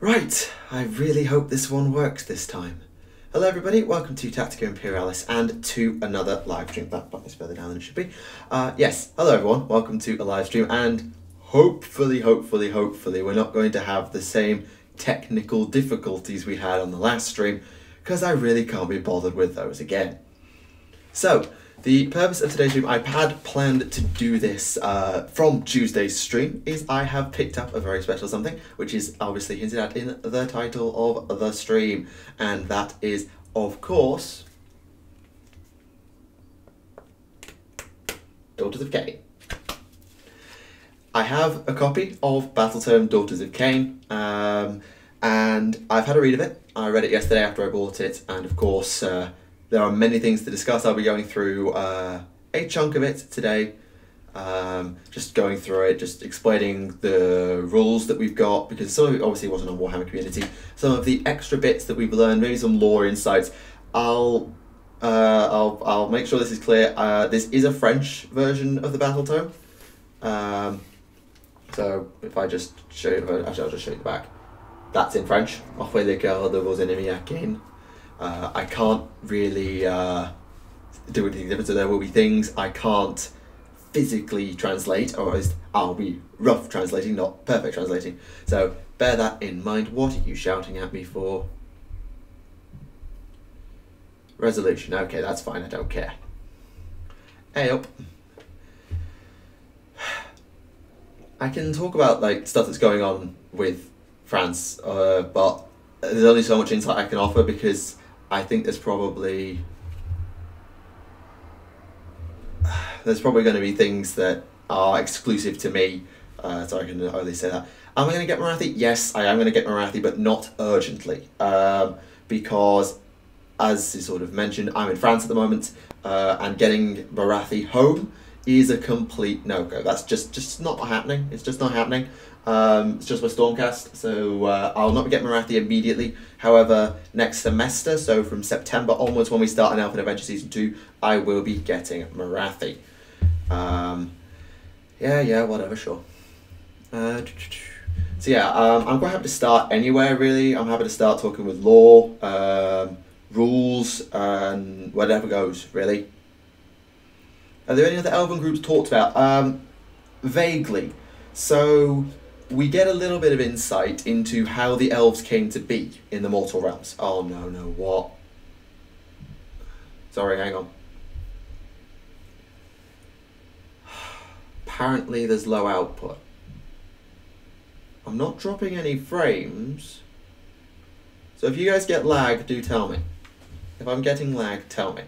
Right, I really hope this one works this time. Hello everybody, welcome to Tactica Imperialis and to another live stream. That button is further down than it should be. Yes, hello everyone, welcome to a live stream, and hopefully we're not going to have the same technical difficulties we had on the last stream, because I really can't be bothered with those again. So, the purpose of today's stream, I had planned to do this from Tuesday's stream, is I have picked up a very special something, which is obviously hinted at in the title of the stream, and that is, of course, Daughters of Khaine. I have a copy of Battletome Daughters of Khaine, and I've had a read of it. I read it yesterday after I bought it, and of course, there are many things to discuss. I'll be going through a chunk of it today, just going through it, just explaining the rules that we've got, because some of it obviously wasn't on Warhammer Community. Some of the extra bits that we've learned, maybe some lore insights. I'll make sure this is clear. This is a French version of the Battletome. So if I just show you, actually I'll just show you the back. That's in French. Offrez les cœurs de vos ennemis à Khaine. I can't really do anything different, so there will be things I can't physically translate, or at least I'll be rough translating, not perfect translating. So bear that in mind. What are you shouting at me for? Resolution. Okay, that's fine, I don't care. Hey up. I can talk about like stuff that's going on with France, but there's only so much insight I can offer, because I think there's probably going to be things that are exclusive to me, so I can only say that. Am I going to get Morathi? Yes, I am going to get Morathi, but not urgently, because, as is sort of mentioned, I'm in France at the moment, and getting Morathi home is a complete no-go. That's just not happening. It's just not happening. It's just my Stormcast, so I'll not get Morathi immediately. However, next semester, so from September onwards, when we start an Elfin Adventure Season 2, I will be getting Morathi. Yeah, whatever, sure. So yeah, I'm quite happy to start anywhere, really. I'm happy to start talking with lore, rules, and whatever goes, really. Are there any other Elven groups talked about? Vaguely. So we get a little bit of insight into how the elves came to be in the mortal realms. Oh no, what? Sorry, hang on. Apparently there's low output. I'm not dropping any frames. So if you guys get lag, do tell me. If I'm getting lag, tell me.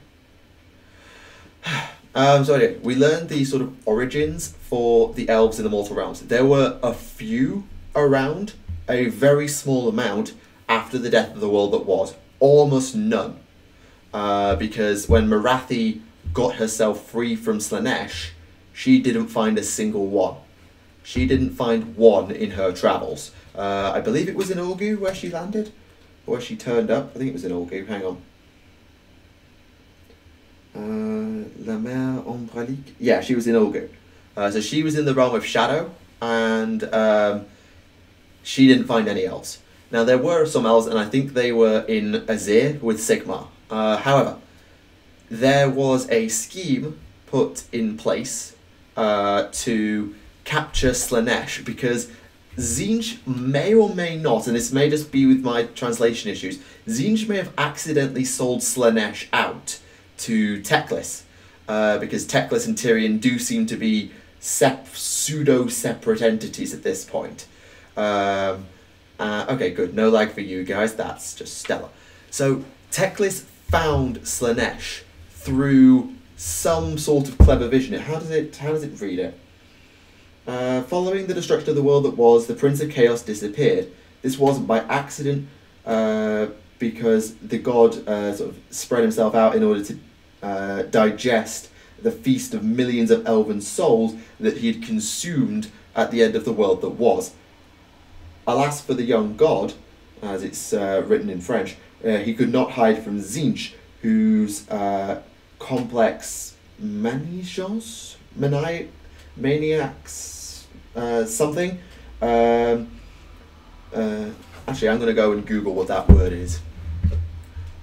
So anyway, we learned the sort of origins for the elves in the mortal realms. There were a few around, a very small amount after the death of the world that was, almost none. Because when Morathi got herself free from Slaanesh, she didn't find a single one. She didn't find one in her travels. I believe it was in Ulgu where she landed, or where she turned up. I think it was in Ulgu, hang on. La Mer Ombralique. Yeah, she was in Ulgu. So she was in the realm of shadow, and she didn't find any elves. Now there were some elves, and I think they were in Azir with Sigmar. However, there was a scheme put in place to capture Slaanesh, because Tzeentch may or may not, and this may just be with my translation issues, Tzeentch may have accidentally sold Slaanesh out to Teclis, because Teclis and Tyrion do seem to be pseudo-separate entities at this point. Okay, good. No lag for you guys. That's just stellar. So Teclis found Slaanesh through some sort of clever vision. How does it read it? Following the destruction of the world that was, the Prince of Chaos disappeared. This wasn't by accident, because the god sort of spread himself out in order to digest the feast of millions of elven souls that he had consumed at the end of the world that was. Alas for the young god, as it's written in French, he could not hide from Tzeentch, whose complex maniacs, something, Actually, I'm going to go and Google what that word is.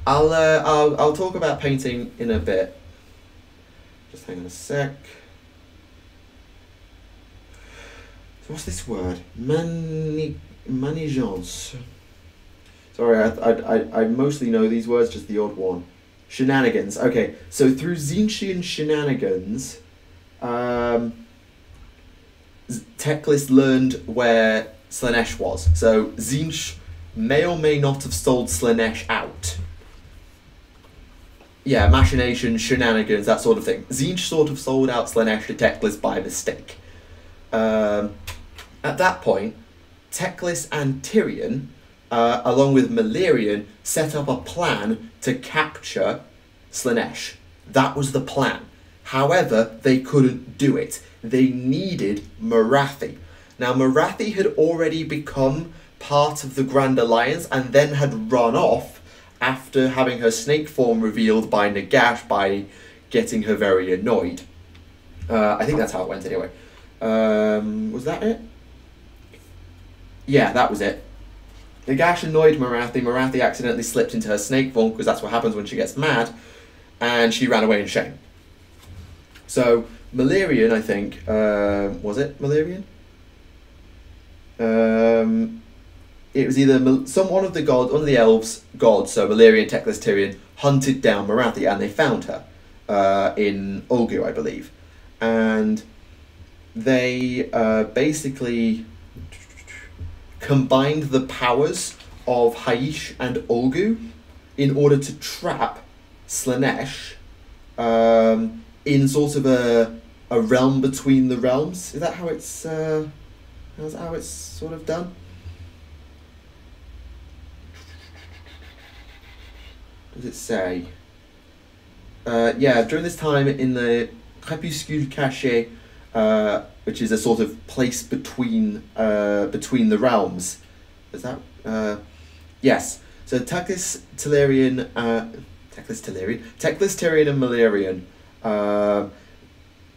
I'll talk about painting in a bit. Just hang on a sec. So what's this word? Manigance. Sorry, I mostly know these words, just the odd one. Shenanigans. Okay, so through Tzeentchian shenanigans, Teclis learned where Slaanesh was. So Tzeentch may or may not have sold Slaanesh out. Yeah, machinations, shenanigans, that sort of thing. Tzeentch sort of sold out Slaanesh to Teclis by mistake. At that point, Teclis and Tyrion, along with Malerion, set up a plan to capture Slaanesh. That was the plan. However, they couldn't do it. They needed Morathi. Now, Morathi had already become part of the Grand Alliance and then had run off after having her snake form revealed by Nagash by getting her very annoyed. I think that's how it went anyway. Was that it? Yeah, that was it. Nagash annoyed Morathi. Morathi accidentally slipped into her snake form, because that's what happens when she gets mad, and she ran away in shame. So, Malerion, I think, was it Malerion? It was either one of the elves' gods, so Malerion, Teclis, Tyrion, hunted down Morathi, and they found her in Ulgu, I believe. And they basically combined the powers of Haish and Ulgu in order to trap Slaanesh in sort of a realm between the realms. Is that how it's sort of done? What does it say? Yeah, during this time in the Crépuscule Caché, which is a sort of place between the realms. Is that? Yes. So Teclis, Tyrion, and Malerion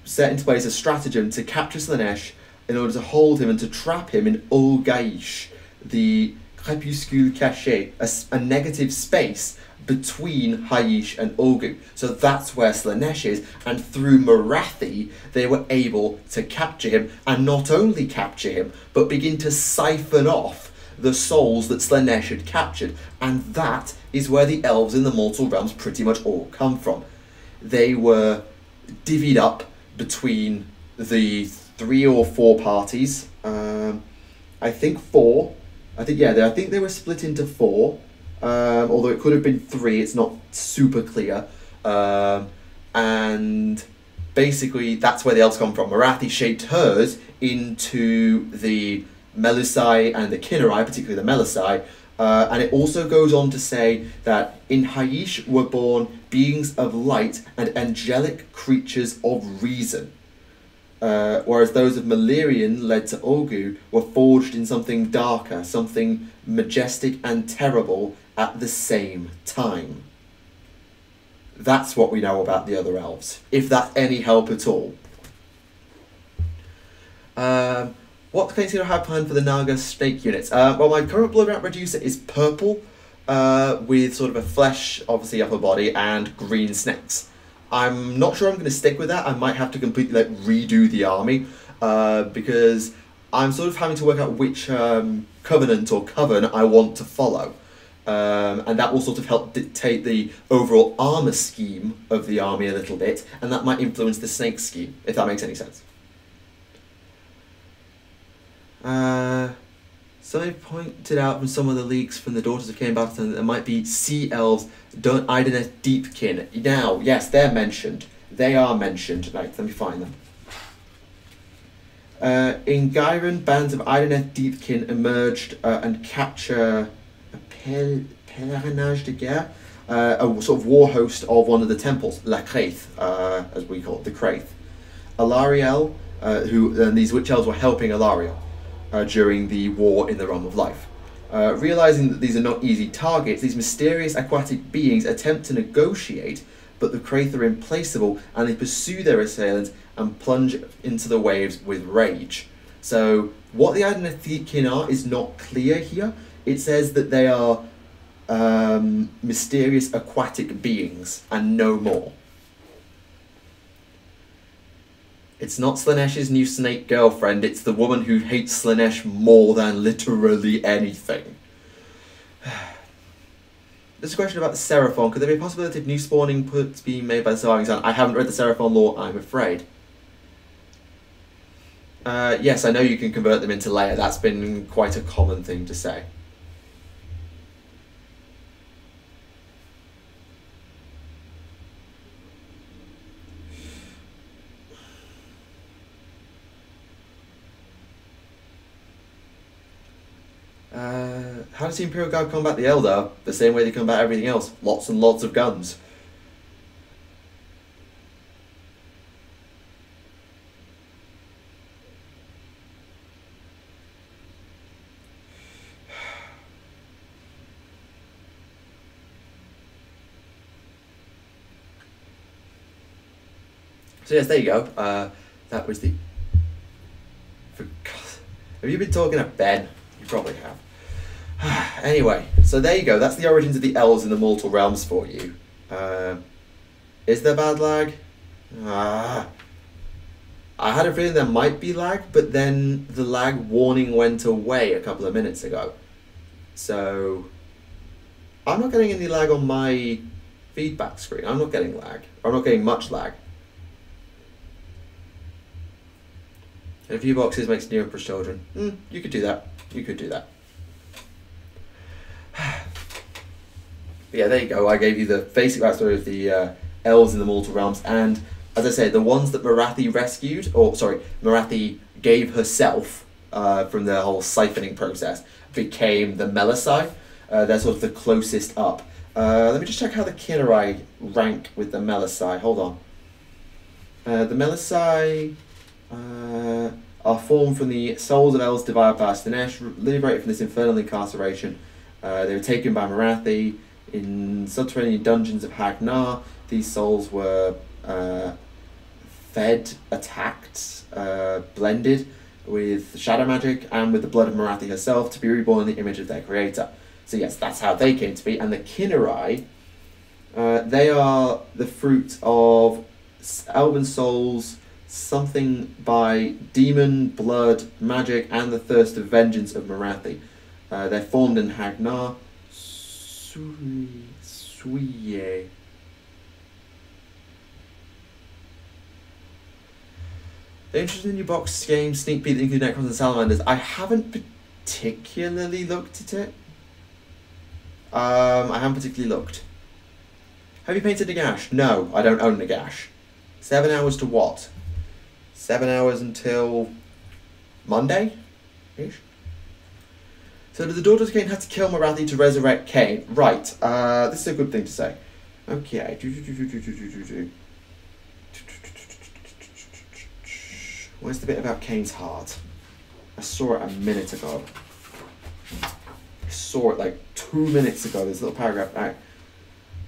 set into place a stratagem to capture Slaanesh in order to hold him and to trap him in Ulgaish, the Crépuscule Caché, a negative space between Haish and Ulgu. So that's where Slaanesh is, and through Morathi they were able to capture him, and not only capture him, but begin to siphon off the souls that Slaanesh had captured, and that is where the elves in the mortal realms pretty much all come from. They were divvied up between the 3 or 4 parties. I think 4. I think they were split into 4. Although it could have been 3, it's not super clear. And basically, that's where the elves come from. Morathi shaped hers into the Melusai and the Kinnerai, particularly the Melusai. And it also goes on to say that in Haish were born beings of light and angelic creatures of reason. Whereas those of Malerion, led to Ulgu, were forged in something darker, something majestic and terrible at the same time. That's what we know about the other elves, if that's any help at all. What can you have planned for the Naga snake units? Well, my current blood ramp reducer is purple, with sort of a flesh, obviously, upper body, and green snakes. I'm not sure I'm going to stick with that. I might have to completely redo the army, because I'm sort of having to work out which covenant or coven I want to follow. And that will sort of help dictate the overall armour scheme of the army a little bit, and that might influence the snake scheme, if that makes any sense. Somebody pointed out from some of the leaks from the Daughters of Khaine Battalion that there might be sea elves, Idoneth Deepkin. Now, yes, they're mentioned. They are mentioned. Right, let me find them. In Gyron, bands of Idoneth Deepkin emerged and capture a pèlerinage de guerre, a sort of war host of one of the temples, La Craith, as we call it, the Craith. Alariel, and these witch elves were helping Alariel during the war in the Realm of Life. Realizing that these are not easy targets, these mysterious aquatic beings attempt to negotiate, but the Craith are implacable, and they pursue their assailants and plunge into the waves with rage. So what the Idoneth Deepkin are is not clear here. It says that they are mysterious aquatic beings and no more. It's not Slaaneish's new snake girlfriend, it's the woman who hates Slaanesh more than literally anything. There's a question about the Seraphon. Could there be a possibility of new spawning puts being made by the Surviving Sun? I haven't read the Seraphon lore, I'm afraid. Yes, I know you can convert them into Leia. That's been quite a common thing to say. How does the Imperial Guard combat the Eldar? The same way they combat everything else. Lots and lots of guns. So yes, there you go. That was the... For God, have you been talking to Ben? You probably have. Anyway, so there you go. That's the origins of the elves in the mortal realms for you. Is there bad lag? I had a feeling there might be lag, but then the lag warning went away a couple of minutes ago. So I'm not getting any lag on my feedback screen. I'm not getting lag. I'm not getting much lag. And a few boxes makes new Emperor's children. You could do that. You could do that. But yeah, there you go. I gave you the basic backstory of the elves in the mortal realms, and as I said, the ones that Morathi rescued, or sorry, Morathi gave herself from the whole siphoning process, became the Melisai. They're sort of the closest up. Let me just check how the Kinnerai rank with the Melisai. Hold on. The Melisai are formed from the souls of elves devoured by Slaanesh, liberated from this infernal incarceration. They were taken by Morathi in subterranean dungeons of Hagnar. These souls were fed, attacked, blended with shadow magic and with the blood of Morathi herself to be reborn in the image of their creator. So yes, that's how they came to be. And the Kinnerai, they are the fruit of elven souls, something by demon, blood, magic, and the thirst of vengeance of Morathi. They're formed in Hagnar. Suye. The interesting new box game sneak peek that includes Necrons and Salamanders. I haven't particularly looked at it. I haven't particularly looked. Have you painted Nagash? No, I don't own Nagash. 7 hours to what? 7 hours until Monday-ish? So did the Daughters of Khaine have to kill Morathi to resurrect Khaine? Right, this is a good thing to say. Okay. Where's the bit about Khaine's heart? I saw it a minute ago. I saw it like 2 minutes ago, this little paragraph. Right.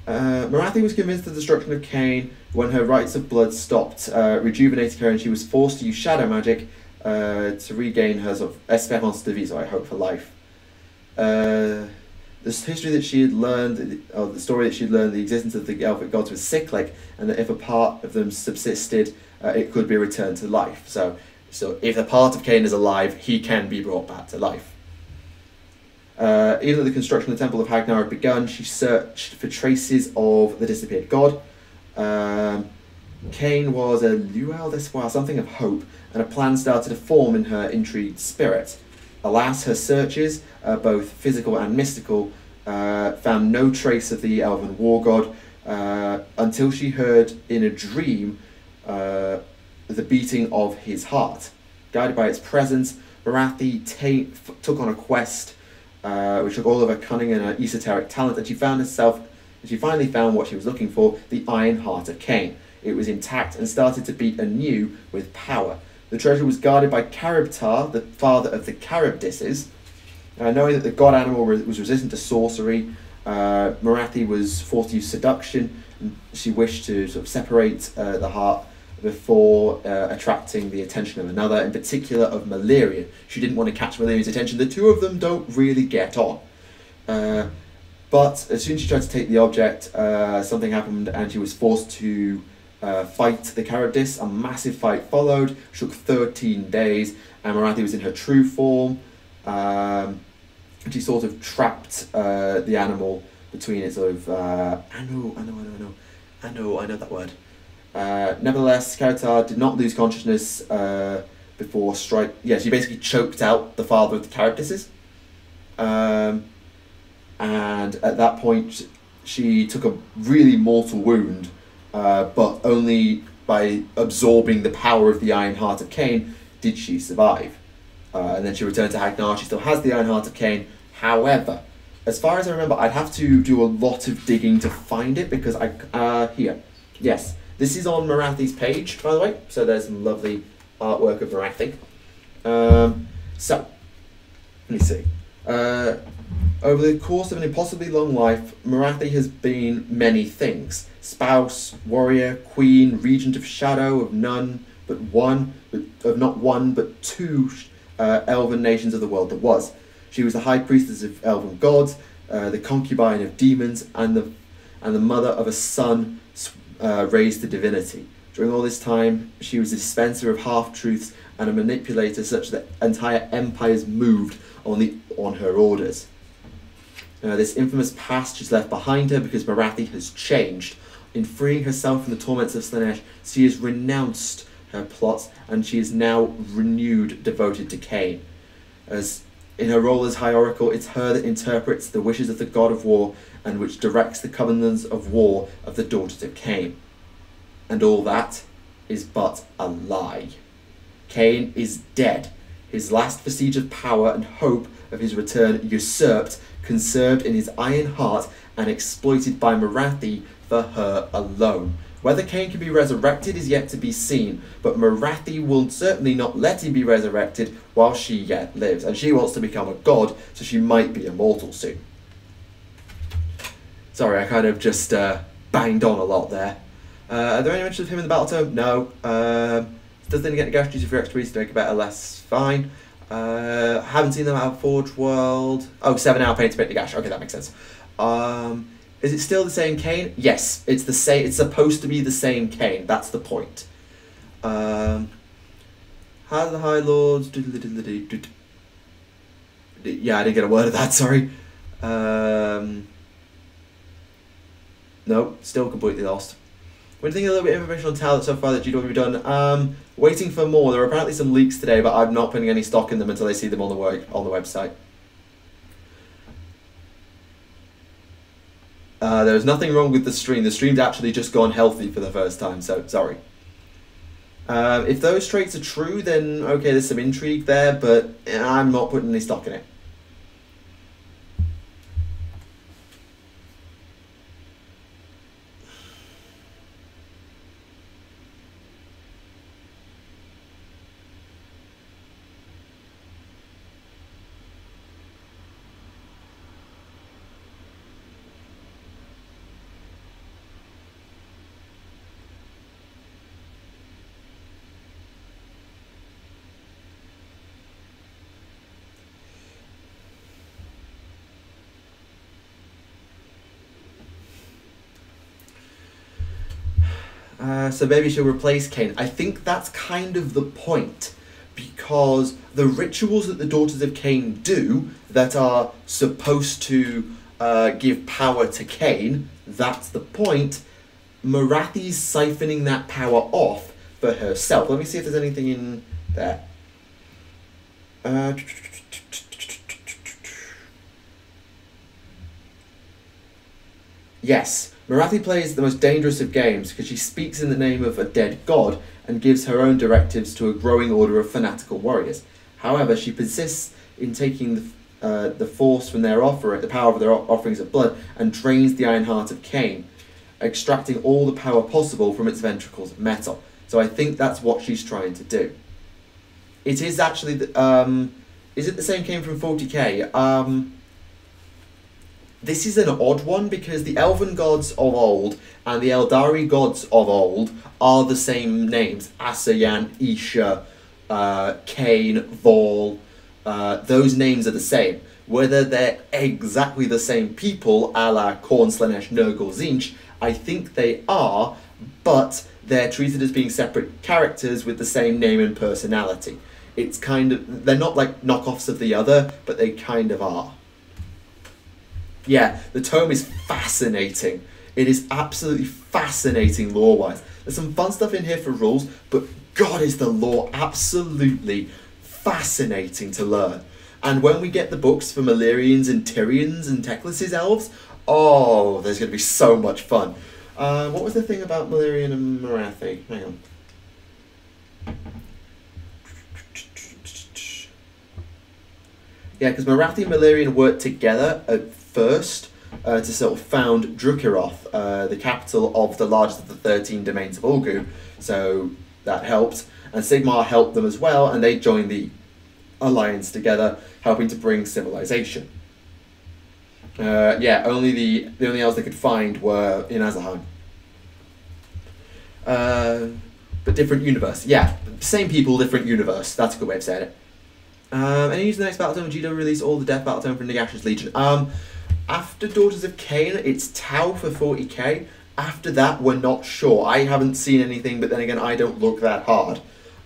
Morathi was convinced of the destruction of Khaine when her rites of blood stopped, rejuvenating her, and she was forced to use shadow magic to regain her sort of espérance de vie, so I hope for life. The history that she had learned, or the story that she had learned, the existence of the elfic gods was cyclic, and that if a part of them subsisted, it could be returned to life. So if a part of Khaine is alive, he can be brought back to life. Even though the construction of the Temple of Hagnar had begun, she searched for traces of the disappeared god. Khaine was a luau d'espoir, something of hope, and a plan started to form in her intrigued spirit. Alas, her searches, both physical and mystical, found no trace of the elven war god until she heard in a dream the beating of his heart. Guided by its presence, Morathi took on a quest which took all of her cunning and her esoteric talent, and she finally found what she was looking for, the Iron Heart of Khaine. It was intact and started to beat anew with power. The treasure was guarded by Caribtar, the father of the Charybdises. Knowing that the god animal was resistant to sorcery, Morathi was forced to use seduction. And she wished to sort of separate the heart before attracting the attention of another, in particular of Malerian. She didn't want to catch Malerian's attention. The two of them don't really get on. But as soon as she tried to take the object, something happened and she was forced to fight the Charybdis. A massive fight followed, took 13 days, and Morathi was in her true form. She sort of trapped the animal between its sort of... I know that word. Nevertheless, Karatar did not lose consciousness before strike. Yeah, she basically choked out the father of the Charybdises. And at that point, she took a really mortal wound, but only by absorbing the power of the Iron Heart of Khaine did she survive. And then she returned to Hagnar. She still has the Iron Heart of Khaine. However, as far as I remember, I'd have to do a lot of digging to find it, because here. Yes, this is on Morathi's page, by the way, so there's some lovely artwork of Morathi. So, let me see. Over the course of an impossibly long life, Morathi has been many things. Spouse, warrior, queen, regent of shadow, of none but one, of not one but two elven nations of the world that was. She was the high priestess of elven gods, the concubine of demons, and the mother of a son raised to divinity. During all this time, she was a dispenser of half-truths and a manipulator such that entire empires moved on her orders. This infamous past she's left behind her because Morathi has changed. In freeing herself from the torments of Slaanesh, she has renounced her plots, and she is now renewed, devoted to Khaine. As in her role as High Oracle, it's her that interprets the wishes of the God of War and which directs the covenants of war of the daughters of Khaine. And all that is but a lie. Khaine is dead. His last vestige of power and hope of his return usurped, conserved in his iron heart, and exploited by Morathi for her alone. Whether Khaine can be resurrected is yet to be seen, but Morathi will certainly not let him be resurrected while she yet lives, and she wants to become a god, so she might be immortal soon. Sorry, I kind of just banged on a lot there. Are there any mentions of him in the battle tome? No. Does then get negations for extra reasons to make it better, less? Fine. Haven't seen them out of Forge World. Oh, 7 hour paint to make the gash. Okay, that makes sense. Is it still the same Khaine? Yes, it's the same. It's supposed to be the same Khaine. That's the point. How the High Lords? Yeah, I didn't get a word of that. Sorry. No, still completely lost. What do you think of a little bit of information on talent so far that you've already done? Waiting for more. There are apparently some leaks today, but I'm not putting any stock in them until I see them on the website. There's nothing wrong with the stream. The stream's actually just gone healthy for the first time, so sorry. If those traits are true, then okay, there's some intrigue there, but I'm not putting any stock in it. So maybe she'll replace Khaine. I think that's kind of the point, because the rituals that the Daughters of Khaine do that are supposed to give power to Khaine, that's the point. Morathi's siphoning that power off for herself. Let me see if there's anything in there. Yes. Morathi plays the most dangerous of games because she speaks in the name of a dead god and gives her own directives to a growing order of fanatical warriors. However, she persists in taking the force from their the power of their offerings of blood, and drains the Iron Heart of Khaine, extracting all the power possible from its ventricles of metal. So I think that's what she's trying to do. It is actually is it the same Khaine from 40k? this is an odd one because the Elven gods of old and the Eldari gods of old are the same names. Asayan, Isha, Khaine, Vol, those names are the same. Whether they're exactly the same people, a la Khorne, Slaanesh, Nurgle, Tzeentch, I think they are, but they're treated as being separate characters with the same name and personality. It's kind of, they're not like knockoffs of the other, but they kind of are. Yeah, the tome is fascinating. It is absolutely fascinating lore-wise. There's some fun stuff in here for rules, but God, is the lore absolutely fascinating to learn. And when we get the books for Malerians and Tyrians and Teclis' elves, oh, there's going to be so much fun. What was the thing about Malerian and Morathi? Hang on. Yeah, because Morathi and Malerian worked together at first to sort of found Drukiroth, the capital of the largest of the 13 domains of Ulgu. So that helped. And Sigmar helped them as well, and they joined the alliance together, helping to bring civilization. Yeah, the only elves they could find were in Azahheim. But different universe. Yeah, same people, different universe. That's a good way of saying it. Any news in the next battle tome? GW released all the death battle tome for Nagash's Legion. After Daughters of Khaine, it's Tau for 40k. After that, we're not sure. I haven't seen anything, but then again, I don't look that hard.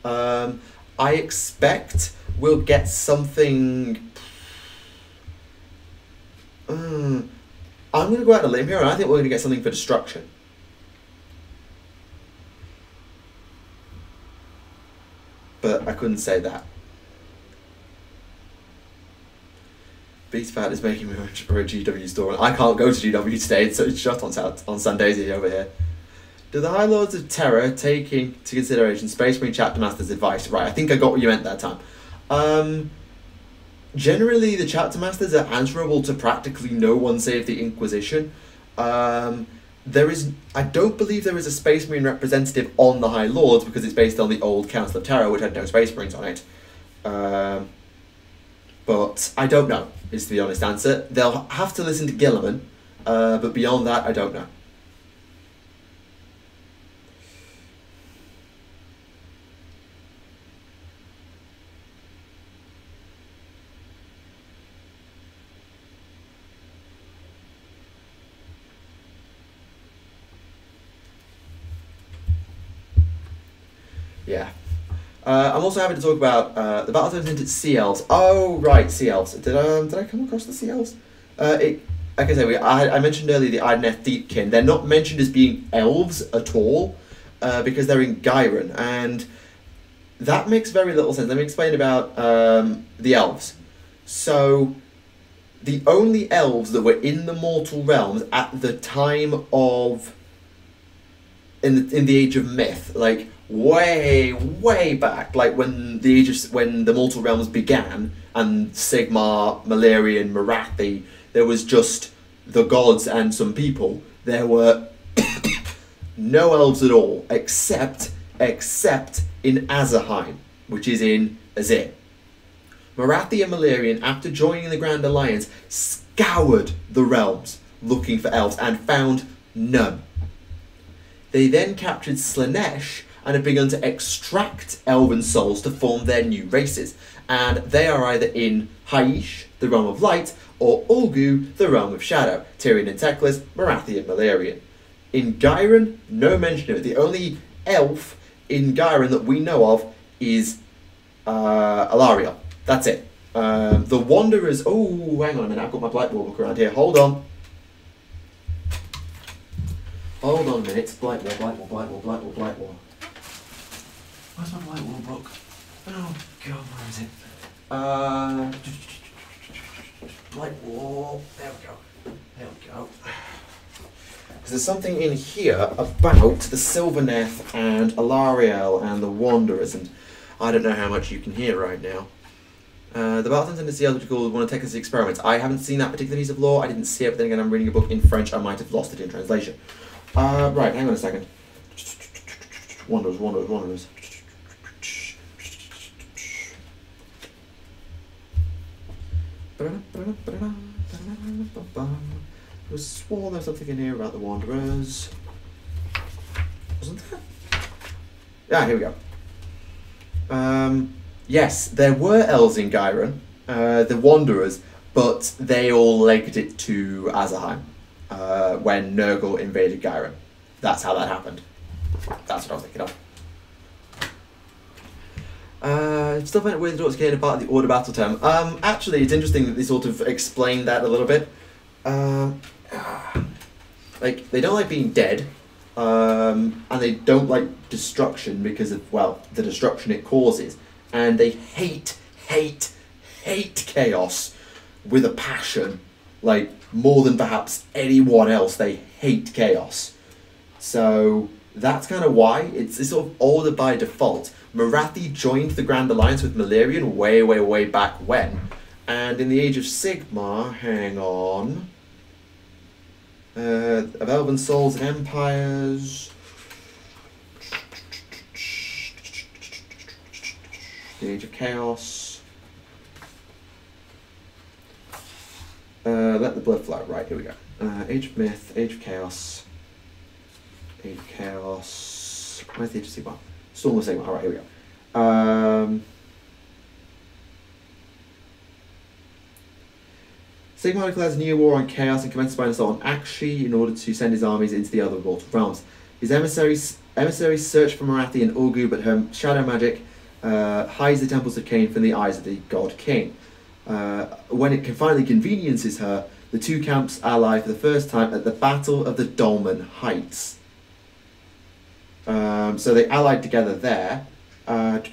I expect we'll get something. I'm going to go out on a limb here, and I think we're going to get something for Destruction. But I couldn't say that. Beastfat is making me for a GW store. I can't go to GW today, so it's shut on Sundays over here. Do the High Lords of Terror take into consideration Space Marine Chapter Master's advice? Right, I think I got what you meant that time. Generally, the Chapter Masters are answerable to practically no one save the Inquisition. I don't believe there is a Space Marine representative on the High Lords because it's based on the old Council of Terror, which had no Space Marines on it. But I don't know, is the honest answer. They'll have to listen to Guilliman, but beyond that, I don't know. Yeah. I'm also happy to talk about the battle turns into Sea Elves. Oh, right, Sea Elves. Did I come across the Sea Elves? Like I said, I mentioned earlier the Idoneth Deepkin. They're not mentioned as being elves at all because they're in Gyron, and that makes very little sense. Let me explain about the elves. So, the only elves that were in the mortal realms at the time of in the Age of Myth, like way back, like when the mortal realms began, and Sigmar, Malerian, Morathi, there was just the gods and some people. There were no elves at all, except in Azahheim, which is in Azir. Morathi and Malerian, after joining the Grand Alliance, scoured the realms looking for elves and found none. They then captured Slaanesh and have begun to extract elven souls to form their new races, and they are either in Haish, the realm of light, or Ulgu, the realm of shadow. Tyrian and Teclis, Morathi and Malerian. In Gyron, no mention of it. The only elf in Gyron that we know of is Alariel. That's it. The Wanderers. Oh, hang on a minute. I've got my Blightwall book around here. Hold on. Hold on a minute. Blightwall. Where's my Blightwall book? Oh, God, where is it? Blightwall. There we go. Because there's something in here about the Sylvaneth and Alariel and the Wanderers, and I don't know how much you can hear right now. The Battalions and the Sea Elves, which are called one of Teclis' experiments. I haven't seen that particular piece of lore. I didn't see it, but then again, I'm reading a book in French. I might have lost it in translation. Right, hang on a second. Wanderers. I was sworn there was something in here about the Wanderers. Wasn't there? Yeah, here we go. Yes, there were elves in Gyron, the Wanderers, but they all legged it to Azerheim when Nurgle invaded Gyron. That's how that happened. That's what I was thinking of. Still find it weird that Daughters of Khaine are part of the Order battle term. Actually, it's interesting that they sort of explain that a little bit. Like, they don't like being dead, and they don't like destruction because of, well, the destruction it causes. And they hate chaos with a passion. Like, more than perhaps anyone else, they hate chaos. So, that's kind of why. It's sort of order by default. Morathi joined the Grand Alliance with Malerion way back when. And in the Age of Sigmar, hang on... of Elven Souls and Empires... The Age of Chaos... Let the blood flow. Right, here we go. Age of Myth, Age of Chaos... Age of Chaos... Where's the Age of Sigmar? Storm of Sigmar. Alright, here we go. Sigmar declares a new war on Chaos and commences by an assault on Akshi in order to send his armies into the other mortal realms. His emissaries search for Morathi and Ulgu, but her shadow magic hides the temples of Khaine from the eyes of the god King. When it finally conveniences her, the two camps ally for the first time at the Battle of the Dolmen Heights. So they allied together there. At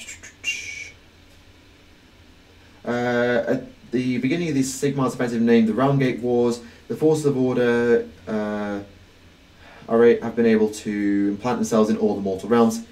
the beginning of this Sigmar's offensive, named the Realmgate Wars, the forces of Order have been able to implant themselves in all the mortal realms.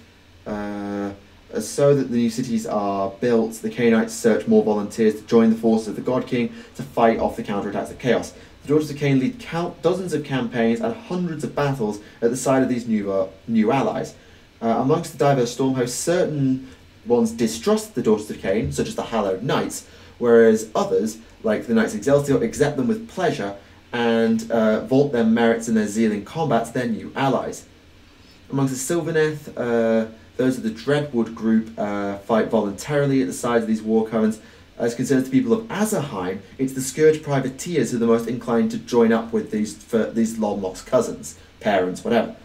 So that the new cities are built, the Khainites search more volunteers to join the forces of the God King to fight off the counterattacks of Chaos. The Daughters of Khaine lead dozens of campaigns and hundreds of battles at the side of these new allies. Amongst the diverse storm hosts, certain ones distrust the Daughters of Khaine, such as the Hallowed Knights, whereas others, like the Knights Excelsior, accept them with pleasure and vaunt their merits and their zeal in combat to their new allies. Amongst the Sylvaneth, those of the Dreadwood group fight voluntarily at the sides of these war covens. As concerns the people of Azerheim, it's the Scourge privateers who are the most inclined to join up with these long-lost cousins, parents, whatever.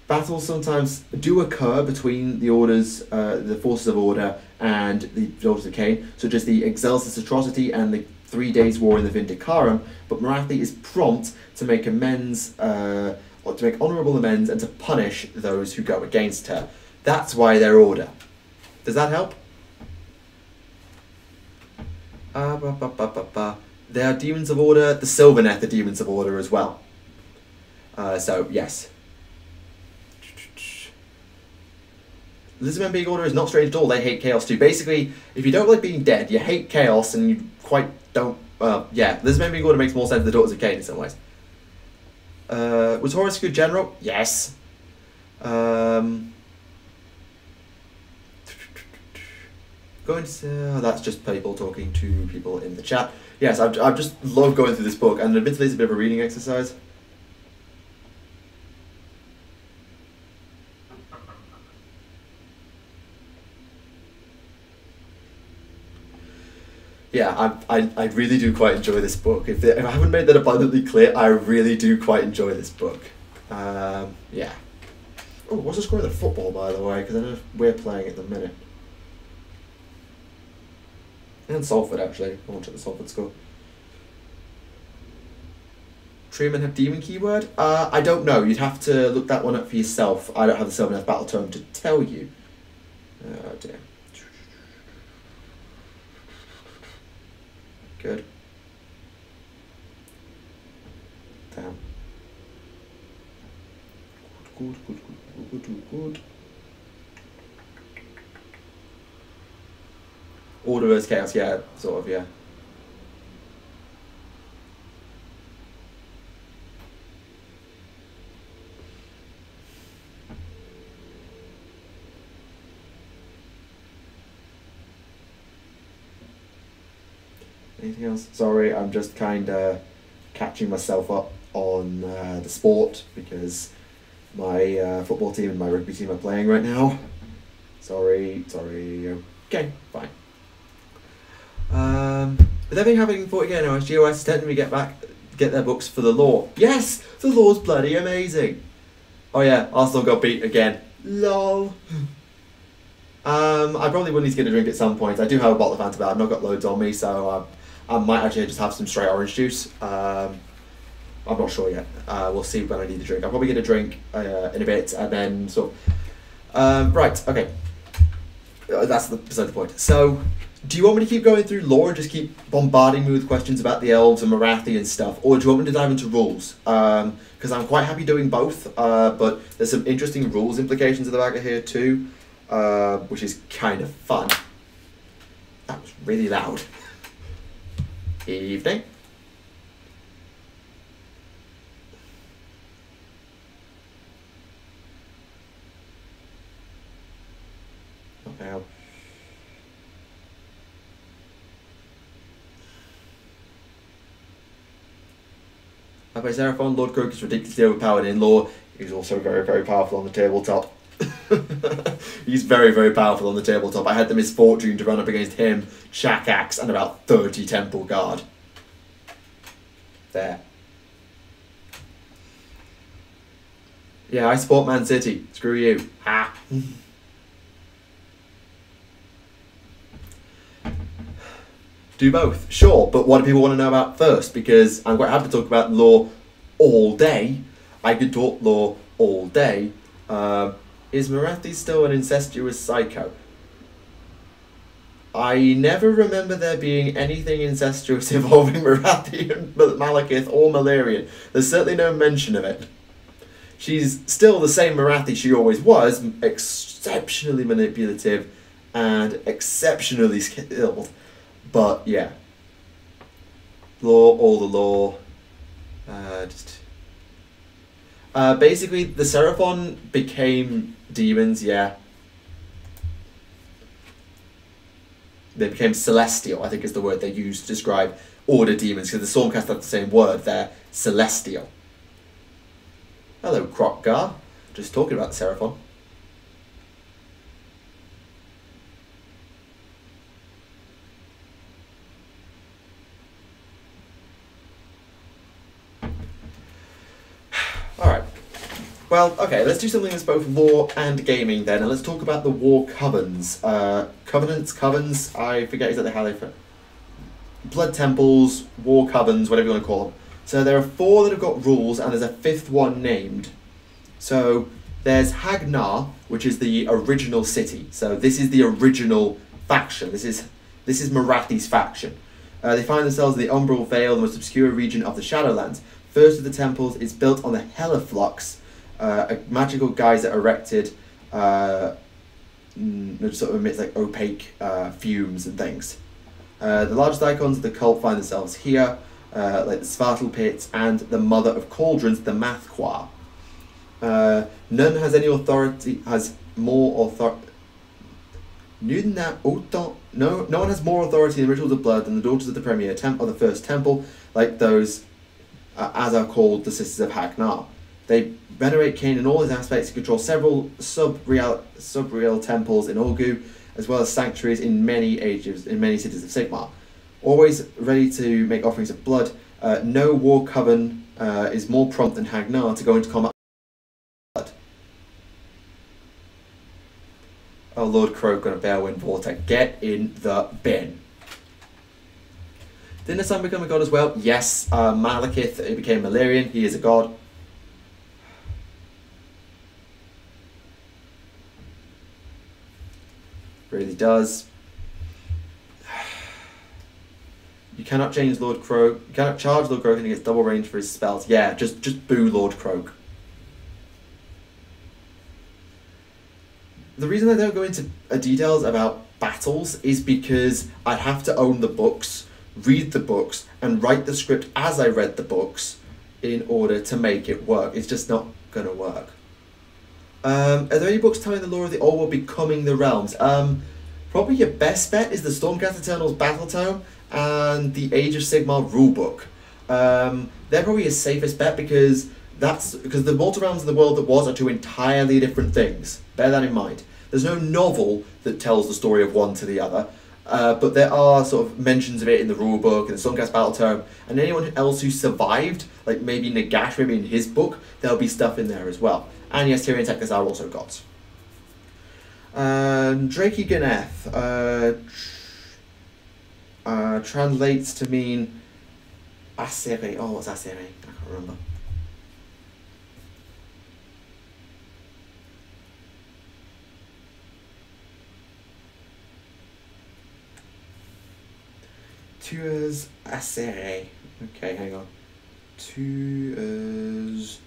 Battles sometimes do occur between the orders, the forces of Order and the Daughters of Khaine, such as the Excelsis Atrocity and the 3 Days War in the Vindicarum, but Morathi is prompt to make amends, or to make honourable amends and to punish those who go against her. That's why they're Order. Does that help? They are Demons of Order. The Sylvaneth are Demons of Order as well. So, yes. Lizardmen being Order is not strange at all. They hate Chaos too. Basically, if you don't like being dead, you hate Chaos and you quite don't... yeah, Lizardmen being Order makes more sense than the Daughters of Khaine in some ways. Was Horus a good general? Yes. Going to... that's just people talking to people in the chat. Yes, I've just loved going through this book, and admittedly it's a bit of a reading exercise. Yeah, I really do quite enjoy this book. If I haven't made that abundantly clear, I really do quite enjoy this book. Yeah. Oh, what's the score of the football, by the way? Because I don't know if we're playing at the minute. And Salford, actually. I want to check the Salford score. Treemen have demon keyword? I don't know. You'd have to look that one up for yourself. I don't have the Sylvaneth battle tome to tell you. Oh dear. Good. Damn. Good. Order versus Chaos, yeah, sort of, yeah. Anything else? Sorry, I'm just kind of catching myself up on the sport because my football team and my rugby team are playing right now. Sorry. Okay, fine. With everything happening in 40k now, GOS technically get their books for the law. Yes, the law's bloody amazing. Oh yeah, Arsenal got beat again. Lol. I probably will need to get a drink at some point. I do have a bottle of Fanta, but I've not got loads on me, so I might actually just have some straight orange juice. I'm not sure yet. We'll see when I need a drink. I'll probably get a drink in a bit, and then sort of... right, okay. That's beside the point. So, do you want me to keep going through lore and just keep bombarding me with questions about the elves and Morathi and stuff, or do you want me to dive into rules? Because I'm quite happy doing both, but there's some interesting rules implications at the back of here too, which is kind of fun. That was really loud. Evening. Now. By Seraphon, Lord Croak is ridiculously overpowered in lore. He's also very, very powerful on the tabletop. He's very, very powerful on the tabletop. I had the misfortune to run up against him, Shakax, and about 30 Temple Guard. There. Yeah, I support Man City. Screw you. Ha! Do both, sure, but what do people want to know about first? Because I'm quite happy to talk about lore all day. I could talk lore all day. Is Morathi still an incestuous psycho? I never remember there being anything incestuous involving Morathi and Malekith or Malarian. There's certainly no mention of it. She's still the same Morathi she always was, exceptionally manipulative and exceptionally skilled. But yeah, lore, all the lore. Basically, the Seraphon became demons. Yeah, they became celestial. I think is the word they use to describe order demons, because the Stormcast have the same word. They're celestial. Hello, Krokgar. Just talking about the Seraphon. Alright, well, okay, let's do something that's both lore and gaming then, and let's talk about the war covens. Covens, I forget exactly how they... Blood temples, war covens, whatever you want to call them. So there are 4 that have got rules, and there's a 5th one named. So there's Hagnar, which is the original city. So this is the original faction. This is Morathi's faction. They find themselves in the Umbral Vale, the most obscure region of the Shadowlands. First of the temples is built on the Heliflux, a magical geyser erected, that sort of emits like opaque fumes and things. The largest icons of the cult find themselves here, like the Svartal Pits and the Mother of Cauldrons, the Mathquar. None has any authority, no one has more authority in rituals of blood than the Daughters of the Premier of the First Temple, like those as are called the Sisters of Hagnar. They venerate Khaine in all his aspects and control several sub-real temples in Ulgu, as well as sanctuaries in many cities of Sigmar. Always ready to make offerings of blood, no war coven is more prompt than Hagnar to go into combat. Oh, Lord Croak on a Balewind Vortex. Get in the bin. Didn't the sun become a god as well? Yes, Malekith, he became Malarian, he is a god. Really does. You cannot change Lord Croak, you cannot charge Lord Croak and he gets double range for his spells. Yeah, just boo Lord Croak. The reason I don't go into details about battles is because I'd have to own the books, read the books, and write the script as I read the books in order to make it work. It's just not going to work. Are there any books telling the lore of the old world becoming the realms? Probably your best bet is the Stormcast Eternals Battle Tome and the Age of Sigmar rulebook. They're probably your safest bet because the Mortal Realms and the World That Was are two entirely different things. Bear that in mind. There's no novel that tells the story of one to the other, but there are sort of mentions of it in the rulebook and the Stormcast Battle Tome, and anyone else who survived, like maybe Nagash, maybe in his book, there'll be stuff in there as well. And yes, Tyrion Teclis are also gods. Drakey Ganeth translates to mean Asiri. Oh, what's Asiri? I can't remember. Tuas Asiri. Okay, hang on. Tuas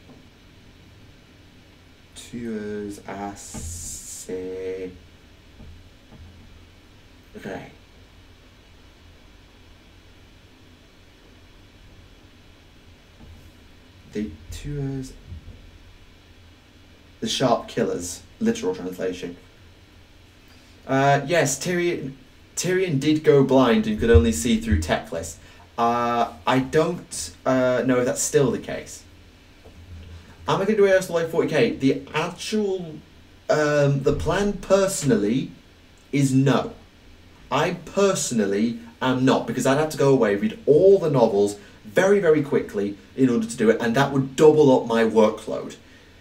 Asiri. The Tuas. The Sharp Killers. Literal translation. Yes, Tyrion did go blind and could only see through Teclis. I don't know if that's still the case. Am I going to do AOS Live 40k? The actual, the plan personally is no. I personally am not, because I'd have to go away, read all the novels very, very quickly in order to do it, and that would double up my workload.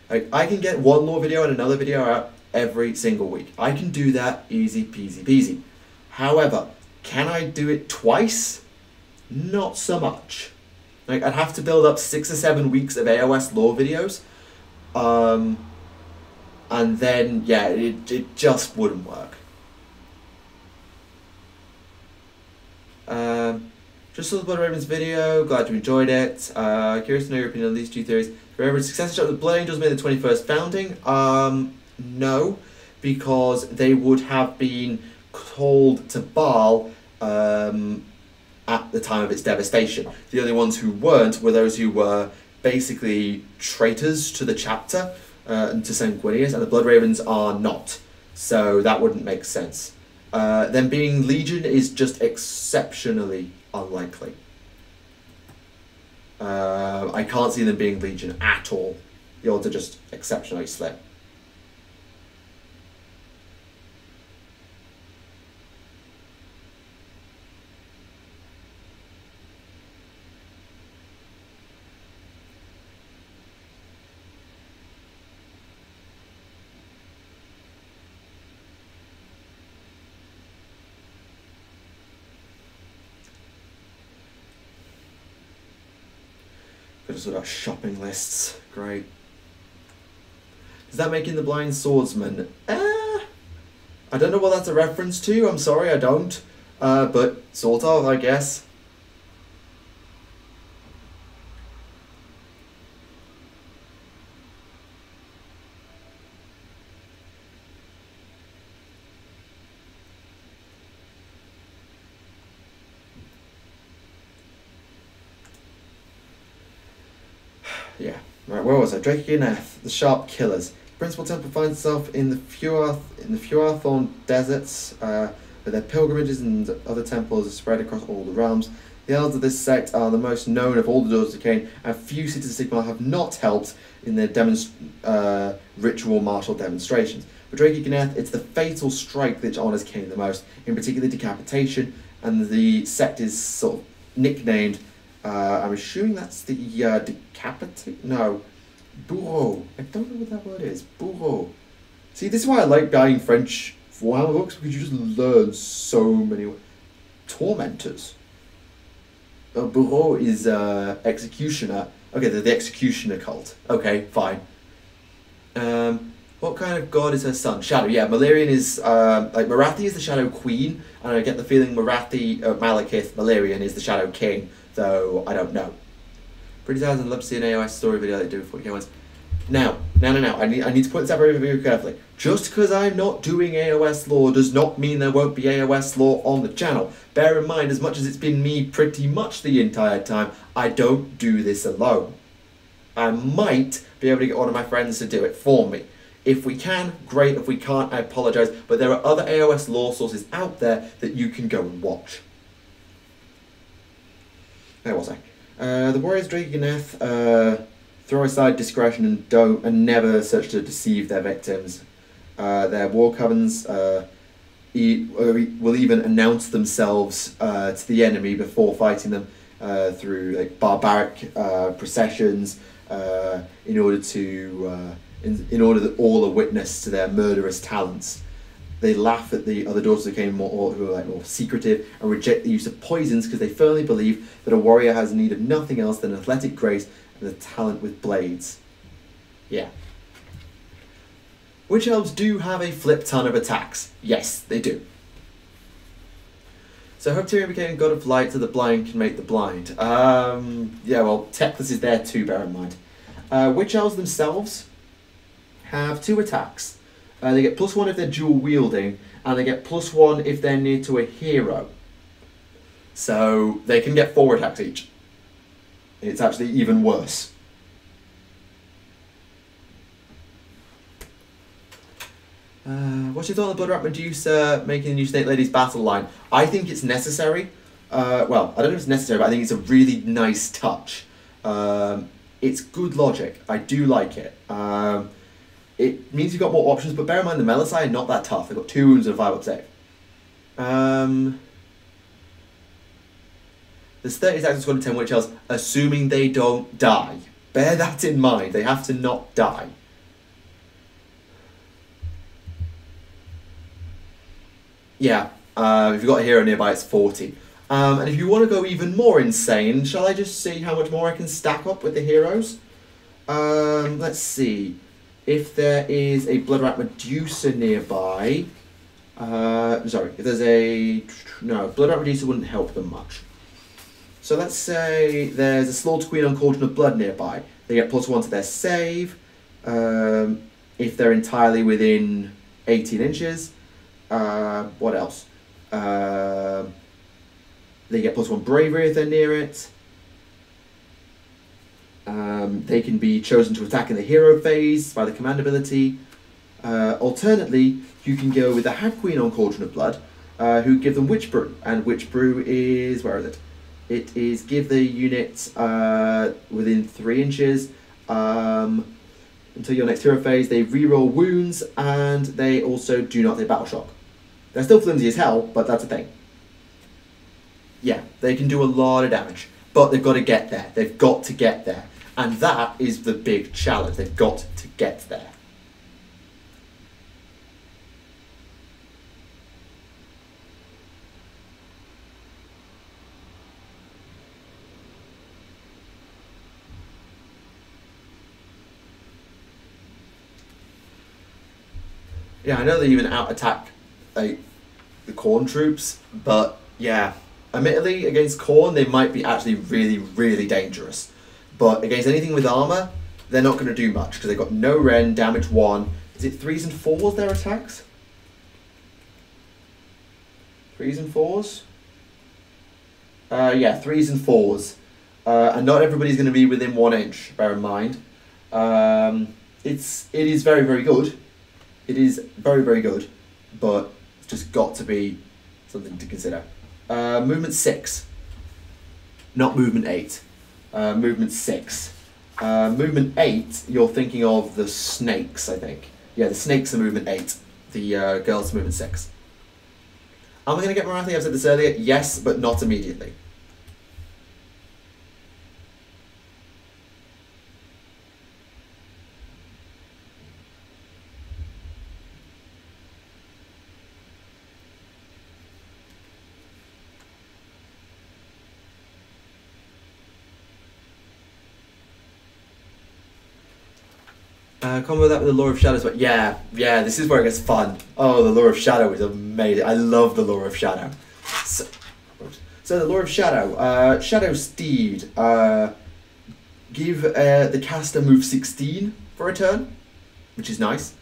I can get one more video and another video out every single week. I can do that easy peasy peasy. However, can I do it twice? Not so much. Like, I'd have to build up 6 or 7 weeks of AOS lore videos, and then yeah, it just wouldn't work. Just saw the Blood Ravens video, glad you enjoyed it. Curious to know your opinion on these two theories. Remember, successor shot of the Blood Angels made the 21st founding? No, because they would have been called to Baal at the time of its devastation. The only ones who weren't were those who were basically traitors to the chapter and to Sanguinius, and the Blood Ravens are not. So that wouldn't make sense. Them being Legion is just exceptionally unlikely. I can't see them being Legion at all. The odds are just exceptionally slim. Just sort of shopping lists. Great. Is that making the blind swordsman? I don't know what that's a reference to. I'm sorry, I don't. But sort of, I guess. Yeah, right, where was I? Drake Ganeth, the Sharp Killers. The principal temple finds itself in the Fuarthorn deserts, where their pilgrimages and other temples are spread across all the realms. The elders of this sect are the most known of all the Daughters of Khaine, and few cities of Sigmar have not helped in their ritual martial demonstrations. For Drake Ganeth, it's the fatal strike that honours Khaine the most, in particular decapitation, and the sect is sort of nicknamed, I'm assuming that's the decapitate? No. Bourreau. I don't know what that word is. Bourreau. See, this is why I like buying French Warhammer books, because you just learn so many. Tormentors. Bourreau is executioner. Okay, they're the executioner cult. Okay, fine. What kind of god is her son? Shadow. Yeah, Malerion is, like, Morathi is the Shadow Queen, and I get the feeling Morathi, Malekith, Malerion is the Shadow King, though I don't know. Pretty thousand, I'd love to see an AOS story video they do 40k ones. Now, I need to put this out very, very carefully. Just because I'm not doing AOS lore does not mean there won't be AOS lore on the channel. Bear in mind, as much as it's been me pretty much the entire time, I don't do this alone. I might be able to get one of my friends to do it for me. If we can, great. If we can't, I apologise. But there are other AOS lore sources out there that you can go and watch. Where was I? The warriors Dragoneth throw aside discretion and never search to deceive their victims. Their war covens will even announce themselves to the enemy before fighting them through like barbaric processions in order that all are witness to their murderous talents. They laugh at the other daughters of Khaine who are like more secretive and reject the use of poisons because they firmly believe that a warrior has need of nothing else than athletic grace and a talent with blades. Yeah. Witch elves do have a flip ton of attacks. Yes, they do. So Hyperion became god of light so the blind can make the blind. Yeah, well, Teclis is there too, bear in mind. Witch elves themselves have 2 attacks. They get +1 if they're dual wielding, and they get +1 if they're near to a hero. So they can get 4 attacks each. It's actually even worse. What's your thought on the Blood Rat Medusa making the new Snake Ladies battle line? I think it's necessary. Well, I don't know if it's necessary, but I think it's a really nice touch. It's good logic. I do like it. It means you've got more options, but bear in mind the Melisai are not that tough. They've got 2 wounds and a 5-up save. There's 30 attacks on squad of 10 Witch Elves, assuming they don't die. Bear that in mind. They have to not die. Yeah, if you've got a hero nearby, it's 40. And if you want to go even more insane, shall I just see how much more I can stack up with the heroes? Let's see. If there is a Blood Rat Medusa nearby... sorry, if there's a... No, Blood Rat Medusa wouldn't help them much. So let's say there's a Slaughter Queen on Cauldron of Blood nearby. They get +1 to their save. If they're entirely within 18 inches. What else? They get +1 bravery if they're near it. They can be chosen to attack in the hero phase by the command ability. Alternately, you can go with the Hag Queen on Cauldron of Blood, who give them Witch Brew. And Witch Brew is, where is it? It is give the unit within 3 inches until your next hero phase. They reroll wounds, and they also do not take Battle Shock. They're still flimsy as hell, but that's a thing. Yeah, they can do a lot of damage, but they've got to get there. They've got to get there. And that is the big challenge. They've got to get there. Yeah, I know they even out-attack like, the Khorne troops, but yeah, admittedly, against Khorne, they might be actually really, really dangerous. But against anything with armour, they're not going to do much, because they've got no Ren, damage 1. Is it 3s and 4s, their attacks? 3s and 4s? Yeah, 3s and 4s. And not everybody's going to be within 1 inch, bear in mind. It is very, very good. It is very, very good, but it's just got to be something to consider. Movement 6, not movement 8. Movement 6. Movement 8, you're thinking of the snakes, I think. Yeah, the snakes are movement 8. The girls are movement 6. Am I going to get Morathi? I've said this earlier. Yes, but not immediately. Combo that with the Lure of Shadows, but yeah, this is where it gets fun. Oh, the Lure of Shadow is amazing. I love the Lure of Shadow. So the Lure of Shadow, Shadow Steed, give the caster move 16 for a turn, which is nice.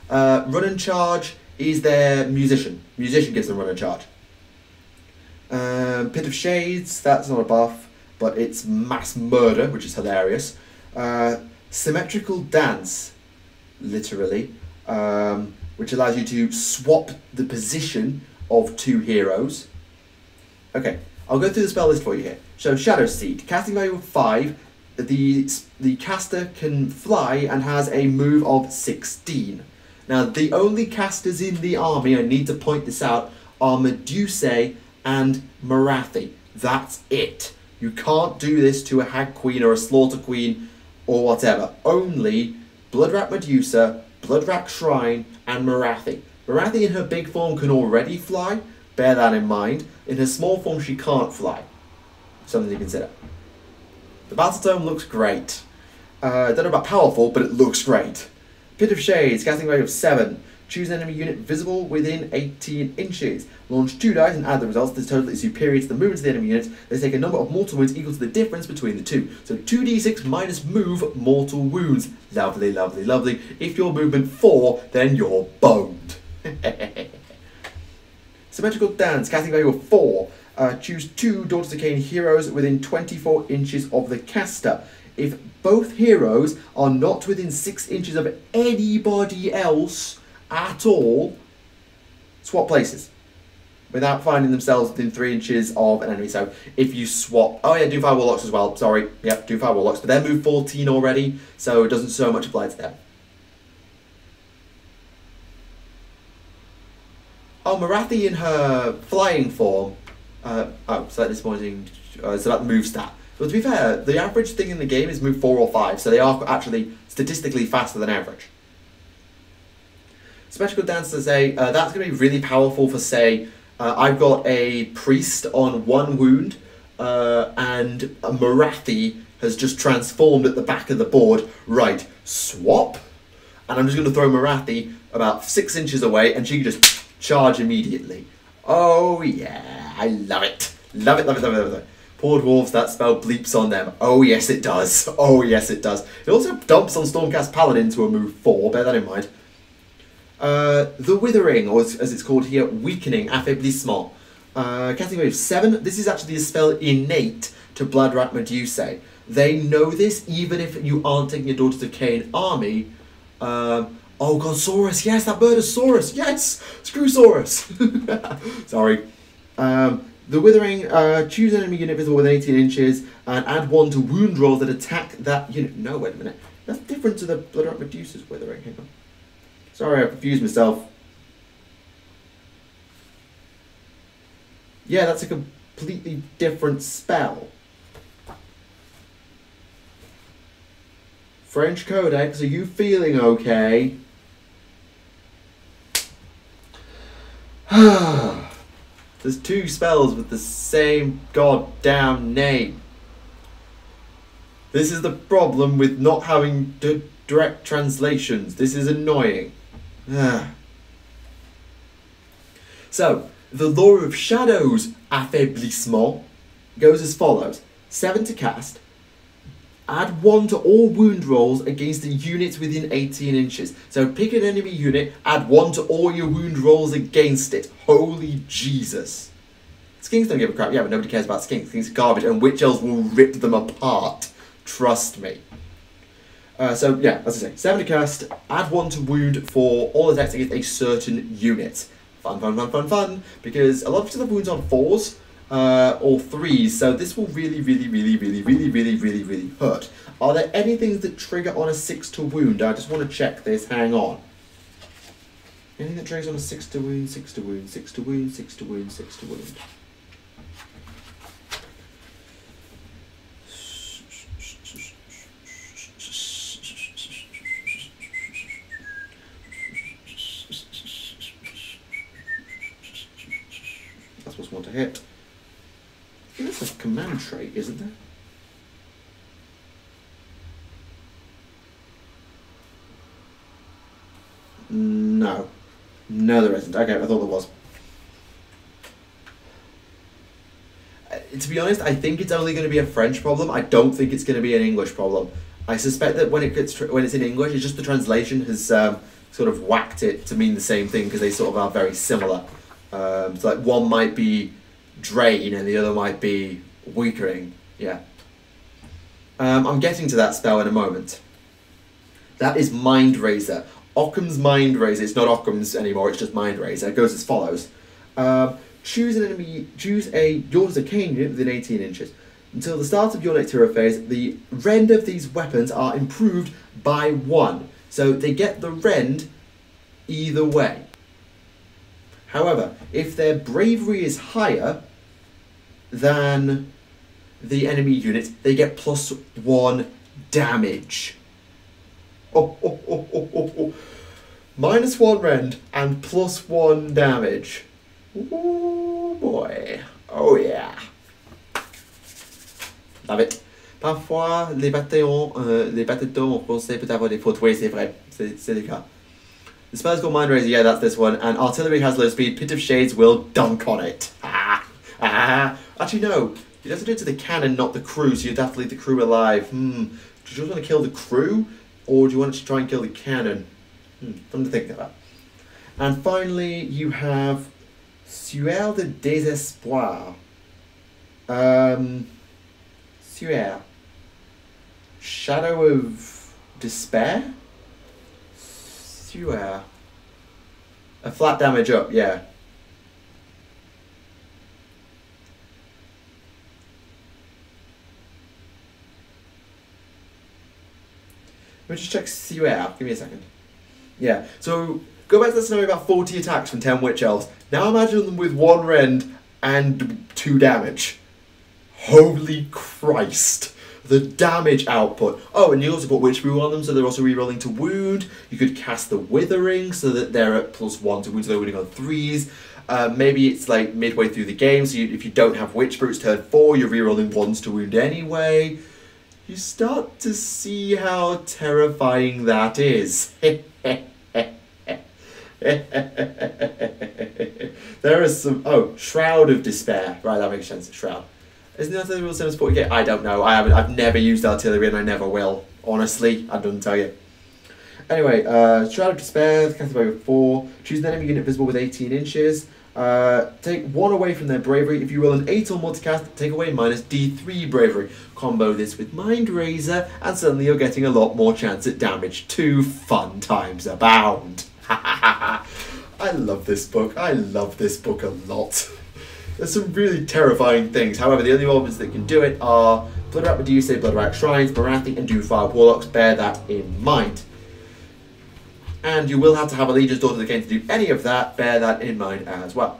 Run and Charge is their Musician. Musician gives them Run and Charge. Pit of Shades, that's not a buff, but it's Mass Murder, which is hilarious. Symmetrical Dance, literally, which allows you to swap the position of 2 heroes. Okay, I'll go through the spell list for you here. So Shadow Seed, casting value of 5. The caster can fly and has a move of 16. Now, the only casters in the army, I need to point this out, are Medusae and Morathi. That's it. You can't do this to a Hag Queen or a Slaughter Queen or whatever. Only Bloodrat Medusa, Bloodrat Shrine, and Morathi. Morathi in her big form can already fly. Bear that in mind. In her small form, she can't fly. Something to consider. The Battle Tome looks great. Don't know about powerful, but it looks great. Pit of Shades, casting value of 7. Choose an enemy unit visible within 18 inches. Launch 2 dice and add the results. This total is superior to the movement of the enemy unit. They take a number of mortal wounds equal to the difference between the two. So 2d6 minus move mortal wounds. Lovely, lovely, lovely. If your movement 4, then you're boned. Symmetrical Dance, casting value of 4. Choose 2 Daughters of Khaine heroes within 24 inches of the caster. If both heroes are not within 6 inches of anybody else at all, swap places without finding themselves within 3 inches of an enemy. So if you swap, oh yeah, Doomfire Warlocks as well, sorry, yep, Doomfire Warlocks, but they're move 14 already, so it doesn't so much apply to them. Oh, Morathi in her flying form, slightly disappointing, it's about the move stat. But to be fair, the average thing in the game is move 4 or 5, so they are actually statistically faster than average. Symmetrical Dance to say, that's going to be really powerful for, say, I've got a priest on 1 wound, and a Morathi has just transformed at the back of the board. Right, swap, and I'm just going to throw Morathi about 6 inches away, and she can just charge immediately. Oh yeah, I love it. Love it, love it, love it, love it. Poor dwarves, that spell bleeps on them. Oh yes it does. Oh yes it does. It also dumps on Stormcast Paladin to a move 4, bear that in mind. The Withering, or as it's called here, Weakening, Affaiblissement. Casting value of 7. This is actually a spell innate to Bloodrat Medusae. They know this even if you aren't taking a Daughters of Khaine army. Oh god, Saurus, yes, that bird is Saurus, yes! Screw Saurus! Sorry. The Withering, choose an enemy unit visible within 18 inches and add 1 to wound rolls that attack that unit. No, wait a minute. That's different to the Bloodrat Medusa's Withering. Hang on. Sorry, I confused myself. Yeah, that's a completely different spell. French Codex, are you feeling okay? There's 2 spells with the same goddamn name. This is the problem with not having direct translations. This is annoying. So, the Law of Shadows Affaiblissement goes as follows. 7 to cast. Add 1 to all wound rolls against the units within 18 inches. So pick an enemy unit, add 1 to all your wound rolls against it. Holy Jesus. Skinks don't give a crap. Yeah, but nobody cares about skinks. Skinks are garbage, and witch elves will rip them apart. Trust me. So yeah, as I say, 7 to cast, add 1 to wound for all attacks against a certain unit. Fun, fun, fun, fun, fun. Because a lot of people have wounds on 4s. Or 3s, so this will really hurt. Are there any things that trigger on a 6 to wound? I just want to check this, hang on. Anything that triggers on a 6 to wound, 6 to wound, 6 to wound, 6 to wound, 6 to wound. That's what's one to hit. I think that's a command trait, isn't there? No. No, there isn't. Okay, I thought there was. To be honest, I think it's only going to be a French problem. I don't think it's going to be an English problem. I suspect that when it's in English, it's just the translation has sort of whacked it to mean the same thing because they sort of are very similar. So like one might be drain and the other might be weakening. Yeah. I'm getting to that spell in a moment. That is Mind Razor. Occam's Mind Razor. It's not Occam's anymore, it's just Mind Razor. It goes as follows. Choose a Daughters of Khaine unit within 18 inches. Until the start of your next hero phase, the rend of these weapons are improved by 1. So they get the rend either way. However, if their bravery is higher than the enemy unit, they get +1 damage. -1 rend and +1 damage. Oh boy. Oh yeah. Love it. Parfois, les bataillons ont pensé peut avoir des fautes. Oui, c'est vrai. C'est le cas. The spell's called Mind Razor. Yeah, that's this one. And artillery has low speed. Pit of Shades will dunk on it. Actually, no. You'd have to do it to the cannon, not the crew, so you'd have to leave the crew alive. Do you just want to kill the crew? Or do you want to try and kill the cannon? Something to think about. And finally, you have Sueur de Désespoir. Sueur. Shadow of Despair? Sueur. A flat damage up, yeah. Let me just check Sueur. Give me a second. Yeah, so go back to the scenario about 40 attacks from 10 Witch Elves. Now imagine them with 1 rend and 2 damage. Holy Christ. The damage output. Oh, and you also put Witch Brew on them, so they're also rerolling to wound. You could cast the Withering, so that they're at +1 to wound, so they're wounding on 3s. Maybe it's like midway through the game, so if you don't have Witch Brew, it's turn 4, you're rerolling 1s to wound anyway. You start to see how terrifying that is. There is some... Oh, Shroud of Despair. Right, that makes sense. Shroud. Isn't the artillery rule 740k? I don't know. I've never used artillery and I never will. Honestly, I don't tell you. Anyway, Shroud of Despair, cast by 4. Choose an enemy unit visible with 18 inches. Take 1 away from their bravery. If you roll an 8 or more to cast, take away -D3 bravery. Combo this with Mind Razor, and suddenly you're getting a lot more chance at damage too. Fun times abound. I love this book. I love this book a lot. There's some really terrifying things. However, the only weapons that can do it are Bloodrat Medusa, Bloodrat Shrines, Morathi and Doomfire Warlocks. Bear that in mind. And you will have to have a Legion's Daughter of Khaine to do any of that. Bear that in mind as well.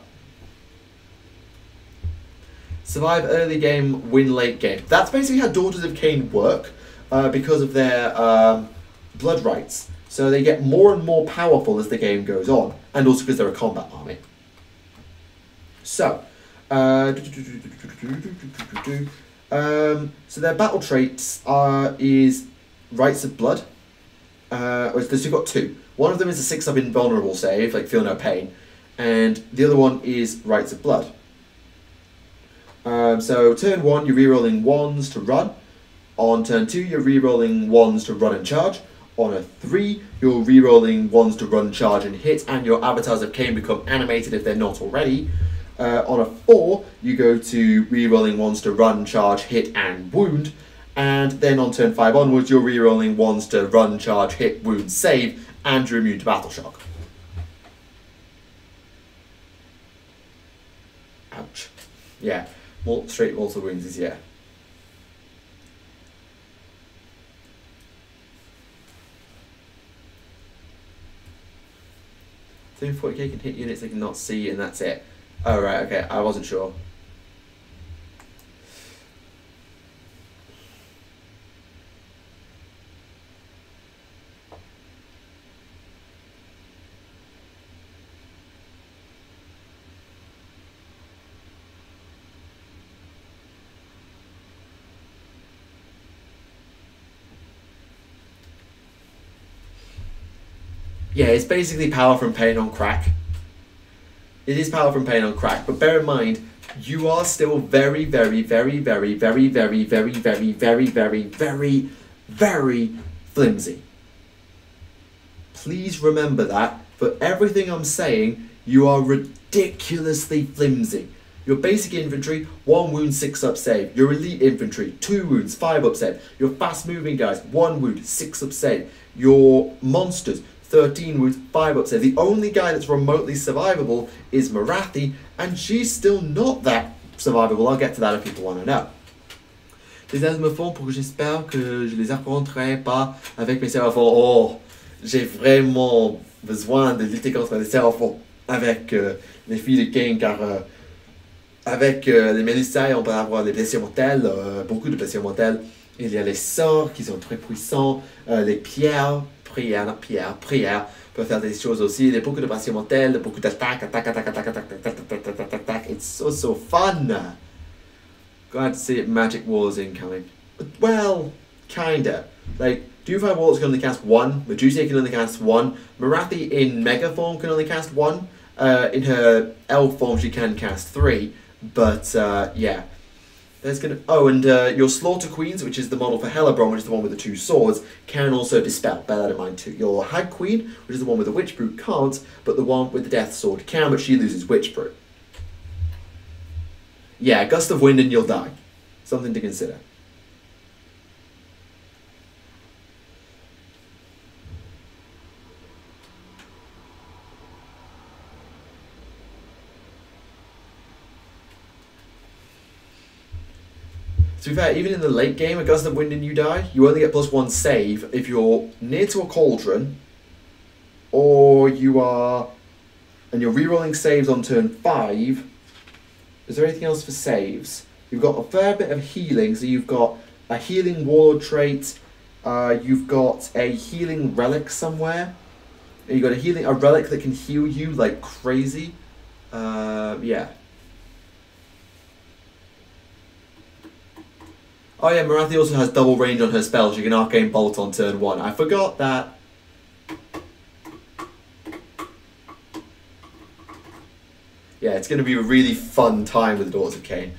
Survive early game, win late game. That's basically how Daughters of Khaine work because of their blood rights. So they get more and more powerful as the game goes on, and also because they're a combat army. So, so their battle traits is Rights of Blood. You've got 2. One of them is a 6-up invulnerable save, like Feel No Pain, and the other one is Rights of Blood. So turn 1, you're rerolling 1s to run. On turn 2, you're rerolling 1s to run and charge. On a 3, you're rerolling 1s to run, charge and hit, and your avatars of Khaine become animated if they're not already. On a 4, you go to rerolling 1s to run, charge, hit and wound. And then on turn 5 onwards, you're rerolling 1s to run, charge, hit, wound, save, and you're immune to Battle Shock. Ouch. Yeah, straight mortal wounds is, yeah. 40k can hit units they cannot see, and that's it. Oh, right, okay, I wasn't sure. Yeah, it's basically power from pain on crack. It is power from pain on crack, but bear in mind, you are still very, very, very, very, very, very, very, very, very, very, very, very flimsy. Please remember that. For everything I'm saying, you are ridiculously flimsy. Your basic infantry, 1 wound, 6 up save. Your elite infantry, 2 wounds, 5 up save. Your fast moving guys, 1 wound, 6 up save. Your monsters, 13 wounds, 5 up save. The only guy that's remotely survivable is Morathi, and she's still not that survivable. I'll get to that if people want to know. Les ailes me font pour que j'espère que je les affronterai pas avec mes serafons. Oh, j'ai vraiment besoin de lutter contre les serafons avec les filles de Khaine, car avec les Mélissa, on peut avoir des blessures mortelles, beaucoup de blessures mortelles. Il y a les sorts qui sont très puissants, les pierres, prières peuvent faire des choses aussi. Il y a beaucoup de blessures mortelles, beaucoup d'attaques, attaque. It's so fun. Glad to see it. Magic Wars incoming. Well, kinda. Like, Doomfire Warlocks can only cast 1, Medusa can only cast 1, Morathi in Mega form can only cast 1, in her Elf form she can cast 3, but yeah. There's gonna and your Slaughter Queens, which is the model for Hellebron, which is the one with the 2 swords, can also dispel. Bear that in mind too. Your Hag Queen, which is the one with the Witch Brute, can't, but the one with the Death Sword can, but she loses Witch Brute. Yeah, Gust of Wind and you'll die. Something to consider. To be fair, even in the late game, a Gust of Wind and you die, you only get +1 save if you're near to a cauldron, or you are, and you're rerolling saves on turn 5. Is there anything else for saves? You've got a fair bit of healing, so you've got a healing warlord trait, you've got a healing relic somewhere, and you've got a relic that can heal you like crazy. Yeah. Oh yeah, Morathi also has double range on her spells. You can Arcane Bolt on turn 1. I forgot that. Yeah, it's going to be a really fun time with the Daughters of Khaine.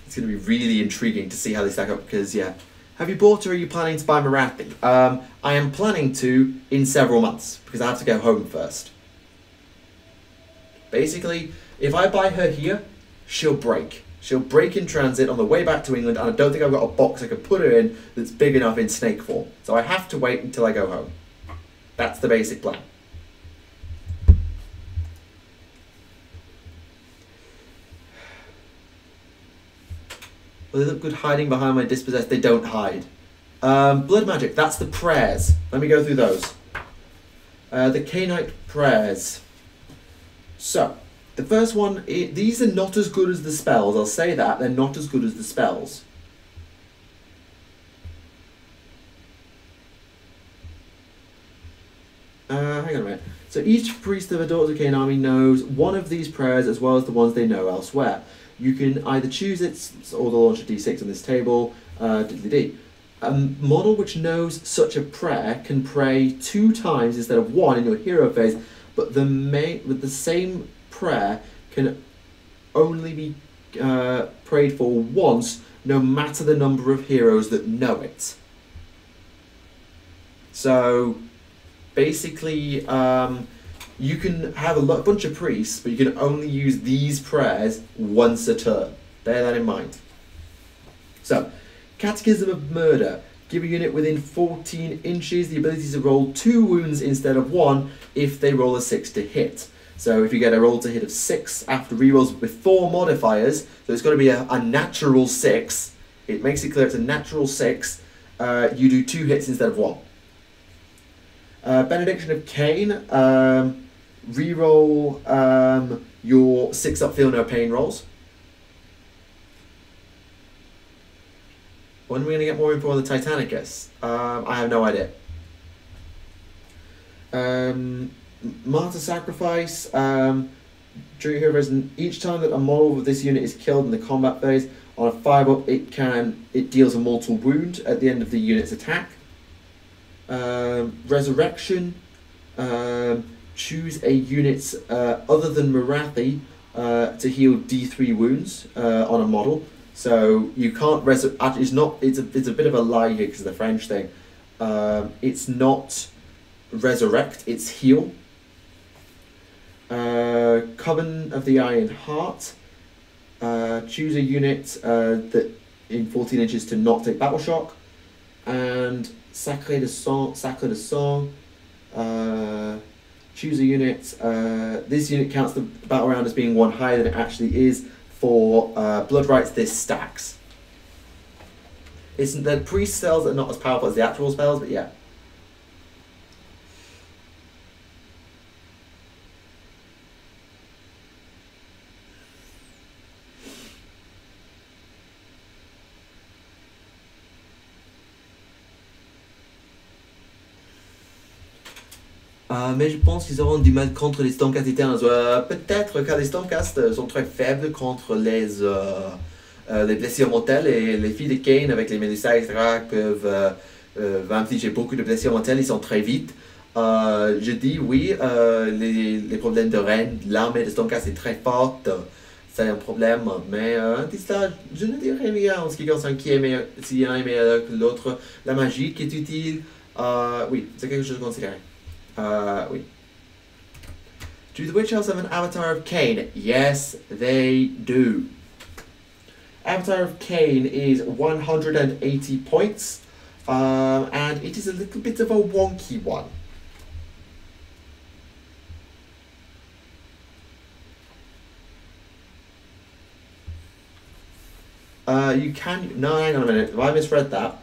It's going to be really intriguing to see how they stack up because, yeah. Have you bought or are you planning to buy Morathi? I am planning to in several months because I have to go home first. Basically, if I buy her here, she'll break. She'll break in transit on the way back to England, and I don't think I've got a box I could put her in that's big enough in snake form. So I have to wait until I go home. That's the basic plan. Well, they look good hiding behind my dispossessed. They don't hide. Blood magic, that's the prayers. Let me go through those. The Khainite prayers. So, the first one, these are not as good as the spells. I'll say that. They're not as good as the spells. Hang on a minute. So each priest of a Daughters of Khaine army knows one of these prayers as well as the ones they know elsewhere. You can either choose it or they'll launch a d6 on this table. Diddly-dee. A model which knows such a prayer can pray 2 times instead of 1 in your hero phase, but the same prayer can only be prayed for once, no matter the number of heroes that know it. So basically, you can have a bunch of priests, but you can only use these prayers once a turn. Bear that in mind. So, Catechism of Murder. Give a unit within 14 inches the ability to roll 2 wounds instead of 1 if they roll a 6 to hit. So if you get a roll to hit of 6 after rerolls with 4 modifiers, so it's got to be a natural 6. It makes it clear it's a natural 6. You do 2 hits instead of 1. Benediction of Khaine. Reroll your 6 up feel no pain rolls. When are we going to get more info on the Titanicus? I have no idea. Martyr Sacrifice. During Hero Phase, each time that a model of this unit is killed in the combat phase, on a 5-up it deals a mortal wound at the end of the unit's attack. Resurrection. Choose a unit other than Morathi to heal D3 wounds on a model. So you can't it's not. It's a bit of a lie here because of the French thing. It's not resurrect. It's heal. Coven of the Iron Heart. Choose a unit that in 14 inches to not take battle shock, and Sacré de Sang. Choose a unit. This unit counts the battle round as being one higher than it actually is. For blood rights, this stacks. The priest spells are not as powerful as the actual spells, but yeah. Mais je pense qu'ils auront du mal contre les Stormcast Eternals. Peut-être car les Stormcast sont très faibles contre les blessures mortelles et les filles de Khaine avec les Médusa, etc. peuvent infliger beaucoup de blessures mortelles. Ils sont très vite. Je dis oui, les problèmes de reine, l'armée de Stormcast est très forte. C'est un problème, mais d'ici là, je ne dirais rien en ce qui concerne qui est meilleur, si un est meilleur que l'autre. La magie qui est utile, oui, c'est quelque chose à considérer. Oui. Do the Witch Elves have an Avatar of Khaine? Yes, they do. Avatar of Khaine is 180 points, and it is a little bit of a wonky one. You can... No, hang on a minute. Have I misread that?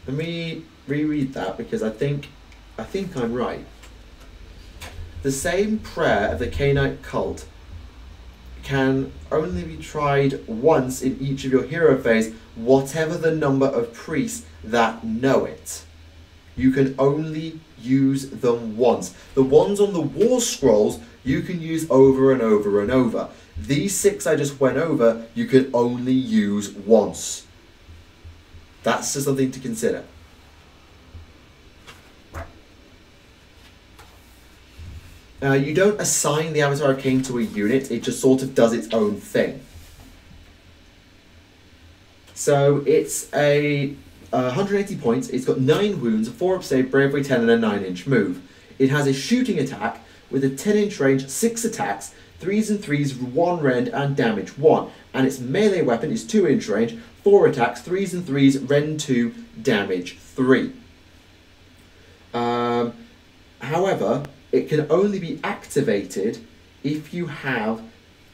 Let me reread that because I think I'm right. The same prayer of the Khainite cult can only be tried once in each of your hero phase, whatever the number of priests that know it. You can only use them once. The ones on the war scrolls you can use over and over and over. These 6 I just went over, you can only use once. That's just something to consider. You don't assign the Avatar of Khaine to a unit, it just sort of does its own thing. So it's a 180 points, it's got 9 wounds, 4 up save, bravery 10 and a 9-inch move. It has a shooting attack with a 10-inch range, 6 attacks, 3s and 3s, 1 rend and damage 1. And its melee weapon is 2-inch range, 4 attacks, 3s and 3s, rend 2, damage 3. However, it can only be activated if you have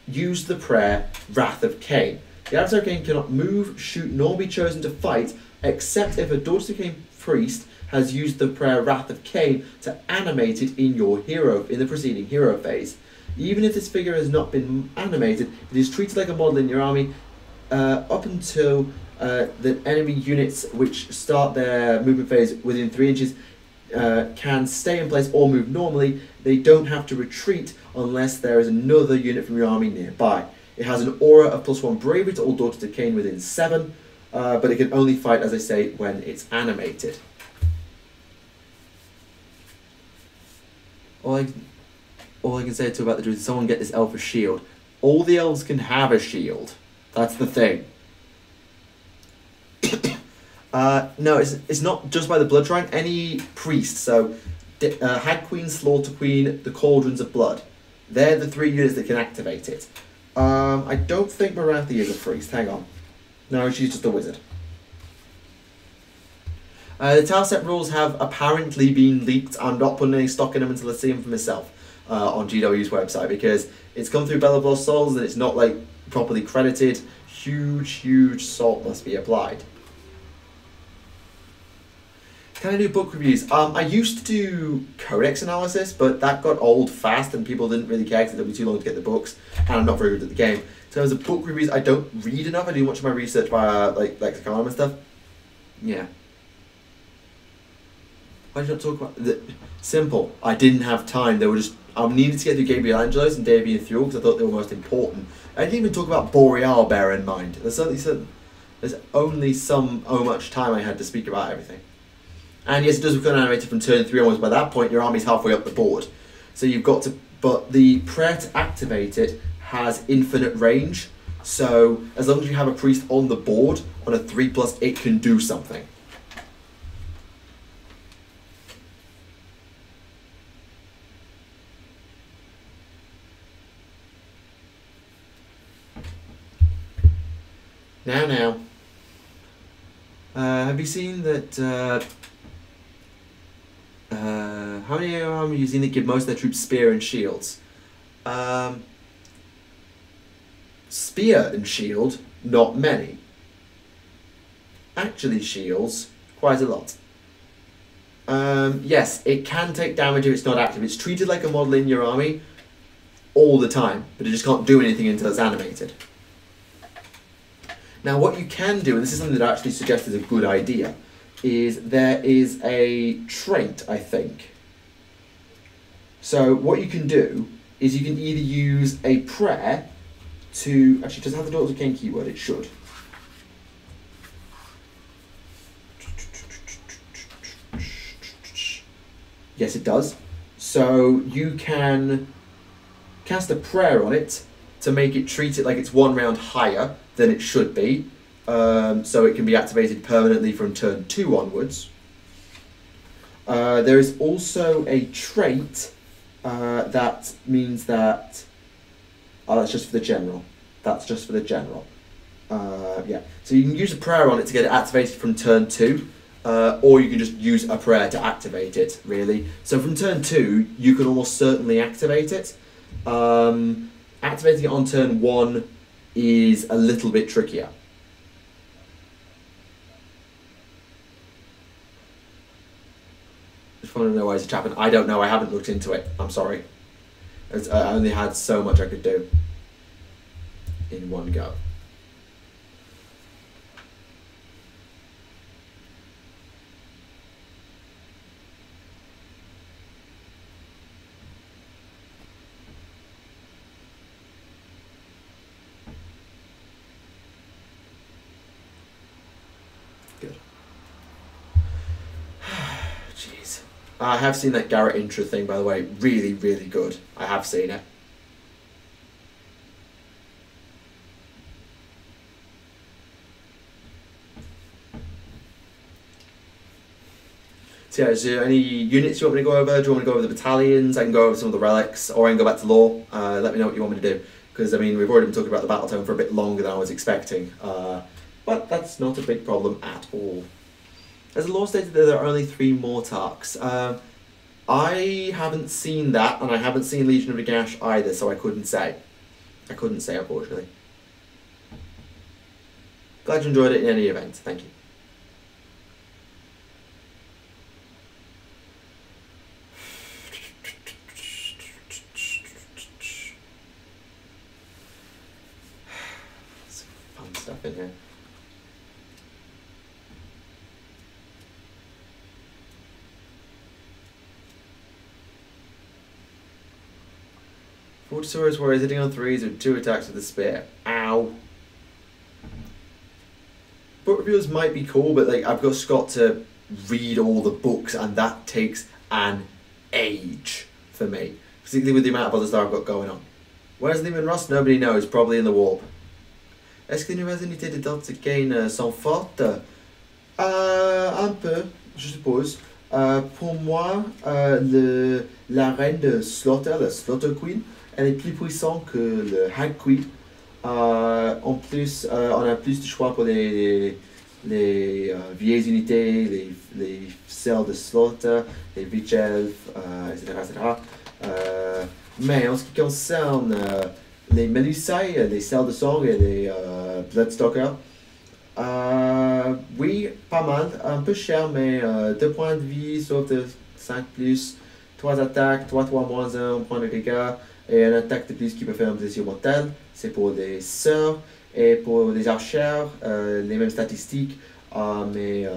used the prayer Wrath of Khaine. The Avatar of Khaine cannot move, shoot, nor be chosen to fight, except if a Daughters of Khaine priest has used the prayer Wrath of Khaine to animate it in the preceding hero phase. Even if this figure has not been animated, it is treated like a model in your army up until the enemy units which start their movement phase within 3 inches can stay in place or move normally. They don't have to retreat unless there is another unit from your army nearby. It has an aura of +1 bravery to all Daughters of Khaine within 7, but it can only fight, as I say, when it's animated. All I can say too about the druid is someone get this elf a shield. All the elves can have a shield. That's the thing. No, it's not just by the blood shrine. Any priest, so Hag Queen, Slaughter Queen, the Cauldrons of Blood. They're the 3 units that can activate it. I don't think Morathi is a priest. Hang on. No, she's just a wizard. The tile set rules have apparently been leaked. I'm not putting any stock in them until I see them for myself on GW's website because it's come through Bella Blood Souls and it's not like properly credited. Huge salt must be applied. Can I do book reviews? I used to do codex analysis, but that got old fast and people didn't really care because it took me too long to get the books, and I'm not very good at the game. So as a book reviews, I don't read enough. I do much of my research by like lexicon and stuff. Yeah. Why did you not talk about the simple? I didn't have time. They were just I needed to get through Gabriel Angelos and Davian Thule because I thought they were most important. I didn't even talk about Boreal. Bear in mind, there's only so much time I had to speak about everything. And yes, it does become animated from turn 3 onwards. By that point, your army's halfway up the board. So you've got to... But the prayer to activate it has infinite range. So as long as you have a priest on the board, on a 3+, it can do something. Now. Have you seen that... how How many are we using that give most of their troops spear and shields? Spear and shield, not many. Actually shields, quite a lot. Yes, it can take damage if it's not active. It's treated like a model in your army all the time, but it just can't do anything until it's animated. Now what you can do, and this is something that I actually suggest is a good idea, is there is a trait, I think. So what you can do is you can either use a prayer to... Actually, does it have the Daughters of Khaine keyword? It should. Yes, it does. So you can cast a prayer on it to make it treat it like it's 1 round higher than it should be. So it can be activated permanently from turn 2 onwards. There is also a trait that means that... Oh, that's just for the general. That's just for the general. Yeah. So you can use a prayer on it to get it activated from turn 2. Or you can just use a prayer to activate it, really. So from turn 2, you can almost certainly activate it. Activating it on turn 1 is a little bit trickier. Just want to know why it's happening. I don't know, I haven't looked into it. I'm sorry. I only had so much I could do in one go. Jeez. I have seen that Garrett intro thing, by the way. Really, really good. I have seen it. So yeah, is there any units you want me to go over? Do you want me to go over the battalions? I can go over some of the relics, or I can go back to lore. Let me know what you want me to do. Because, I mean, we've already been talking about the battle tone for a bit longer than I was expecting. But that's not a big problem at all. As the lore stated, there are only 3 Mortarks. I haven't seen that, and I haven't seen Legion of Nagash either, so I couldn't say. I couldn't say, unfortunately. Glad you enjoyed it in any event. Thank you. Some fun stuff in here. Fortisaurus warriors hitting on 3s with 2 attacks with the spear. Ow. Book reviews might be cool, but like I've just got to read all the books, and that takes an age for me. Particularly with the amount of other stuff I've got going on. Where's Liam and Ross? Nobody knows. Probably in the warp. Est-ce que les nouvelles unités de Tactica Khaine sont fortes? Un peu, je suppose. Pour moi, la reine de Slaughter, la Slaughter Queen, elle est plus puissante que le Hag Queen. En plus, on a plus de choix pour les vieilles unités, les celles de Slaughter, les Witch Elf, etc. Mais en ce qui concerne les Melusai, les celles de sang et les Bloodstalkers, oui, pas mal, un peu cher, mais 2 points de vie, sauf de 5 plus, 3 attaques, 3 moins 1 point de dégâts, et une attaque de plus qui peut faire une blessure mortelle. C'est pour les sœurs, et pour les archers, les mêmes statistiques, mais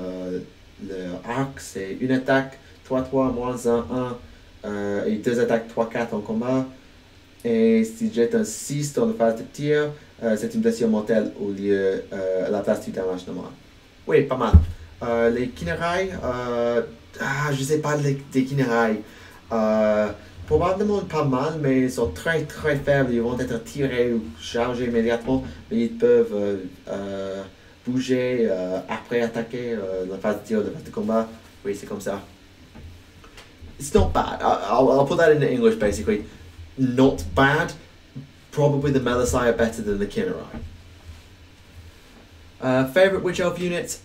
le arc c'est une attaque, 3 moins 1, et 2 attaques 3-4 en combat. Et si jette un 6 dans la phase de tir, c'est une blessure mortelle au lieu à la place du damage normal. Oui, pas mal. Les Kinerai, je sais pas des Kinerai. Probablement pas mal, mais ils sont très très faibles. Ils vont être tirés ou chargés immédiatement, mais ils peuvent bouger après attaquer la phase de tir, la phase de combat. Oui, c'est comme ça. It's not bad. I'll put that into English basically. Not bad. Probably the Melusai are better than the Kinerai. Favourite Witch Elf units?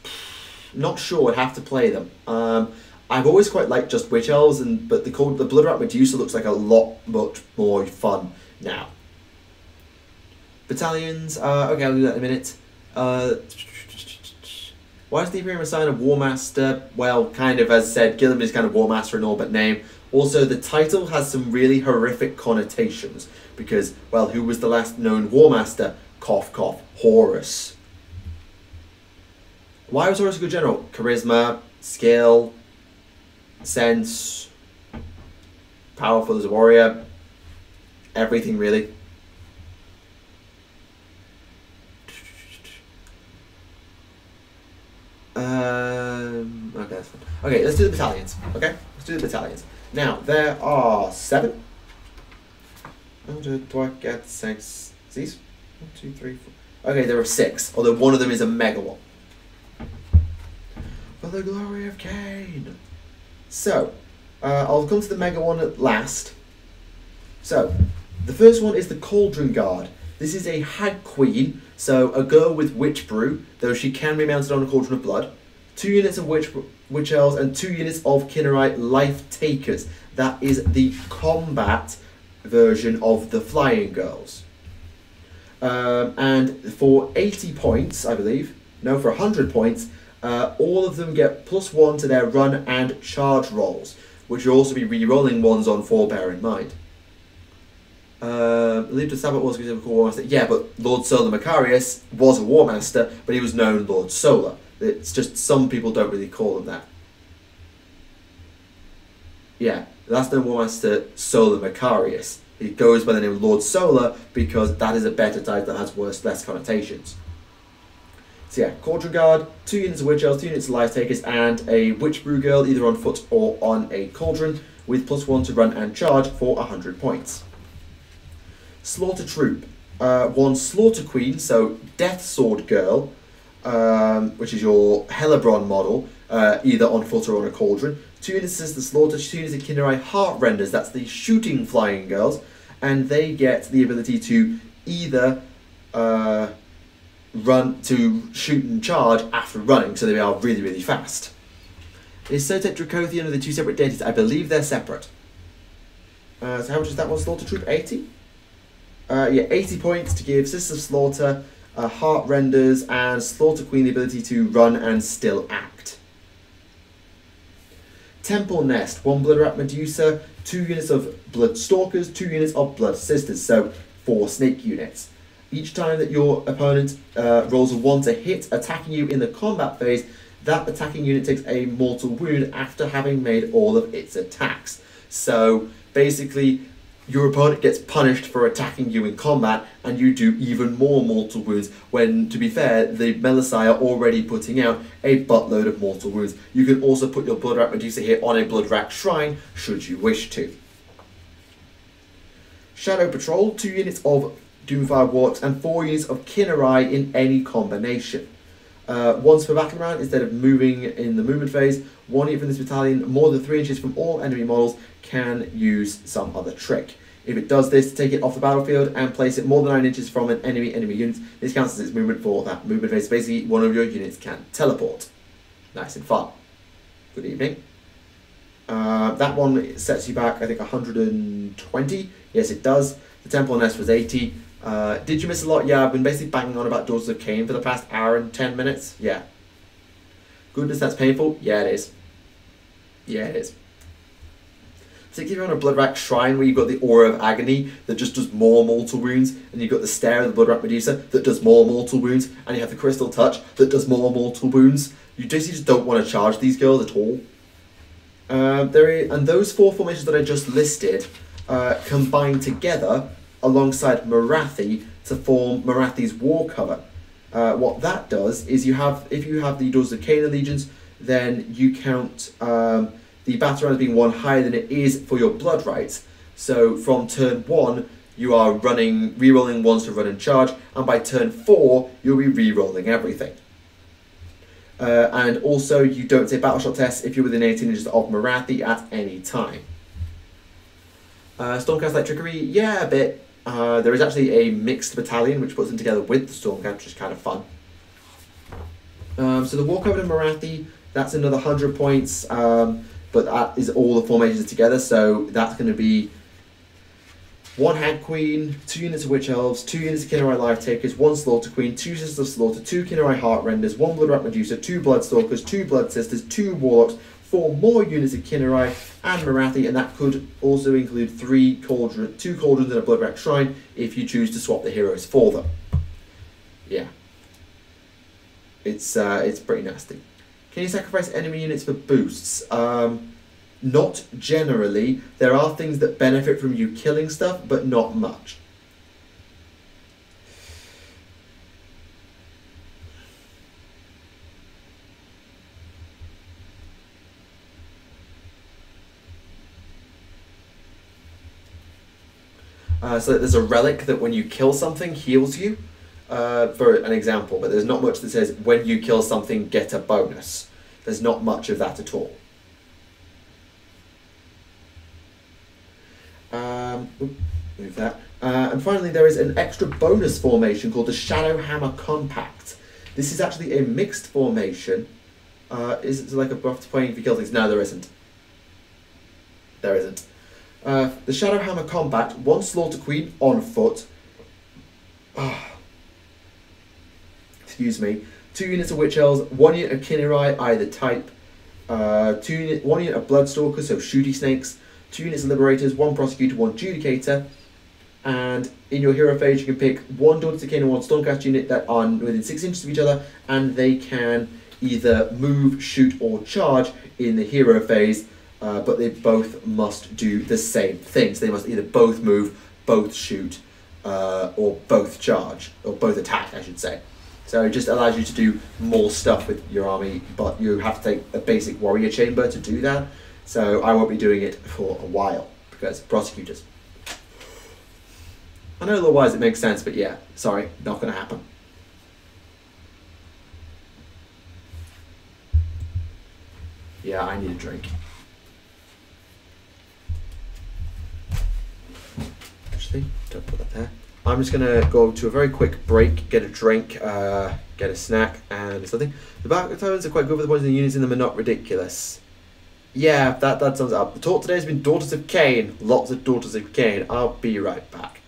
Not sure, I'd have to play them. I've always quite liked just Witch Elves, but the Blood Rat Medusa looks like a much more fun now. Battalions, okay, I'll do that in a minute. Why is the Imperium assign a War Master? Well, kind of, as said, Gilliman is kind of War Master in all but name. Also, the title has some really horrific connotations, because, well, who was the last known War Master? Cough, cough, Horus. Why was Horus a good general? Charisma, skill, sense, powerful as a warrior, everything really. Okay, that's fine. Okay, let's do the battalions. Okay, let's do the battalions. Now, there are 7. How do I get 6? These? 1, 2, 3, 4. Okay, there are 6, although one of them is a mega one. For the glory of Khaine. So, I'll come to the mega one at last. So, the first one is the Cauldron Guard. This is a Hag Queen, so a girl with Witch Brew, though she can be mounted on a Cauldron of Blood. 2 units of Witch Elves and 2 units of Khinarite Life Takers. That is the combat version of the Flying Girls. And for 80 points, I believe, no, for 100 points, all of them get +1 to their run and charge rolls, which will also be re-rolling ones on 4, bear in mind. Believed the Sabbath was a War Master. Yeah, but Lord Solar Macarius was a War Master, but he was known Lord Solar. It's just some people don't really call him that. Yeah, the last known War Master, Solar Macarius. He goes by the name of Lord Solar because that is a better title that has less connotations. So yeah, Cauldron Guard, 2 units of Witch Elves, 2 units of Life Takers, and a Witch Brew Girl either on foot or on a Cauldron with +1 to run and charge for 100 points. Slaughter Troop, 1 Slaughter Queen, so Death Sword Girl, which is your Hellebron model, either on foot or on a Cauldron. 2 units of the Slaughter, 2 units of Khinarite Heart Renders, that's the Shooting Flying Girls, and they get the ability to either shoot and charge after running, so they are really, really fast. Is Sotek Dracothian, are the 2 separate deities? I believe they're separate. So how much is that one, Slaughter Troop? 80? Yeah, 80 points to give Sisters of Slaughter, Heart Renders, and Slaughter Queen the ability to run and still act. Temple Nest, 1 Blood Rat Medusa, 2 units of Blood Stalkers, 2 units of Blood Sisters, so 4 snake units. Each time that your opponent rolls a 1 to hit, attacking you in the combat phase, that attacking unit takes a mortal wound after having made all of its attacks. So basically, your opponent gets punished for attacking you in combat, and you do even more mortal wounds when, to be fair, the Melisai are already putting out a buttload of mortal wounds. You can also put your Blood Rat Medusa here on a Blood Rat Shrine, should you wish to. Shadow Patrol, 2 units of Doomfire Warlocks and 4 units of Khinarite in any combination. Once per battle round, instead of moving in the movement phase, 1 unit from this battalion more than 3 inches from all enemy models can use some other trick. If it does this, take it off the battlefield and place it more than 9 inches from an enemy unit. This counts as its movement for that movement phase. Basically, one of your units can teleport. Nice and fun. Good evening. That one sets you back, I think, 120. Yes, it does. The Temple Nest was 80. Did you miss a lot? Yeah, I've been basically banging on about Daughters of Khaine for the past hour and 10 minutes. Yeah. Goodness, that's painful. Yeah, it is. Yeah, it is. Particularly if you're on a Blood Rat Shrine where you've got the Aura of Agony that just does more mortal wounds, and you've got the Stare of the Blood Rat Medusa that does more mortal wounds, and you have the Crystal Touch that does more mortal wounds. You just don't want to charge these girls at all. And those 4 formations that I just listed combine together alongside Morathi to form Morathi's War Cover. What that does is if you have the Daughters of Khaine Allegiance, then you count the battle round as being 1 higher than it is for your blood rights. So from turn 1, you are re-rolling 1s to run and charge, and by turn 4, you'll be re-rolling everything. And also, you don't take battle shot tests if you're within 18 inches of Morathi at any time. Stormcast like trickery, yeah, a bit. There is actually a mixed battalion which puts them together with the Stormcast, which is kind of fun. So the War Coven and Morathi, that's another 100 points. but that is all the formations together. So that's going to be 1 Hag Queen, 2 units of Witch Elves, 2 units of Kinnerai Life Takers, 1 Slaughter Queen, 2 Sisters of Slaughter, 2 Kinnerai Heart Renders, 1 Bloodrat Medusa, 2 Bloodstalkers, 2 Blood Sisters, 2 Warlocks, 4 more units of Kinnerai and Morathi, and that could also include 2 Cauldrons and a Bloodrat Shrine if you choose to swap the heroes for them. Yeah. It's pretty nasty. Can you sacrifice enemy units for boosts? Not generally. There are things that benefit from you killing stuff, but not much. So there's a relic that when you kill something heals you, for an example, but there's not much that says when you kill something get a bonus. There's not much of that at all. Move that. And finally, there is an extra bonus formation called the Shadow Hammer Compact. This is actually a mixed formation. Is it like a buff to playing if you kill things? No, there isn't. There isn't. The Shadow Hammer Compact, 1 Slaughter Queen on foot. Excuse me. 2 units of Witch Elves, 1 unit of Kinnerai, either type. 1 unit of Bloodstalkers, so shooty snakes. 2 units of Liberators, 1 Prosecutor, 1 Judicator. And in your hero phase, you can pick 1 Daughters of Khaine and 1 Stormcast unit that are within 6 inches of each other, and they can either move, shoot, or charge in the hero phase, but they both must do the same things. They must either both move, both shoot, or both charge, or both attack, I should say. So it just allows you to do more stuff with your army, but you have to take a basic warrior chamber to do that. So I won't be doing it for a while, because prosecutors. I know otherwise it makes sense, but yeah, sorry, not going to happen. Yeah, I need a drink. Actually, don't put that there. I'm just going to go to a very quick break, get a drink, get a snack, and something. The Battalions are quite good for the points, and the units in them are not ridiculous. Yeah, that sums it up. The talk today has been Daughters of Khaine. Lots of Daughters of Khaine. I'll be right back.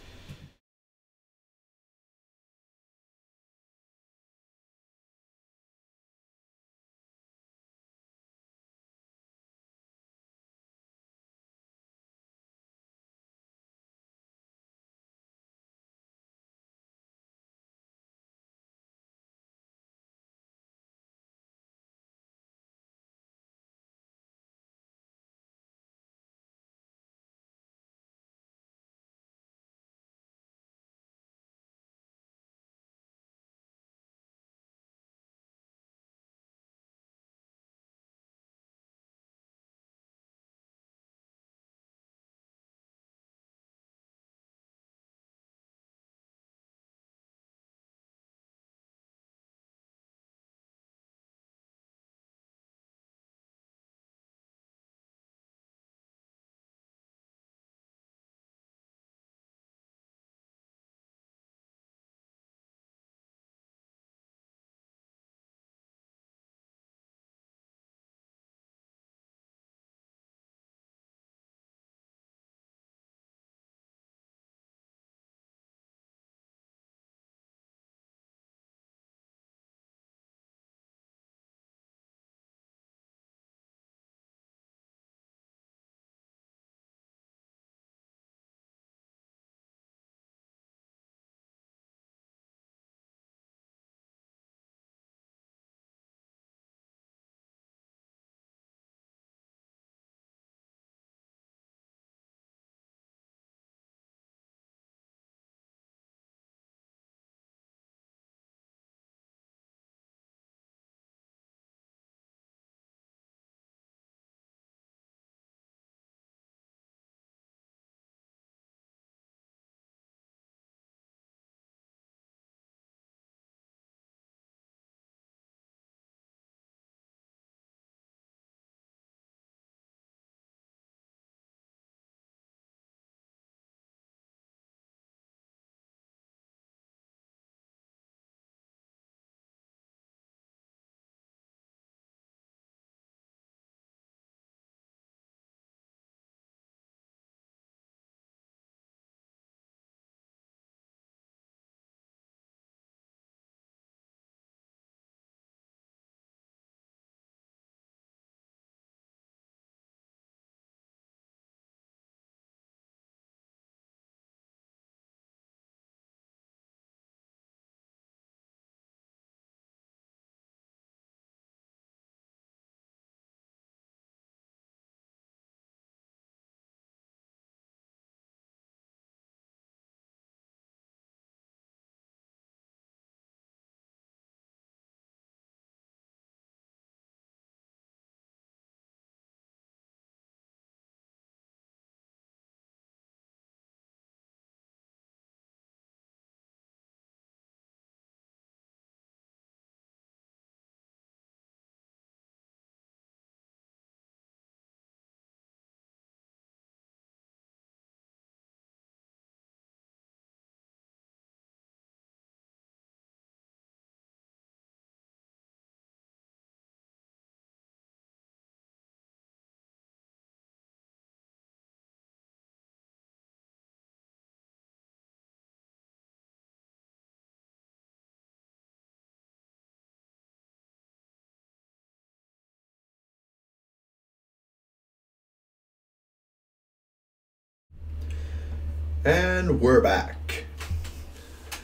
And we're back.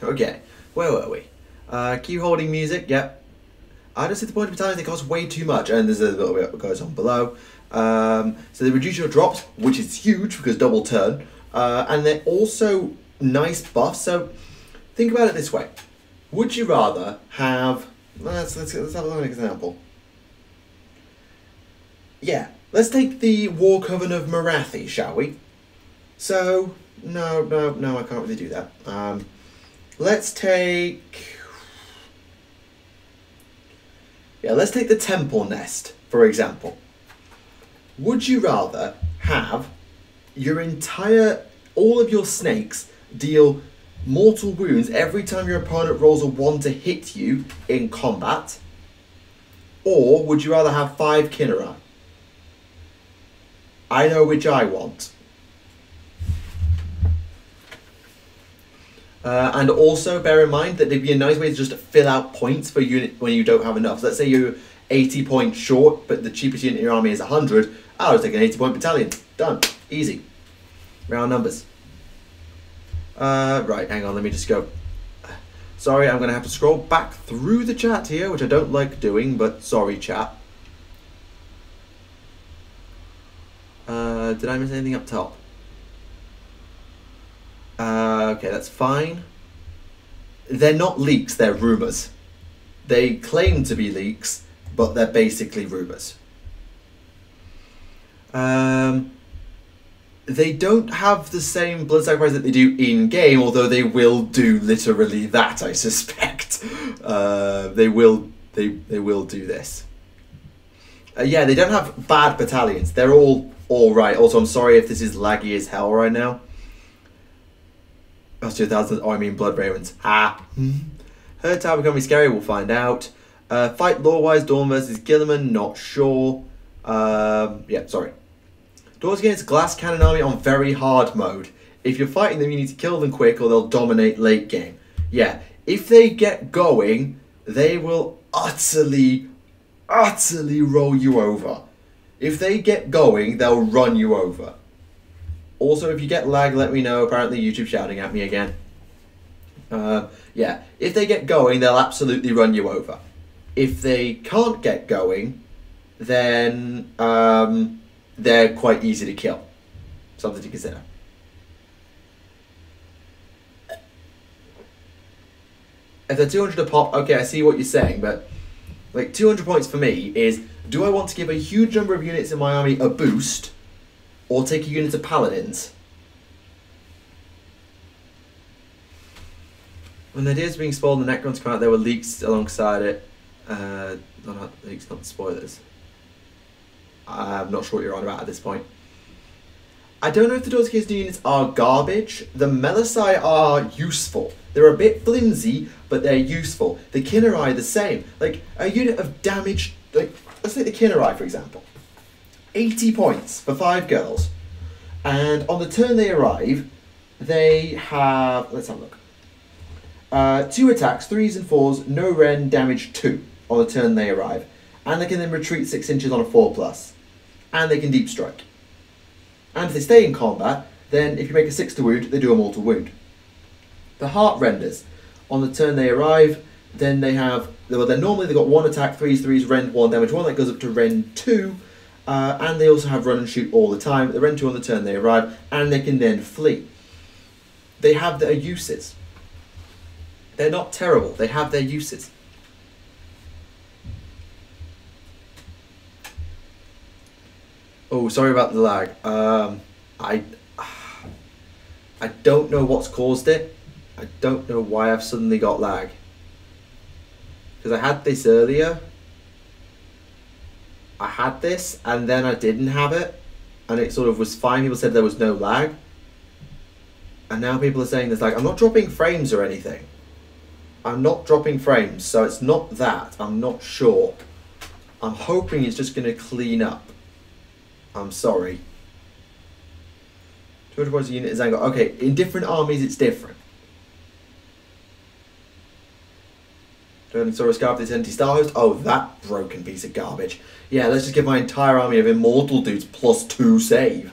Okay, where were we? Keep holding music, yep. I don't see the point of battalions, they cost way too much, and there's a little bit that goes on below. So they reduce your drops, which is huge because double turn, and they're also nice buffs. So think about it this way: would you rather have? Let's have an example. Yeah, let's take the War Coven of Morathi, shall we? So no, I can't really do that. Let's take. Yeah, let's take the Temple Nest, for example. Would you rather have all of your snakes deal mortal wounds every time your opponent rolls a 1 to hit you in combat? Or would you rather have 5 Kinneri? I know which I want. And also bear in mind that it'd be a nice way to just fill out points for unit when you don't have enough. So let's say you're 80 points short, but the cheapest unit in your army is 100. I'll just take an 80-point battalion. Done. Easy. Round numbers. Right, hang on, let me just go. Sorry, I'm going to have to scroll back through the chat here, which I don't like doing, but sorry, chat. Did I miss anything up top? Okay, that's fine. They're not leaks, they're rumours. They claim to be leaks, but they're basically rumours. They don't have the same blood sacrifice that they do in-game, although they will do literally that, I suspect. They will do this. Yeah, they don't have bad battalions. They're all right. Also, I'm sorry if this is laggy as hell right now. That's 2000. Oh, I mean blood ravens. Her tower becoming scary. We'll find out. Fight lore-wise, Dawn versus Gilliman. Not sure. Yeah, sorry. Doors against glass cannon army on very hard mode. If you're fighting them, you need to kill them quick, or they'll dominate late game. Yeah, if they get going, they will utterly roll you over. If they get going, they'll run you over. Also, if you get lag, let me know. Apparently, YouTube's shouting at me again. Yeah, if they get going, they'll absolutely run you over. If they can't get going, then they're quite easy to kill. Something to consider. If they're 200 a pop, okay, I see what you're saying, but like 200 points for me is, do I want to give a huge number of units in my army a boost, or take a unit of paladins? When the idea is being spoiled and the Necrons come out, there were leaks alongside it. Not leaks, not spoilers. I'm not sure what you're on about at this point. I don't know if the Dorsey units are garbage. The Melisai are useful. They're a bit flimsy, but they're useful. The Kinneri the same. Like, a unit of damage, like, let's take the Kinneri for example. 80 points for 5 girls. And on the turn they arrive, they have, let's have a look. 2 attacks, 3s and 4s, no Ren, damage 2 on the turn they arrive. And they can then retreat 6 inches on a 4+. And they can deep strike. And if they stay in combat, then if you make a 6 to wound, they do a mortal wound. The Heart Renders, on the turn they arrive, then they have, well, then normally they've got 1 attack, 3s, rend 1, damage 1, that goes up to rend 2. And they also have run and shoot all the time. The rend 2 on the turn they arrive, and they can then flee. They have their uses. They're not terrible, they have their uses. Oh, sorry about the lag. I don't know what's caused it. I don't know why I've suddenly got lag. Because I had this earlier. I had this and then I didn't have it. And it sort of was fine. People said there was no lag. And now people are saying there's lag. I'm not dropping frames or anything. I'm not dropping frames. So it's not that. I'm not sure. I'm hoping it's just going to clean up. I'm sorry. 200 points a unit is angle. Okay, in different armies it's different. Tyrannosaurus Scarf, this anti-star host. Oh, that broken piece of garbage. Yeah, let's just give my entire army of immortal dudes +2 save.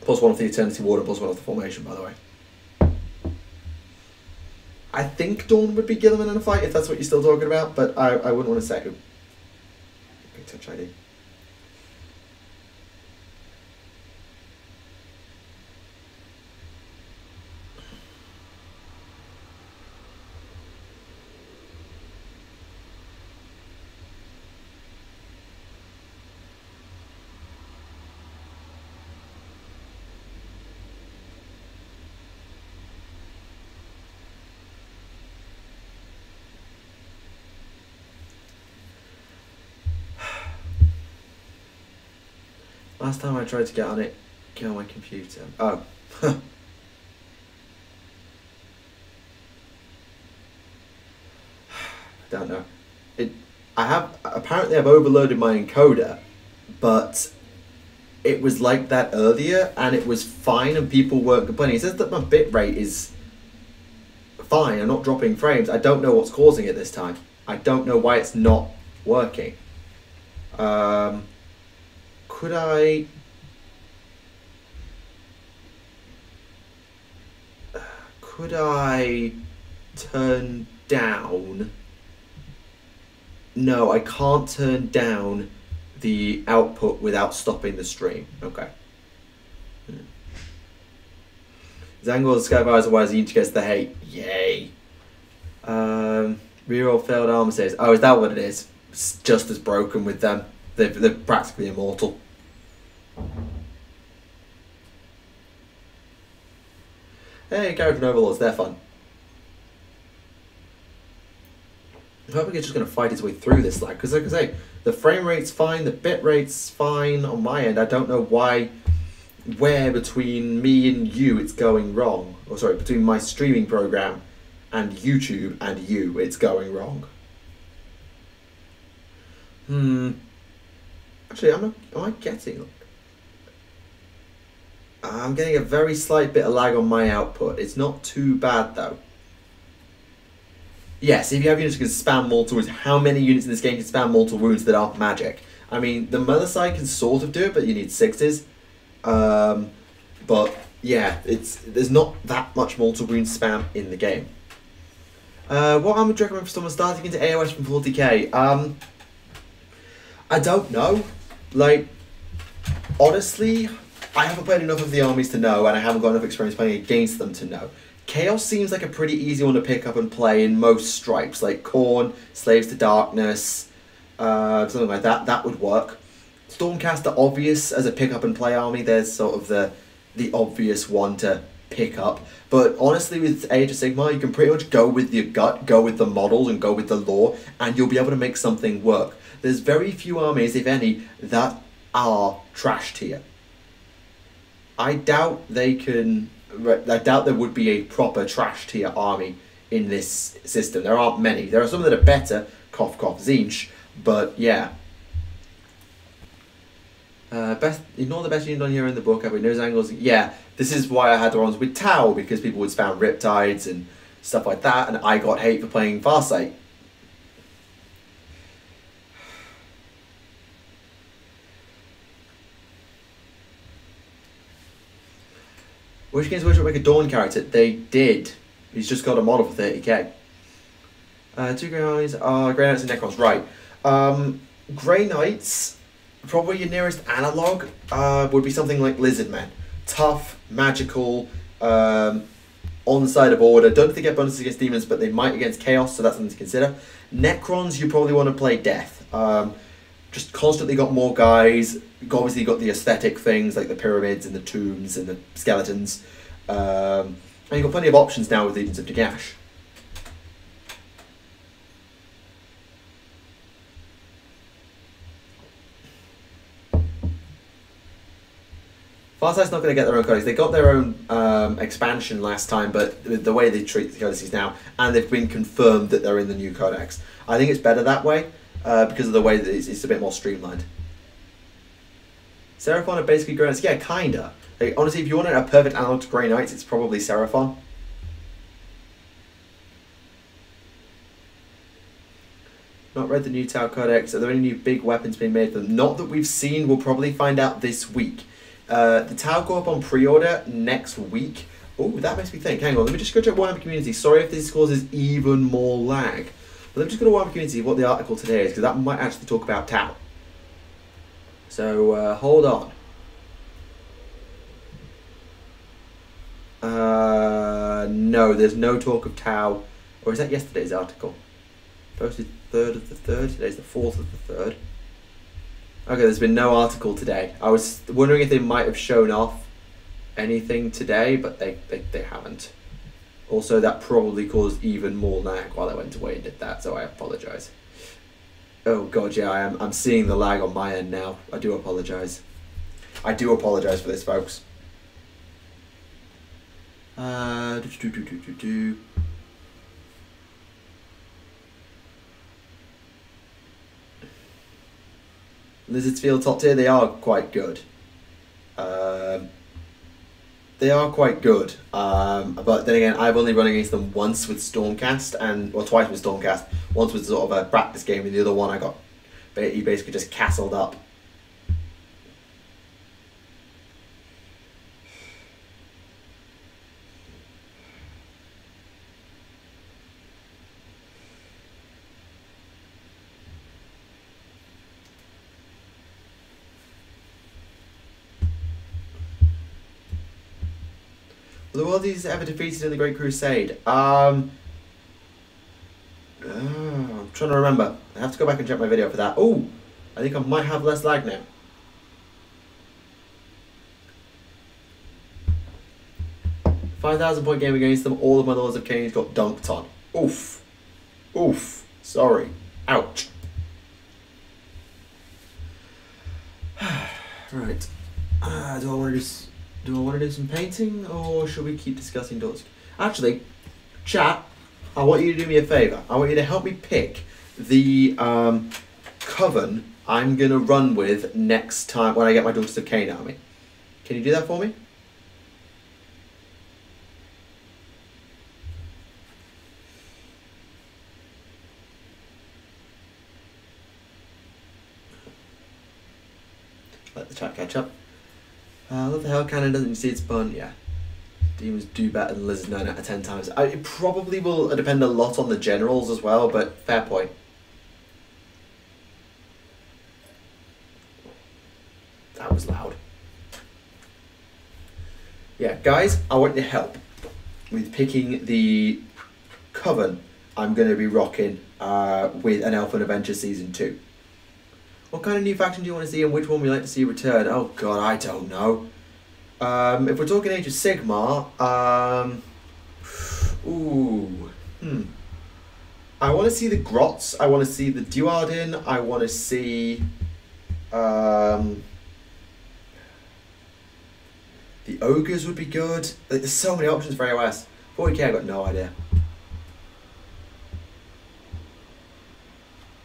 +1 of the Eternity Ward and +1 of the Formation, by the way. I think Dawn would be Gilliman in a fight, if that's what you're still talking about, but I wouldn't want to say who. Big Touch ID. Last time I tried to get on my computer. Oh. I don't know. Apparently I've overloaded my encoder, but it was like that earlier and it was fine and people weren't complaining. It says that my bitrate is fine, I'm not dropping frames. I don't know what's causing it this time. I don't know why it's not working. Could I turn down? No, I can't turn down the output without stopping the stream. Okay. Zangor Skyvisor wise each gets the hate. Yay. Reroll failed armor says, oh, is that what it is? It's just as broken with them. They're practically immortal. Hey, Garrett Overlords, they're fun. I'm hoping it's just going to fight its way through this lag, because like I say, the frame rate's fine, the bit rate's fine on my end. I don't know where between me and you it's going wrong. Or sorry, between my streaming program and YouTube and you it's going wrong. Actually, am I getting... I'm getting a very slight bit of lag on my output. It's not too bad though. Yes, if you have units that can spam multiple wounds, how many units in this game can spam multiple wounds that aren't magic? I mean, the mother side can sort of do it, but you need 6s. But yeah, there's not that much multiple wound spam in the game. What I would recommend for someone starting into AOS from 40k? I don't know. Like, honestly, I haven't played enough of the armies to know, and I haven't got enough experience playing against them to know. Chaos seems like a pretty easy one to pick up and play in most stripes, like Khorne, Slaves to Darkness, something like that. That would work. Stormcaster, obvious as a pick up and play army. There's sort of the obvious one to pick up. But honestly, with Age of Sigmar, you can pretty much go with your gut, go with the models, and go with the lore, and you'll be able to make something work. There's very few armies, if any, that are trash tier. I doubt there would be a proper trash tier army in this system. There aren't many. There are some that are better, cough cough Zinch, but yeah. Ignore the best unit on here in the book. Have we nose angles? Yeah, this is why I had the ones with Tau, because people would spam Riptides and stuff like that, and I got hate for playing Farsight. Which games would make a Dawn character? They did. He's just got a model for 30k. 2 Grey Knights. Grey Knights and Necrons, right. Grey Knights, probably your nearest analogue would be something like Lizardmen. Tough, magical, on the side of Order. Don't think they get bonuses against demons, but they might against Chaos, so that's something to consider. Necrons, you probably want to play Death. Just constantly got more guys. Obviously, you got the aesthetic things like the pyramids and the tombs and the skeletons. And you've got plenty of options now with Legions of Nagash. Farsight's not going to get their own codex. They got their own expansion last time, but the way they treat the codices now, and they've been confirmed that they're in the new codex. I think it's better that way because of the way that it's a bit more streamlined. Seraphon are basically Grey Knights. Yeah, kinda. Like, honestly, if you wanted a perfect analog to Grey Knights, it's probably Seraphon. Not read the new Tau Codex. Are there any new big weapons being made for them? Not that we've seen. We'll probably find out this week. The Tau go up on pre-order next week. Oh, that makes me think. Hang on, let me just go check Warhammer Community. Sorry if this causes even more lag. But let me just go to Warhammer Community what the article today is, because that might actually talk about Tau. So, hold on. No, there's no talk of Tau. Or is that yesterday's article? Posted 3rd of the 3rd. Today's the 4th of the 3rd. Okay, there's been no article today. I was wondering if they might have shown off anything today, but they haven't. Also, that probably caused even more lag while I went away and did that, so I apologise. Oh god, yeah, I'm seeing the lag on my end now. I do apologise. I do apologise for this, folks. Lizards Field top tier, they are quite good. They are quite good. But then again, I've only run against them once with Stormcast, well, twice with Stormcast. Once with sort of a practice game, and the other one he basically just castled up. Were the worldies ever defeated in the Great Crusade? I'm trying to remember. I have to go back and check my video for that. Oh, I think I might have less lag now. $5,000 game against them. All of my Lords of Khaine got dunked on. Oof. Oof. Sorry. Ouch. Right. Do I want to do some painting, or should we keep discussing dots? Actually, chat, I want you to do me a favour. I want you to help me pick the Coven I'm going to run with next time when I get my Daughters of Khaine army. Can you do that for me? Let the chat catch up. I love the Hell Cannon, doesn't you see it's fun? Yeah. Demons do better than Lizards 9 out of 10 times. It probably will depend a lot on the generals as well, but fair point. That was loud. Yeah, guys, I want your help with picking the Coven I'm going to be rocking with an Elfin Adventure Season 2. What kind of new faction do you want to see, and which one would you like to see return? Oh god, I don't know. If we're talking Age of Sigmar, I want to see the Grots, I want to see the Duardin, I want to see the Ogres would be good. There's so many options for AOS. 40k, I've got no idea.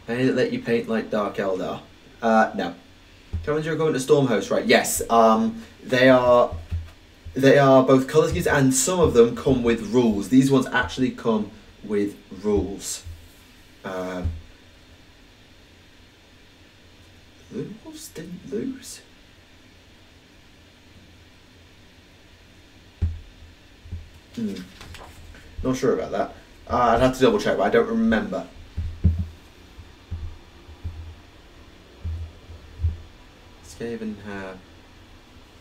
Any that let you paint like Dark Eldar? No. Covens are going to Stormhost, right? Yes. They are both colour schemes, and some of them come with rules. These ones actually come with rules. The Wolves didn't lose. Not sure about that. I'd have to double check, but I don't remember. Skaven have...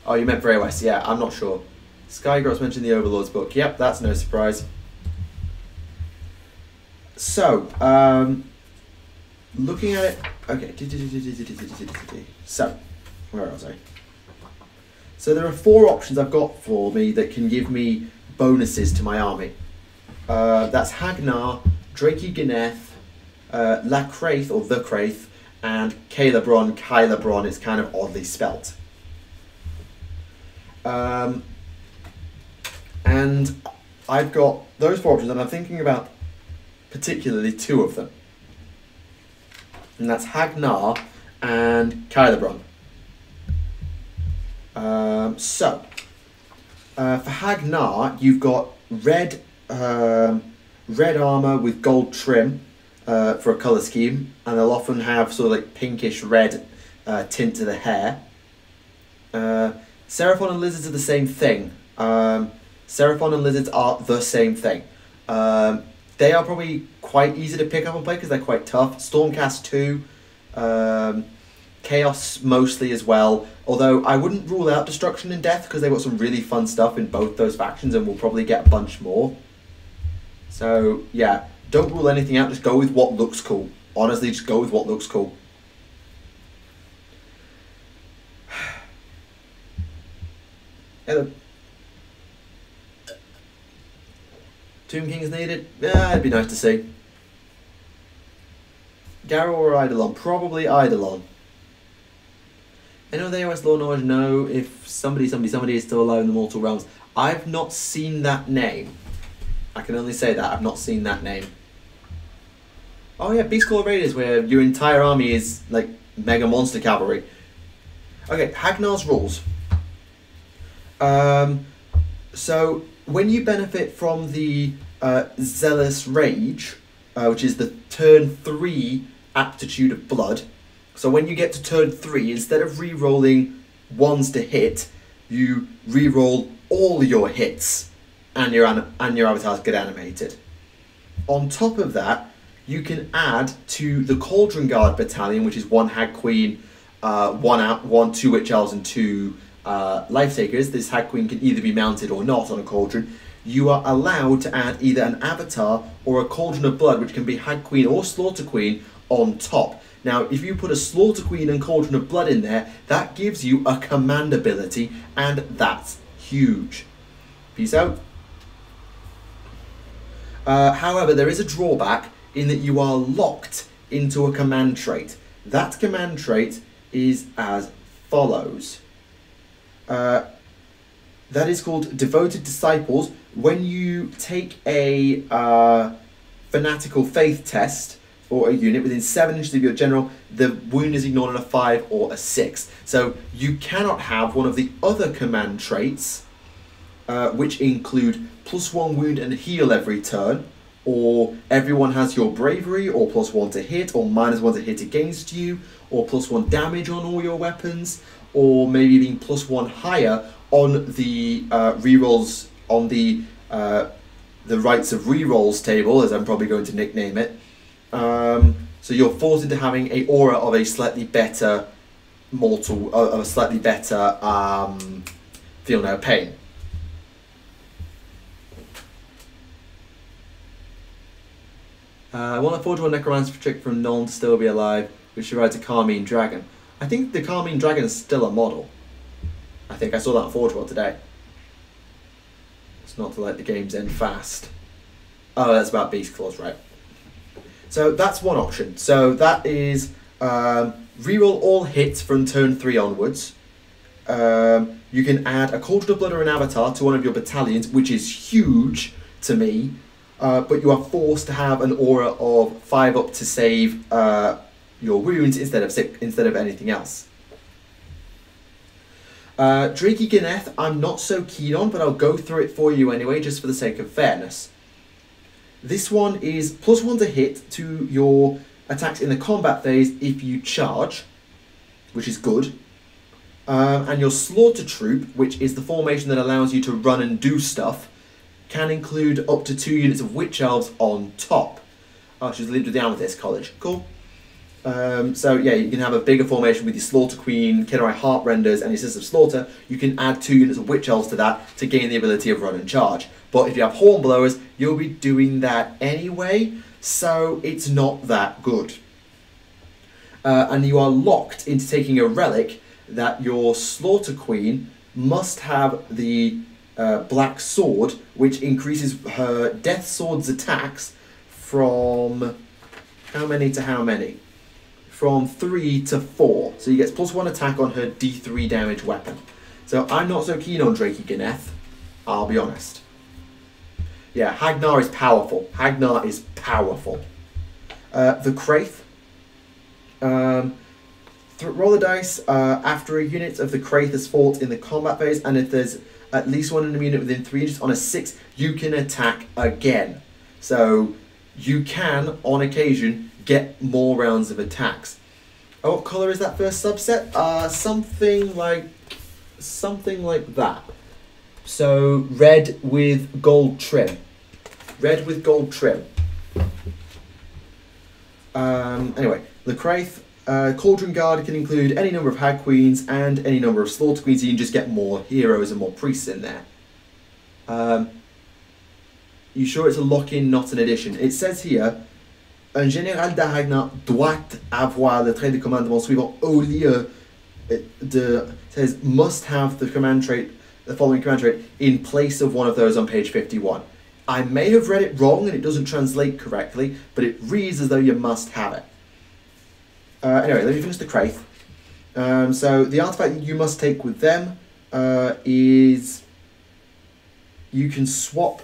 Oh, you meant for AOS? Yeah, I'm not sure. Skygrots mentioned the Overlord's book. Yep, that's no surprise. So, looking at it... Okay. So, where was I? So there are 4 options I've got for me that can give me bonuses to my army. That's Hagnar, Drakey Ganeth, Lacraith, or The Craith, and Kylebron. It's kind of oddly spelt. And I've got those 4 options, and I'm thinking about particularly 2 of them. And that's Hagnar and Kylebron. For Hagnar, you've got red armour with gold trim for a colour scheme, and they'll often have sort of like pinkish red tint to the hair. Seraphon and Lizards are the same thing. Seraphon and Lizards are the same thing. They are probably quite easy to pick up and play because they're quite tough. Stormcast 2, Chaos mostly as well. Although I wouldn't rule out Destruction and Death because they've got some really fun stuff in both those factions and we'll probably get a bunch more. So yeah, don't rule anything out, just go with what looks cool. Honestly, just go with what looks cool. Hello. Tomb Kings needed? Yeah, it'd be nice to see. Garrow or Eidolon? Probably Eidolon. I know the AOS Law Knowledge know if somebody is still alive in the Mortal Realms. I've not seen that name. I can only say that, I've not seen that name. Oh yeah, Beastclaw Raiders, where your entire army is like mega monster cavalry. Okay, Hagnar's rules. So when you benefit from the Zealous Rage, which is the turn 3 aptitude of blood, so when you get to turn 3, instead of re-rolling ones to hit, you re-roll all your hits and your avatars get animated. On top of that, you can add to the Cauldron Guard Battalion, which is 1 Hag Queen, 2 Witch Elves and 2 Life Takers. This Hag Queen can either be mounted or not on a Cauldron. You are allowed to add either an Avatar or a Cauldron of Blood, which can be Hag Queen or Slaughter Queen, on top. Now, if you put a Slaughter Queen and Cauldron of Blood in there, that gives you a command ability, and that's huge. Peace out. However, there is a drawback in that you are locked into a command trait. That command trait is as follows. That is called Devoted Disciples. When you take a Fanatical Faith test for a unit within 7 inches of your general, the wound is ignored on a 5 or a 6. So you cannot have one of the other command traits, which include +1 wound and heal every turn, or everyone has your bravery, or +1 to hit, or -1 to hit against you, or +1 damage on all your weapons, or maybe being +1 higher on the rerolls on the Rights of Rerolls table, as I'm probably going to nickname it. So you're forced into having a aura of a slightly better Feel No Pain. I want to forge one Necromancer trick from Nuln to still be alive, which should ride a Carmine Dragon. I think the Carmine Dragon is still a model. I think I saw that on Forge World today. It's not to let the games end fast. Oh, that's about Beast Claws, right? So that's one option. So that is reroll all hits from turn 3 onwards. You can add a Cauldron of Blood or an Avatar to one of your battalions, which is huge to me. But you are forced to have an aura of 5 up to save your wounds instead of anything else. Drakey Ganeth, I'm not so keen on, but I'll go through it for you anyway, just for the sake of fairness. This one is +1 to hit to your attacks in the combat phase if you charge, which is good. And your Slaughter Troop, which is the formation that allows you to run and do stuff, can include up to 2 units of Witch Elves on top. Oh, she's linked with the Amethyst College. Cool. So yeah, you can have a bigger formation with your Slaughter Queen, Kidrai Heartrenders, and your Sisters of Slaughter. You can add 2 units of Witch Elves to that to gain the ability of Run and Charge. But if you have Hornblowers, you'll be doing that anyway, so it's not that good. And you are locked into taking a relic that your Slaughter Queen must have the Black Sword, which increases her Death Sword's attacks from how many to how many? From 3 to 4. So he gets +1 attack on her D3 damage weapon. So I'm not so keen on Drakey Ganeth, I'll be honest. Yeah, Hagnar is powerful. Hagnar is powerful. The Kraith. Roll the dice after a unit of the Kraith has fought in the combat phase, and if there's at least one enemy unit within 3 inches on a 6, you can attack again. So you can, on occasion, get more rounds of attacks. Oh, what colour is that first subset? Something like something like that. So red with gold trim. Red with gold trim. Anyway, the Craith Cauldron Guard can include any number of Hag Queens and any number of Slaughter Queens, so you can just get more heroes and more priests in there. You sure it's a lock-in, not an addition? It says here, un général d'Aragnan doit avoir le trait de commandement suivant au lieu de... says must have the command trait, the following command trait in place of one of those on page 51. I may have read it wrong and it doesn't translate correctly, but it reads as though you must have it. Anyway, let me finish the Craith. So the artifact that you must take with them is you can swap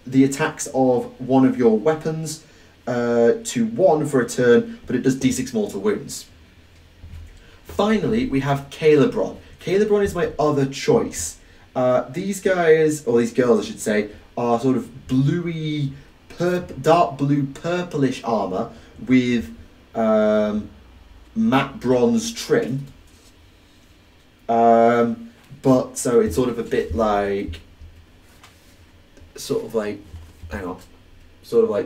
the attacks of one of your weapons to 1 for a turn, but it does d6 mortal wounds. Finally, we have Calebron. Calebron is my other choice. These guys, or these girls I should say, are sort of bluey, dark blue purplish armour with matte bronze trim. But so it's sort of a bit like, sort of like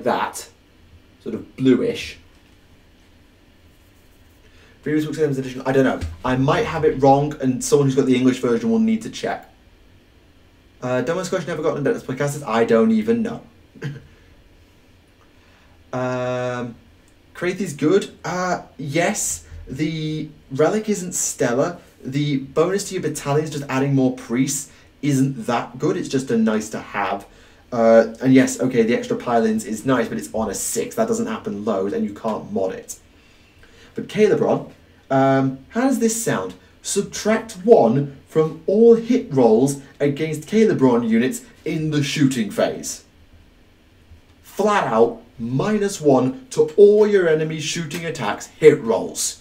that, sort of bluish. Previous book Games edition, I don't know. I might have it wrong, and someone who's got the English version will need to check. Dumbest question ever gotten in this podcast is I don't even know. Craith is good. Yes, the relic isn't stellar. The bonus to your battalions, just adding more priests, isn't that good. It's just a nice to have. And yes, okay, the extra pylons is nice, but it's on a 6. That doesn't happen loads, and you can't mod it. But Calebron, how does this sound? Subtract 1 from all hit rolls against Calebron units in the shooting phase. Flat out, -1 to all your enemies' shooting attacks hit rolls.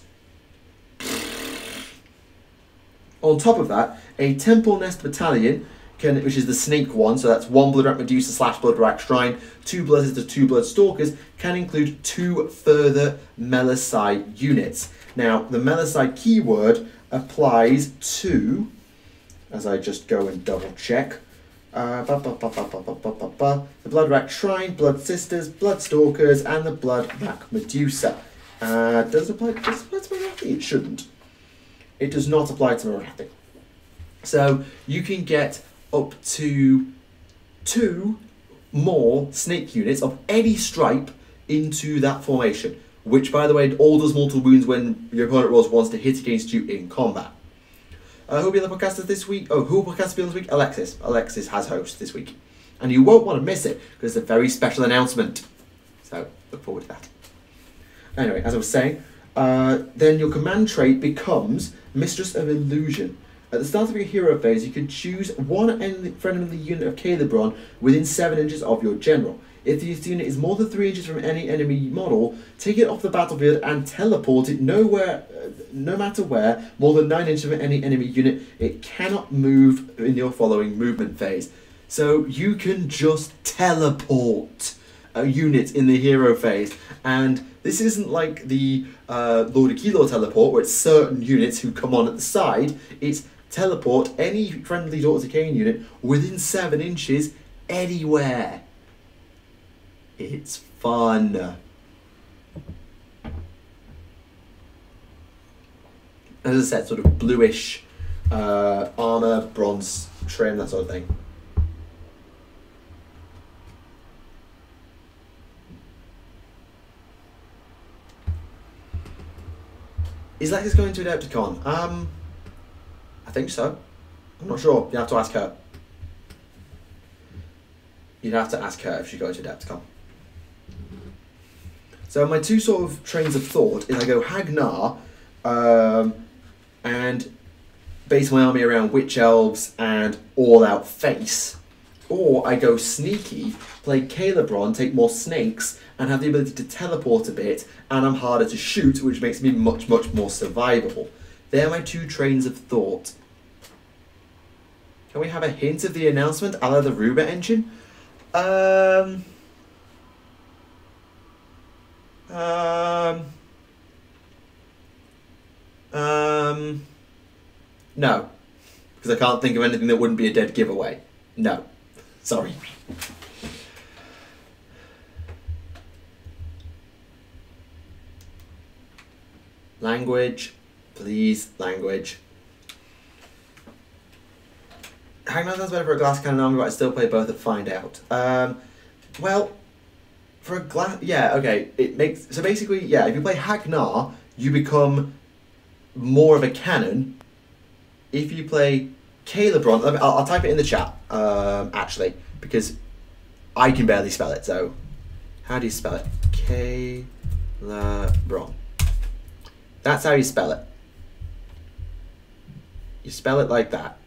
On top of that, a Temple Nest Battalion, which is the snake one, so that's 1 Bloodrat Medusa / Bloodrat Shrine, 2 Blood Sisters, 2 Blood Stalkers, can include 2 further Melisai units. Now, the Melisai keyword applies to, as I just go and double check, the Bloodrat Shrine, Blood Sisters, Blood Stalkers, and the Bloodrat Medusa. Does it apply to Morathi? It shouldn't. It does not apply to Morathi. So you can get up to 2 more snake units of any stripe into that formation, which, by the way, all does mortal wounds when your opponent rolls once to hit against you in combat. Who will be on the podcast this week? Oh, who will podcast be on this week? Alexis. Alexis has host this week. And you won't want to miss it, because it's a very special announcement. So, look forward to that. Anyway, as I was saying, then your command trait becomes Mistress of Illusion. At the start of your hero phase, you can choose one friendly unit of Calebron within 7 inches of your general. If this unit is more than 3 inches from any enemy model, take it off the battlefield and teleport it no matter where, more than 9 inches from any enemy unit. It cannot move in your following movement phase. So you can just teleport a unit in the hero phase. And this isn't like the Lord of Kilo teleport, where it's certain units who come on at the side. It's teleport any friendly Daughters of Khaine unit within 7 inches anywhere. It's fun. As I said, sort of bluish armour, bronze trim, that sort of thing. Is Lexis going to Adepticon? I think so. I'm not sure. You have to ask her. You'd have to ask her if she's going to Adepticon. So my 2 sort of trains of thought is I go Hagnar and base my army around Witch Elves and All Out Face. Or I go sneaky, play Calebron, take more snakes, and have the ability to teleport a bit, and I'm harder to shoot, which makes me much, much more survivable. They're my 2 trains of thought. Can we have a hint of the announcement, a la the Ruba engine? No. Because I can't think of anything that wouldn't be a dead giveaway. No. Sorry. Language. Please, language. Hangman sounds better for a glass cannon army, but I still play both at find out. Well, for a glass, yeah, okay. It makes so basically, yeah. If you play Hagnar, you become more of a cannon. If you play Calebron, I'll type it in the chat. Actually, because I can barely spell it. So, how do you spell it? Calebron. That's how you spell it. You spell it like that.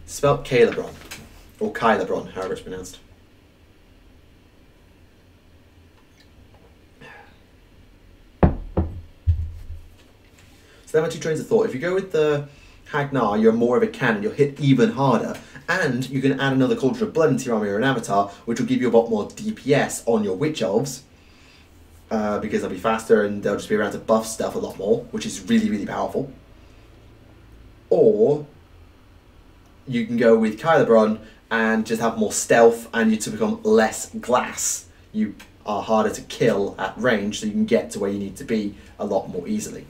Spelt Calebron, or Kylebron, however it's pronounced. So there are two trains of thought. If you go with the Hagnar, you're more of a cannon, you'll hit even harder, and you can add another Culture of Blood into your army or an avatar, which will give you a lot more DPS on your Witch Elves, because they'll be faster and they'll just be around to buff stuff a lot more, which is really, really powerful. Or you can go with Kylebron and just have more stealth, and you to become less glass. You are harder to kill at range, so you can get to where you need to be a lot more easily.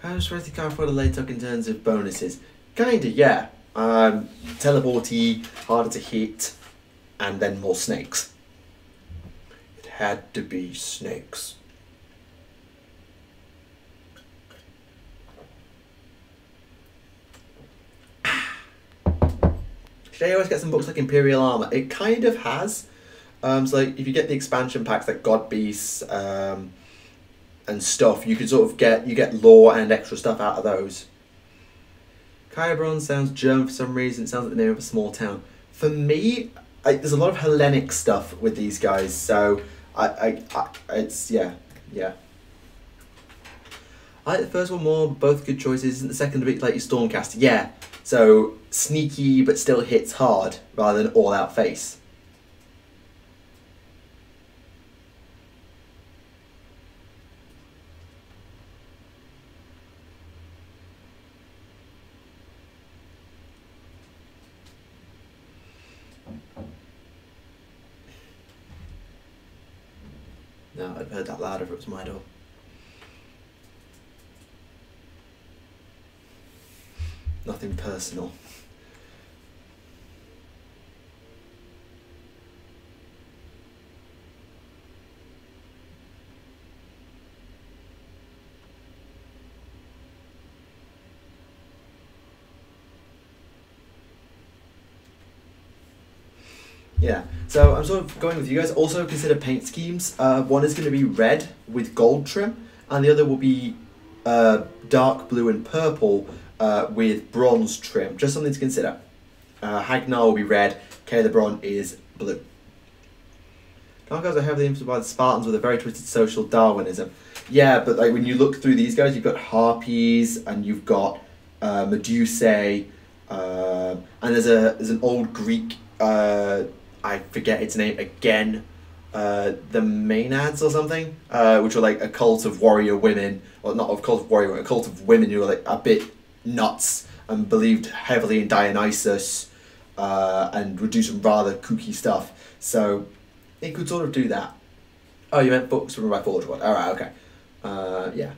How does Morathi card for the late tuck in terms of bonuses? Kinda, yeah. Teleporty, harder to hit, and then more snakes. It had to be snakes. Should I always get some books like Imperial Armor? It kind of has. So like if you get the expansion packs like God Beasts, and stuff, you can sort of get lore and extra stuff out of those. Kylebron sounds German for some reason. It sounds like the name of a small town. For me, there's a lot of Hellenic stuff with these guys, so it's yeah. I like the first one more. Both good choices. Isn't the second a bit like your Stormcast? Yeah. So sneaky but still hits hard rather than all out face. No, I'd have heard that louder if it was my door. Nothing personal. Yeah, so I'm sort of going with you guys. Also consider paint schemes. One is going to be red with gold trim, and the other will be dark blue and purple with bronze trim. Just something to consider. Hagnar will be red, Calebron is blue. Dark Elves are heavily influenced by the Spartans with a very twisted social Darwinism. Yeah, but like when you look through these guys, you've got Harpies and you've got Medusae, and there's an old Greek. I forget its name again, the Maenads or something, which were like a cult of warrior women, or not a cult of warrior women, a cult of women who were like a bit nuts and believed heavily in Dionysus, and would do some rather kooky stuff. So it could sort of do that. Oh, you meant books from by Forge World. Alright, okay. Yeah.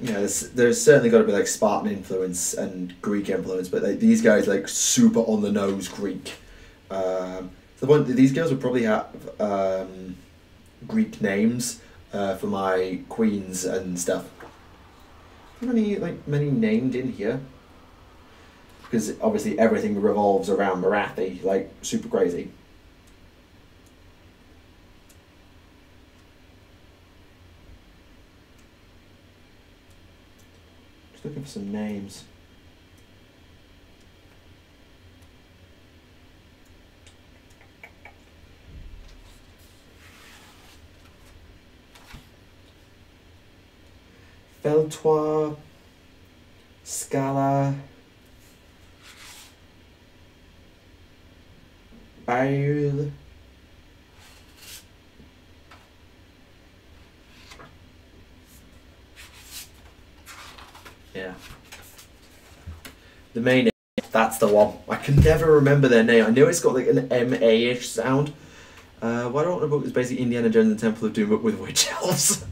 Yeah, there's certainly got to be like Spartan influence and Greek influence, but like, these guys like super on the nose Greek. So The one these girls would probably have Greek names for my queens and stuff. How many named in here? Because obviously everything revolves around Morathi, like super crazy. Just looking for some names. Feltoir, Scala, Bail, yeah. The main, that's the one. I can never remember their name. I know it's got like an M-A-ish sound. Why don't I want a book that's basically Indiana Jones and the Temple of Doom but with witch elves?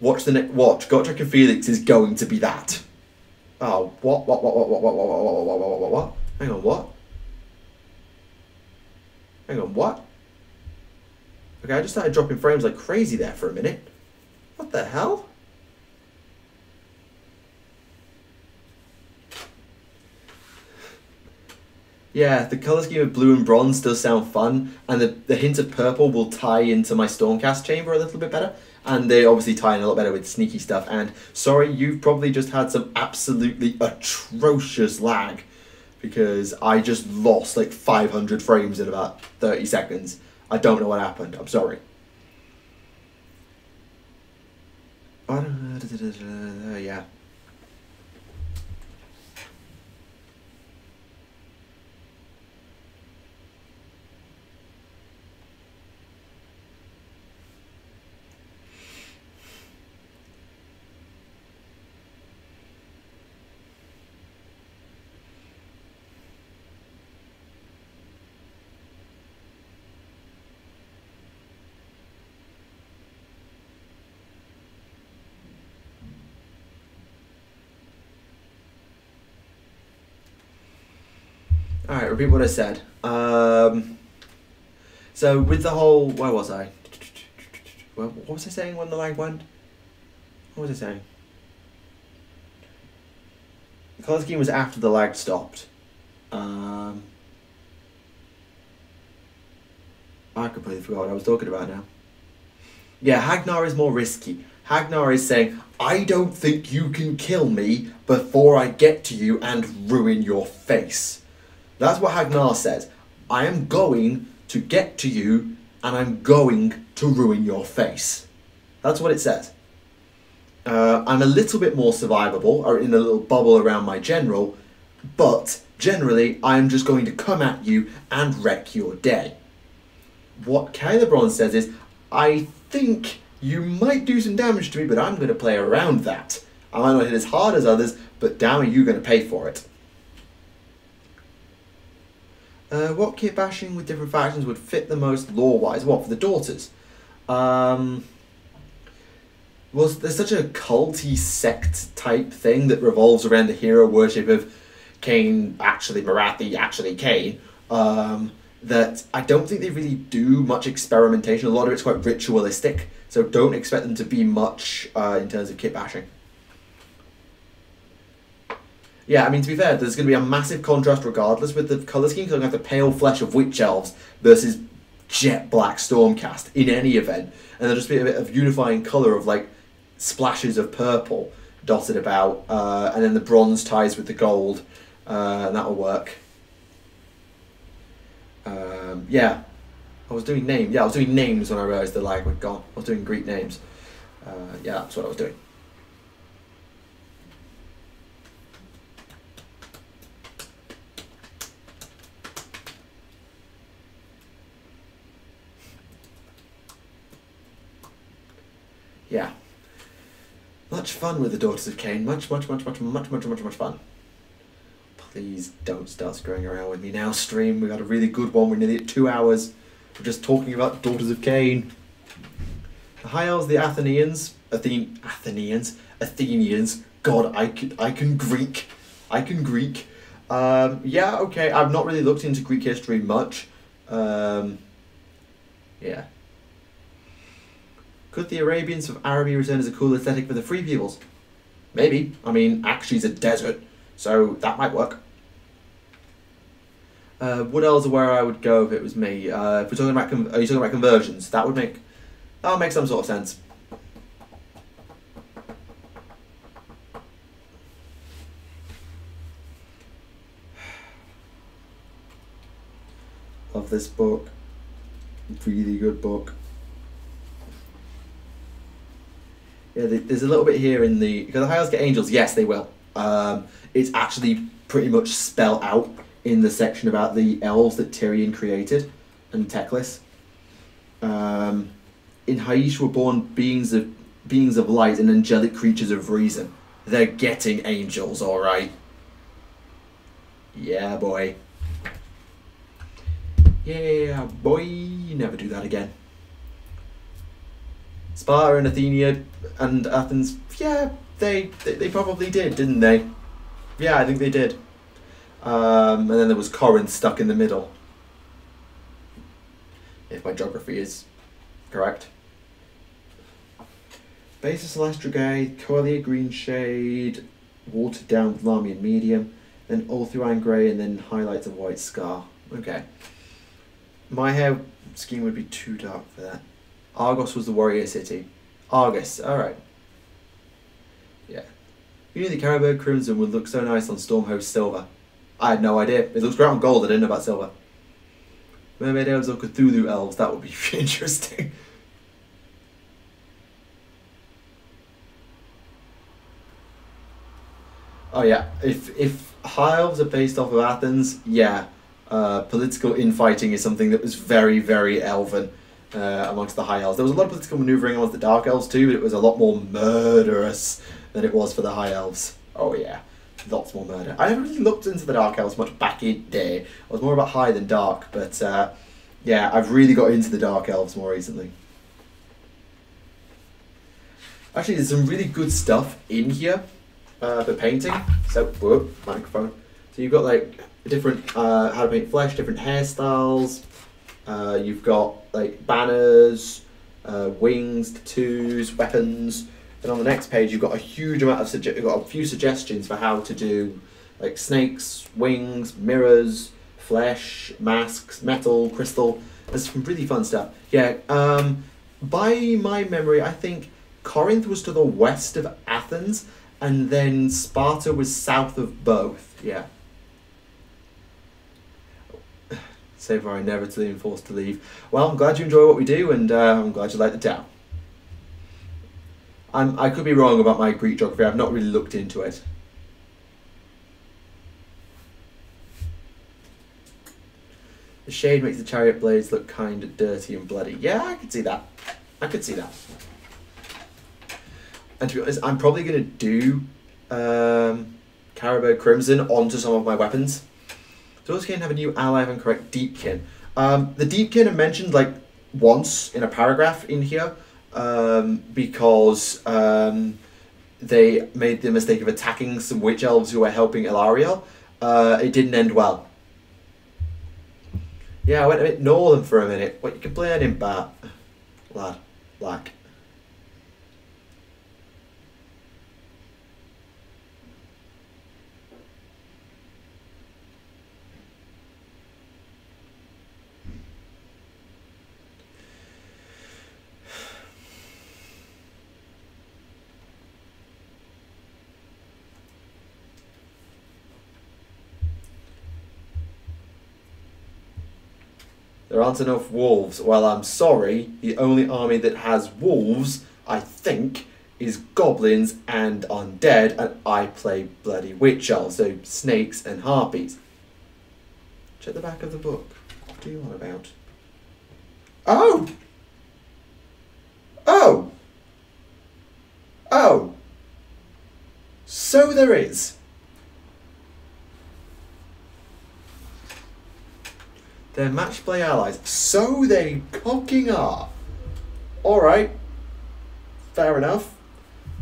Watch the next. Watch. Gotrek and Felix is going to be that. Oh, what? Hang on, what? Hang on, what? Okay, I just started dropping frames like crazy there for a minute. What the hell? Yeah, the colour scheme of blue and bronze does sound fun, and the hint of purple will tie into my Stormcast chamber a little bit better, and they obviously tie in a lot better with sneaky stuff, and sorry, you've probably just had some absolutely atrocious lag, because I just lost like 500 frames in about 30 seconds. I don't know what happened, I'm sorry. Yeah. Alright, repeat what I said. So with the whole, where was I? What was I saying when the lag went? What was I saying? The colour scheme was after the lag stopped. I completely forgot what I was talking about now. Yeah, Hagnar is more risky. Hagnar is saying, I don't think you can kill me before I get to you and ruin your face. That's what Hagnar says. I am going to get to you and I'm going to ruin your face. That's what it says. I'm a little bit more survivable, or in a little bubble around my general, but generally I'm just going to come at you and wreck your day. What Calibron says is, I think you might do some damage to me, but I'm going to play around that. I might not hit as hard as others, but damn, are you going to pay for it? What kit bashing with different factions would fit the most lore-wise? What, for the daughters? Well, there's such a culty sect type thing that revolves around the hero worship of Khaine, actually Morathi, actually Khaine, that I don't think they really do much experimentation. A lot of it's quite ritualistic, so don't expect them to be much in terms of kit bashing. Yeah, I mean, to be fair, there's going to be a massive contrast regardless with the colour scheme, because I'm going to have the pale flesh of Witch Elves versus jet black Stormcast in any event. And there'll just be a bit of unifying colour of, like, splashes of purple dotted about, and then the bronze ties with the gold, and that'll work. Yeah, I was doing names. Yeah, I was doing names when I realised the lag was gone. I was doing Greek names. Yeah, that's what I was doing. Yeah. Much fun with the Daughters of Khaine. Much fun. Please don't start screwing around with me now, stream. We've had a really good one. We're nearly at 2 hours. We're just talking about Daughters of Khaine. The High Elves, the Athenians. Athenians. God, I can Greek. Yeah, okay. I've not really looked into Greek history much. Yeah. Could the Arabians of Araby return as a cool aesthetic for the Free Peoples? Maybe. I mean, actually it's a desert, so that might work. What else where I would go if it was me? If we're talking about, are you talking about conversions? That would make some sort of sense. Love this book. Really good book. Yeah, there's a little bit here in the... Because the High Elves get angels, yes, they will. It's actually pretty much spelled out in the section about the elves that Tyrion created and Teclis. In Haish were born beings of light and angelic creatures of reason. They're getting angels, alright. Yeah, boy. Yeah, boy. Never do that again. Sparta and Athenia and Athens, yeah, they probably did, didn't they? Yeah, I think they did. And then there was Corinth stuck in the middle. If my geography is correct. Base of Celestial Gate, Coelia Green Shade, watered down with Lamian Medium, then Ulthuan Grey, and then highlights of White Scar. Okay. My hair scheme would be too dark for that. Argos was the warrior city. Argus, alright. Yeah. You knew the Caribou Crimson would look so nice on Stormhost Silver. I had no idea. It looks great on gold, I didn't know about silver. Mermaid Elves or Cthulhu Elves, that would be interesting. Oh yeah, if High Elves are based off of Athens, yeah. Political infighting is something that was very, very elven amongst the High Elves. There was a lot of political manoeuvring amongst the Dark Elves too, but it was a lot more murderous than it was for the High Elves. Oh yeah, lots more murder. I never really looked into the Dark Elves much back in the day. I was more about High than Dark, but yeah, I've really got into the Dark Elves more recently. Actually, there's some really good stuff in here for painting. So, whoa, microphone. So you've got like different how to paint flesh, different hairstyles. You've got like banners, wings, tattoos, weapons. And on the next page, you've got a huge amount of you've got a few suggestions for how to do like snakes, wings, mirrors, flesh, masks, metal, crystal. There's some really fun stuff. Yeah. By my memory, I think Corinth was to the west of Athens, and then Sparta was south of both. Yeah. So far, inevitably and forced to leave. Well, I'm glad you enjoy what we do, and I'm glad you like the town. I could be wrong about my Greek geography. I've not really looked into it. The shade makes the chariot blades look kind of dirty and bloody. Yeah, I could see that. I could see that. And to be honest, I'm probably going to do Caribou Crimson onto some of my weapons. Those can have a new ally, if I'm correct, Deepkin. The Deepkin are mentioned like once in a paragraph in here because they made the mistake of attacking some witch elves who were helping Ilariel. It didn't end well. Yeah, I went a bit northern for a minute. What you complaining about, lad? Like. There aren't enough wolves. Well, I'm sorry. The only army that has wolves, I think, is goblins and undead, and I play bloody witch elves, so snakes and harpies. Check the back of the book. What are you on about? Oh! Oh! Oh! So there is. They're match play allies. So they cocking are. Alright. Fair enough.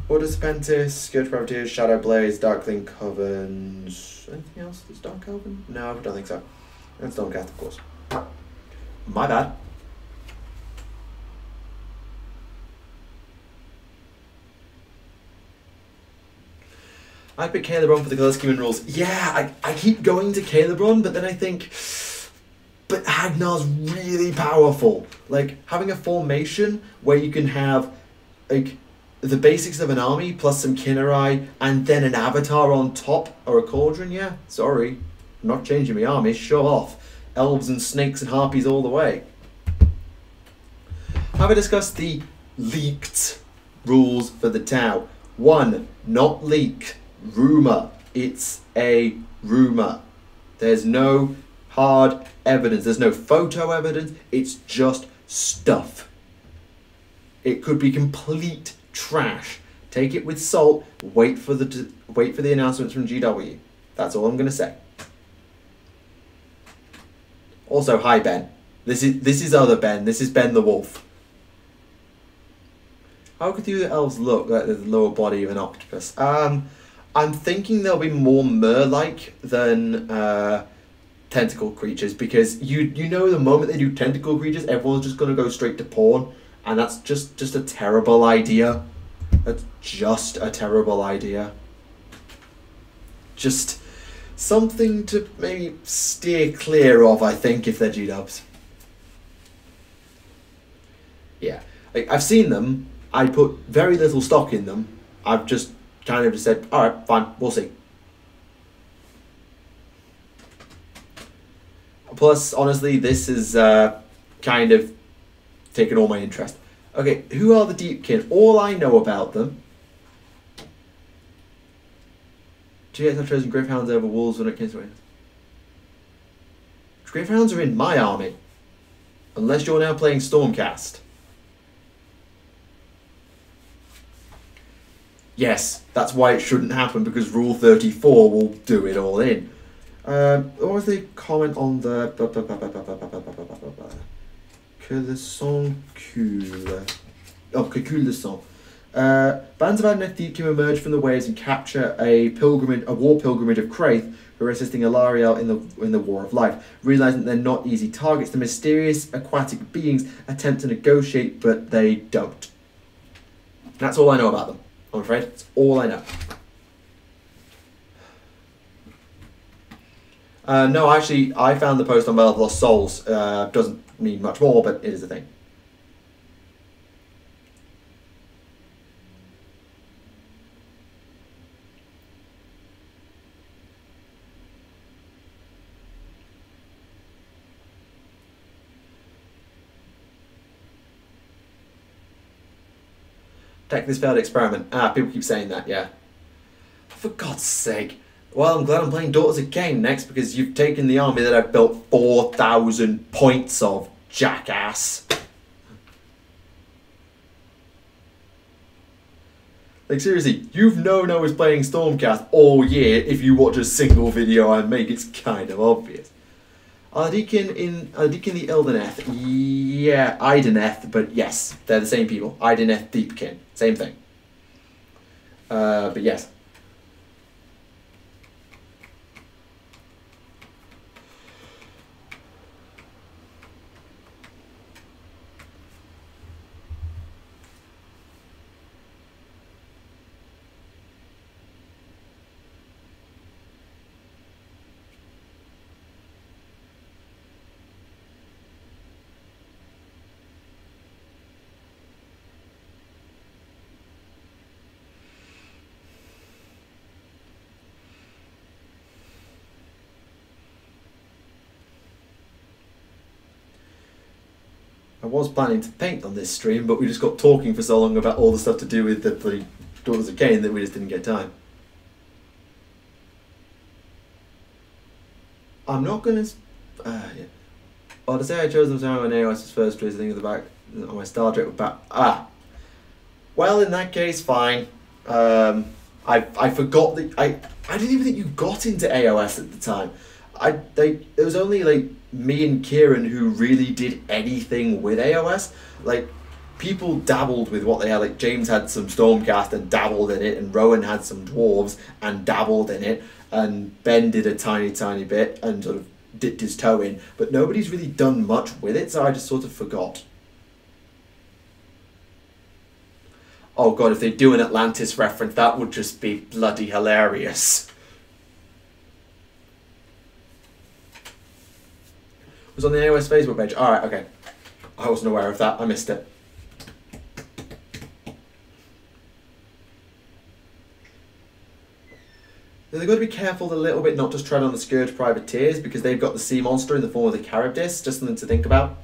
Orders Pentis, Scourge Privateers, Shadow Blades, Darkling Covens. Anything else that's Dark Elven? No, I don't think so. And Stormcast, of course. My bad. I pick Calebron for the colour scheme and rules. Yeah, I keep going to Calebron, but then I think, but Hagnar's really powerful. Like, having a formation where you can have, like, the basics of an army plus some Kinnerai and then an avatar on top or a cauldron, yeah, sorry. I'm not changing my army, show off. Elves and snakes and harpies all the way. Have I discussed the leaked rules for the Tau? 1, not leak. Rumour. It's a rumour. There's no hard evidence. There's no photo evidence. It's just stuff. It could be complete trash. Take it with salt. Wait for the announcements from GW. That's all I'm going to say. Also, hi Ben. This is other Ben. This is Ben the Wolf. How could the elves look like the lower body of an octopus? I'm thinking they'll be more mer-like than tentacle creatures, because you know the moment they do tentacle creatures, everyone's just going to go straight to porn, and that's just a terrible idea. That's just a terrible idea. Just something to maybe steer clear of, I think, if they're G-dubs. Yeah, I've seen them. I put very little stock in them. I've just kind of just said, alright, fine, we'll see. Plus, honestly, this is kind of taken all my interest. Okay, who are the Deepkin? All I know about them... GX have chosen Gryph-hounds over wolves when it comes to it. Gryph-hounds are in my army. Unless you're now playing Stormcast. Yes, that's why it shouldn't happen, because Rule 34 will do it all in. What was the comment on the... Que le sang coule. Oh, que coule le sang. Bands of Adneth can emerge from the waves and capture a war pilgrimage of Kraith who are assisting Alariel in the War of Life. Realizing they're not easy targets, the mysterious aquatic beings attempt to negotiate, but they don't. That's all I know about them. I'm afraid. That's all I know. No, actually, I found the post on Veil of Lost Souls. Doesn't mean much more, but it is a thing. Take this failed experiment. People keep saying that, yeah. For God's sake. Well, I'm glad I'm playing Daughters of Khaine next, because you've taken the army that I've built 4,000 points of, jackass. Like, seriously, you've known I was playing Stormcast all year. If you watch a single video I make, it's kind of obvious. Are the the Ildeneth? Yeah, Ideneth, but yes, they're the same people. Ideneth, Deepkin, same thing. But yes. I was planning to paint on this stream, but we just got talking for so long about all the stuff to do with the bloody Daughters of Khaine that we just didn't get time. I'm not going to... yeah. Well, to say I chose them to have an AOS's first choice, I think of the back on my star trek with back... Well, in that case, fine. I forgot that... I didn't even think you got into AOS at the time. It was only like me and Kieran who really did anything with AOS. Like, people dabbled with what they had. Like, James had some Stormcast and dabbled in it, and Rowan had some Dwarves and dabbled in it, and Ben did a tiny bit and sort of dipped his toe in, but nobody's really done much with it, so I just sort of forgot. Oh god, if they do an Atlantis reference, that would just be bloody hilarious. It was on the AOS Facebook page. Alright, okay. I wasn't aware of that, I missed it. They've got to be careful a little bit not to tread on the Scourge Privateers, because they've got the sea monster in the form of the Charybdis, just something to think about.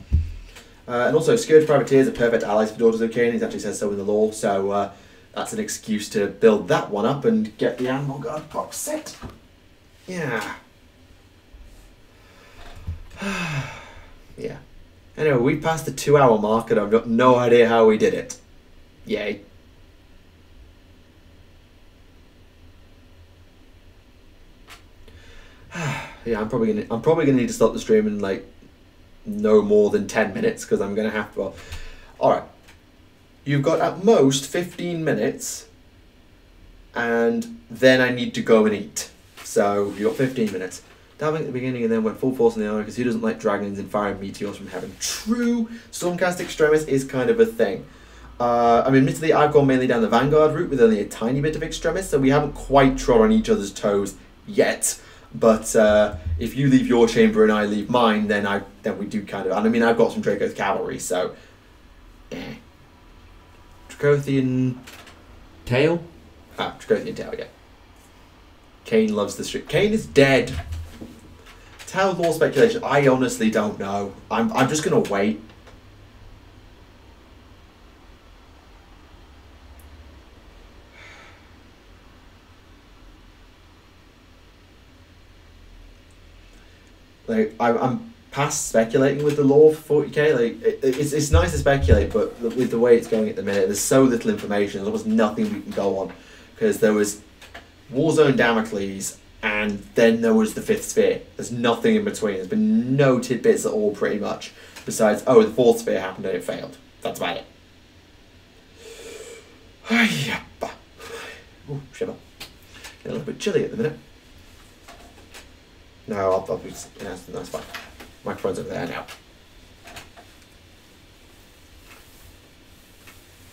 And also, Scourge Privateers are perfect allies for Daughters of Khaine, it actually says so in the lore, so that's an excuse to build that one up and get the Animal Guard box set. Yeah. Yeah. Anyway, we passed the 2-hour mark and I've got no idea how we did it. Yay. Yeah, I'm probably gonna need to stop the stream in like no more than 10 minutes because I'm gonna have to. Well, all right. You've got at most 15 minutes, and then I need to go and eat. So you've got 15 minutes. Diving at the beginning and then went full force in the armor because who doesn't like dragons and firing meteors from heaven? True. Stormcast Extremis is kind of a thing. I mean, admittedly, I've gone mainly down the Vanguard route with only a tiny bit of Extremis, so we haven't quite trod on each other's toes yet. But if you leave your chamber and I leave mine, then we do kind of. And I mean, I've got some Draco's cavalry, so. Dracothian tail. Dracothian tail. Yeah. Khaine loves the street. Khaine is dead. Tau lore speculation. I honestly don't know. I'm just gonna wait. Like I'm past speculating with the lore for 40k. Like it's nice to speculate, but with the way it's going at the minute, there's so little information. There was nothing we can go on because there was Warzone Damocles, and then there was the Fifth Sphere. There's nothing in between. There's been no tidbits at all, pretty much. Besides, oh, the Fourth Sphere happened and it failed. That's about it. Oh, shiver. Getting a little bit chilly at the minute. No, I'll be. Yeah, that's fine. Microphone's over there now.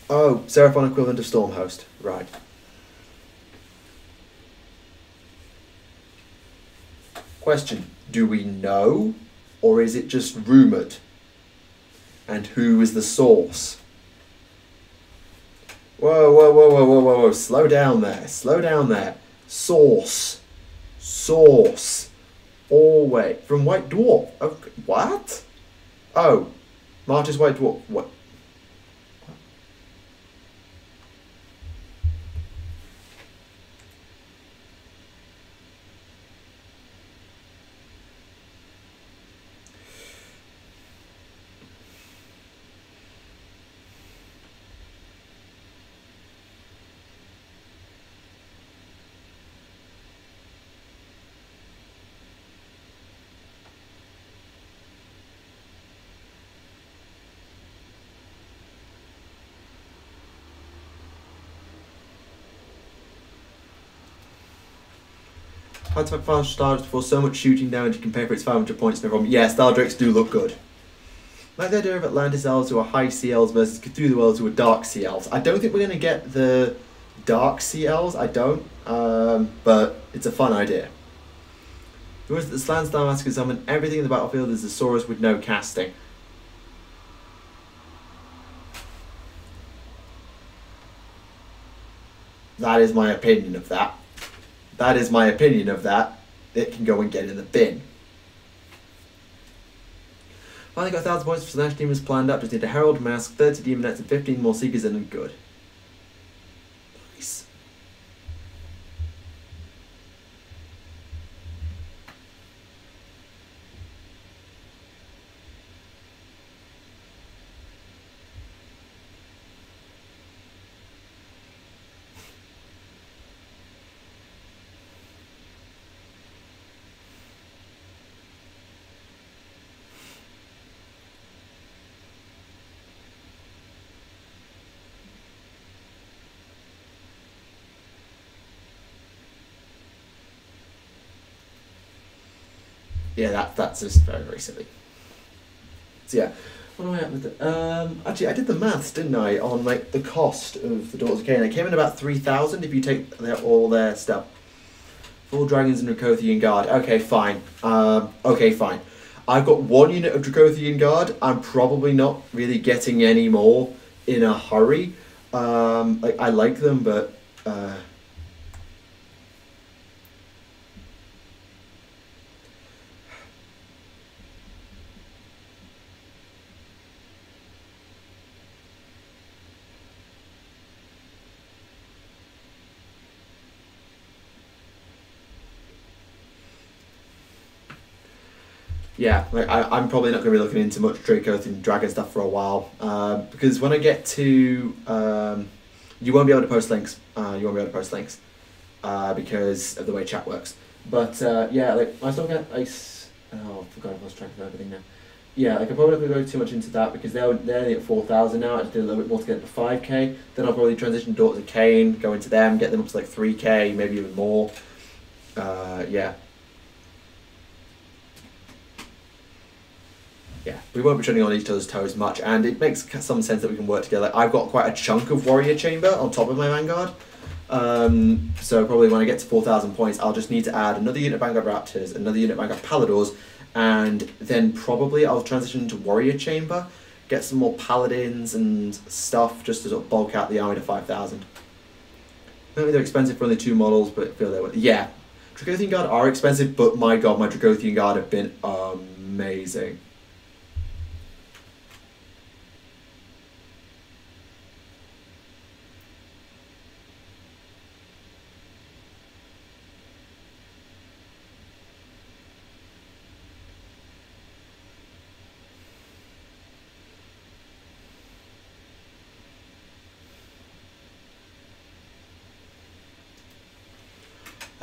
Oh, Seraphon equivalent of Stormhost. Right. Question. Do we know? Or is it just rumoured? And who is the source? Whoa, whoa, whoa, whoa, whoa, whoa, whoa. Slow down there. Slow down there. Source. Source. Always. From White Dwarf. Okay. What? Oh. Martyrs White Dwarf. What? Hard to find fast stars before so much shooting damage you can pay for its 500 points, no problem. Yeah, Star Drakes do look good. Like the idea of Atlantis elves who are high sea elves versus Cthulhu elves who are dark sea elves. I don't think we're going to get the dark sea elves, I don't. But it's a fun idea. The words that the Slanstar Massacre summon everything in the battlefield is the Saurus with no casting. That is my opinion of that. That is my opinion of that. It can go and get in the bin. Finally got 1,000 points for Slash Demons planned up. Just need a Herald Mask, 30 Demonettes and 15 more Seekers in and good. Nice. Yeah, that's just very, very silly. So yeah, what am I at with it? Actually, I did the maths, didn't I, on like the cost of the Daughters of Khaine. It came in about 3,000 if you take all their stuff. Full dragons and Dracothian Guard. Okay, fine. Okay, fine. I've got 1 unit of Dracothian Guard. I'm probably not really getting any more in a hurry. Like I like them, but. Yeah, like I'm probably not going to be looking into much Dracothian Dragon stuff for a while, because when I get to, you won't be able to post links. Because of the way chat works. But yeah, like I still get ice. Oh, I forgot I lost track of everything now. Yeah, like I'm probably not going to go too much into that because they're only at 4,000 now. I just did a little bit more to get to 5k. Then I'll probably transition to Daughters of Khaine, go into them, get them up to like 3k, maybe even more. Yeah. Yeah, we won't be treading on each other's toes much, and it makes some sense that we can work together. I've got quite a chunk of Warrior Chamber on top of my Vanguard, so probably when I get to 4,000 points, I'll just need to add another unit of Vanguard Raptors, another unit of Vanguard Paladors, and then probably I'll transition into Warrior Chamber, get some more Paladins and stuff, just to sort of bulk out the army to 5,000. Maybe they're expensive for only 2 models, but I feel they were. Yeah, Dracothian Guard are expensive, but my god, my Dracothian Guard have been amazing.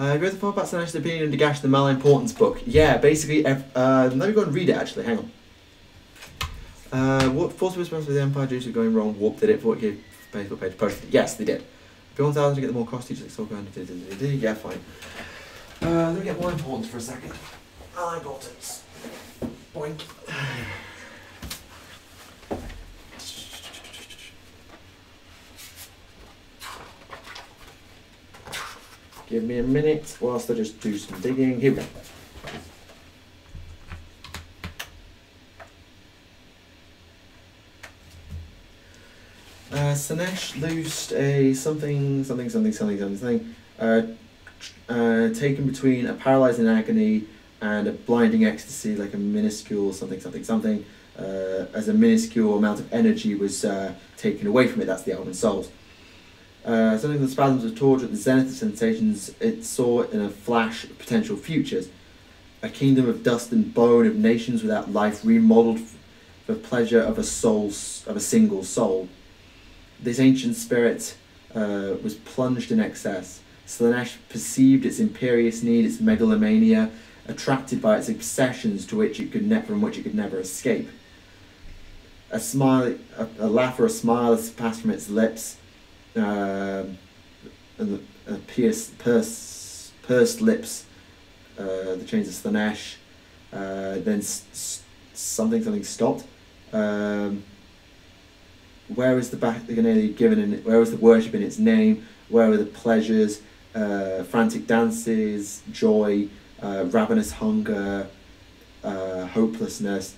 Go to the Four Bats and Actually Opinion and Dagash, the Malimportance book. Yeah, basically, let me go and read it actually, hang on. What forced response with the Empire due to going wrong? Warp did it for what gave Facebook page posted it. Yes, they did. If 1,000 to get the more cost, each like so going to yeah, fine. Let me get Malimportance for a second. Malimportance. Boink. Give me a minute whilst I just do some digging. Here we go. Slaanesh loosed a something, taken between a paralysing agony and a blinding ecstasy, like a minuscule something, as a minuscule amount of energy was taken away from it. That's the Elven Souls. Something the spasms of torture at the zenith of sensations, it saw in a flash potential futures. A kingdom of dust and bone, of nations without life, remodelled for pleasure of a single soul. This ancient spirit was plunged in excess. Slaanesh perceived its imperious need, its megalomania, attracted by its obsessions from which it could never escape. A smile, a laugh or a smile has passed from its lips. And the pursed lips, the chains of Slaanesh, then something stopped. Where was the Bacchanal given in it? Where was the worship in its name? Where were the pleasures, frantic dances, joy, ravenous hunger, hopelessness?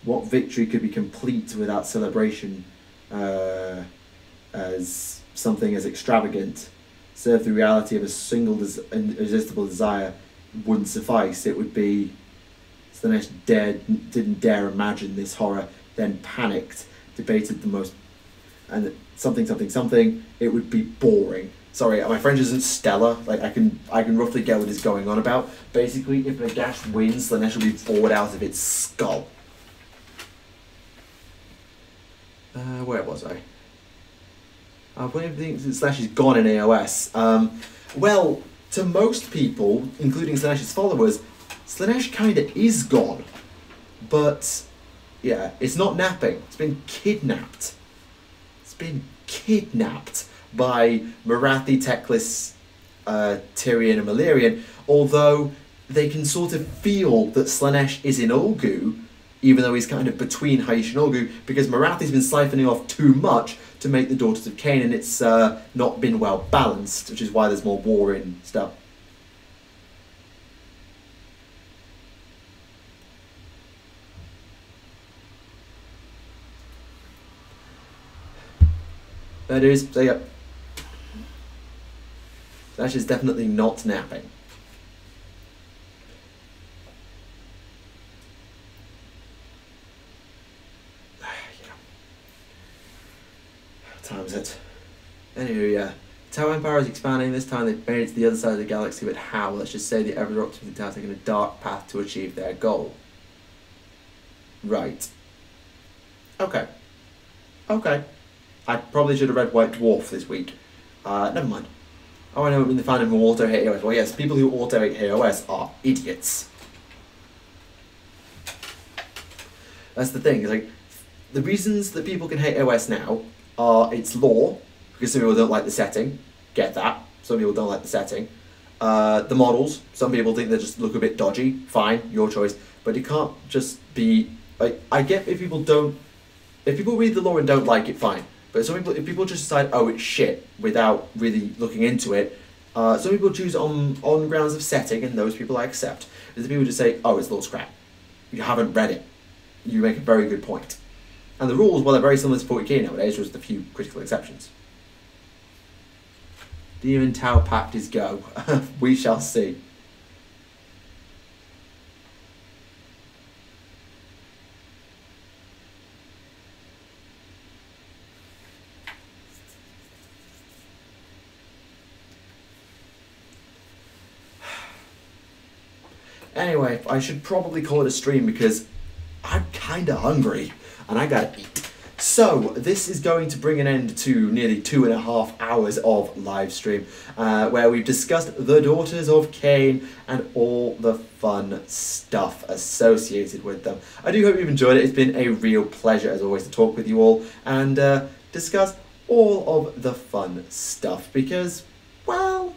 What victory could be complete without celebration? As something as extravagant, serve the reality of a single irresistible desire wouldn't suffice. It would be Slaanesh didn't dare imagine this horror, then panicked, debated the most, and something, it would be boring. Sorry, my French isn't stellar, like I can roughly get what is going on about. Basically, if Nagash wins, Slaanesh will be bored out of its skull. Where was I? What do you think Slaanesh is gone in AOS? Well, to most people, including Slaanesh's followers, Slaanesh kinda is gone. But, yeah, it's not napping. It's been kidnapped. It's been kidnapped by Morathi, Teclis, Tyrion and Malerion, although they can sort of feel that Slaanesh is in Ulgu, even though he's kind of between Hysh and Ulgu, because Morathi's been siphoning off too much to make the Daughters of Khaine, and it's not been well balanced, which is why there's more war in stuff. There it is, so yeah. Slaanesh is definitely not napping. Time's it. Anywho, yeah. Tau Empire is expanding. This time they've made it to the other side of the galaxy, but how? Let's just say the Ever Optimus Tau are taking a dark path to achieve their goal. Right. Okay. Okay. I probably should have read White Dwarf this week. Never mind. Oh, I know, I'm in the fandom who auto-hate HOS. Well, yes, people who auto-hate HOS are idiots. That's the thing. It's like, the reasons that people can hate OS now are it's lore, because some people don't like the setting. Get that. Some people don't like the setting. The models. Some people think they just look a bit dodgy. Fine, your choice. But it can't just be... Like, I get if people don't... If people read the lore and don't like it, fine. But some people, if people just decide, oh, it's shit, without really looking into it, some people choose on grounds of setting, and those people I accept. There's the people just say, oh, it's Lord Scrap. You haven't read it. You make a very good point. And the rules, well, they're very similar to 40k nowadays, with a few critical exceptions. Demon Tau Pact is go. We shall see. Anyway, I should probably call it a stream because I'm kinda hungry and I gotta eat. So, this is going to bring an end to nearly 2.5 hours of live stream, where we've discussed the Daughters of Khaine and all the fun stuff associated with them. I do hope you've enjoyed it. It's been a real pleasure, as always, to talk with you all and discuss all of the fun stuff because, well,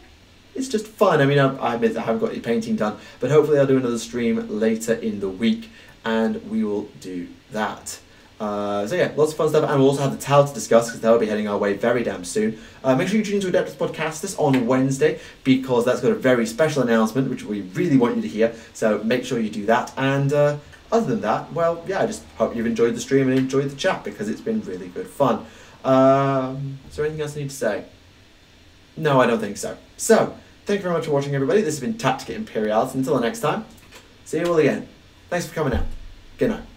it's just fun. I mean, I admit I haven't got any painting done, but hopefully I'll do another stream later in the week and we will do that. So yeah, lots of fun stuff, and we'll also have the Tau to discuss because they'll be heading our way very damn soon. Make sure you tune into Adeptus Podcastus on Wednesday because that's got a very special announcement which we really want you to hear, so make sure you do that. And other than that, well, yeah, I just hope you've enjoyed the stream and enjoyed the chat because it's been really good fun. Is there anything else I need to say? No, I don't think so. So, thank you very much for watching, everybody. This has been Tactica Imperialis. Until the next time, see you all again. Thanks for coming out. Good night.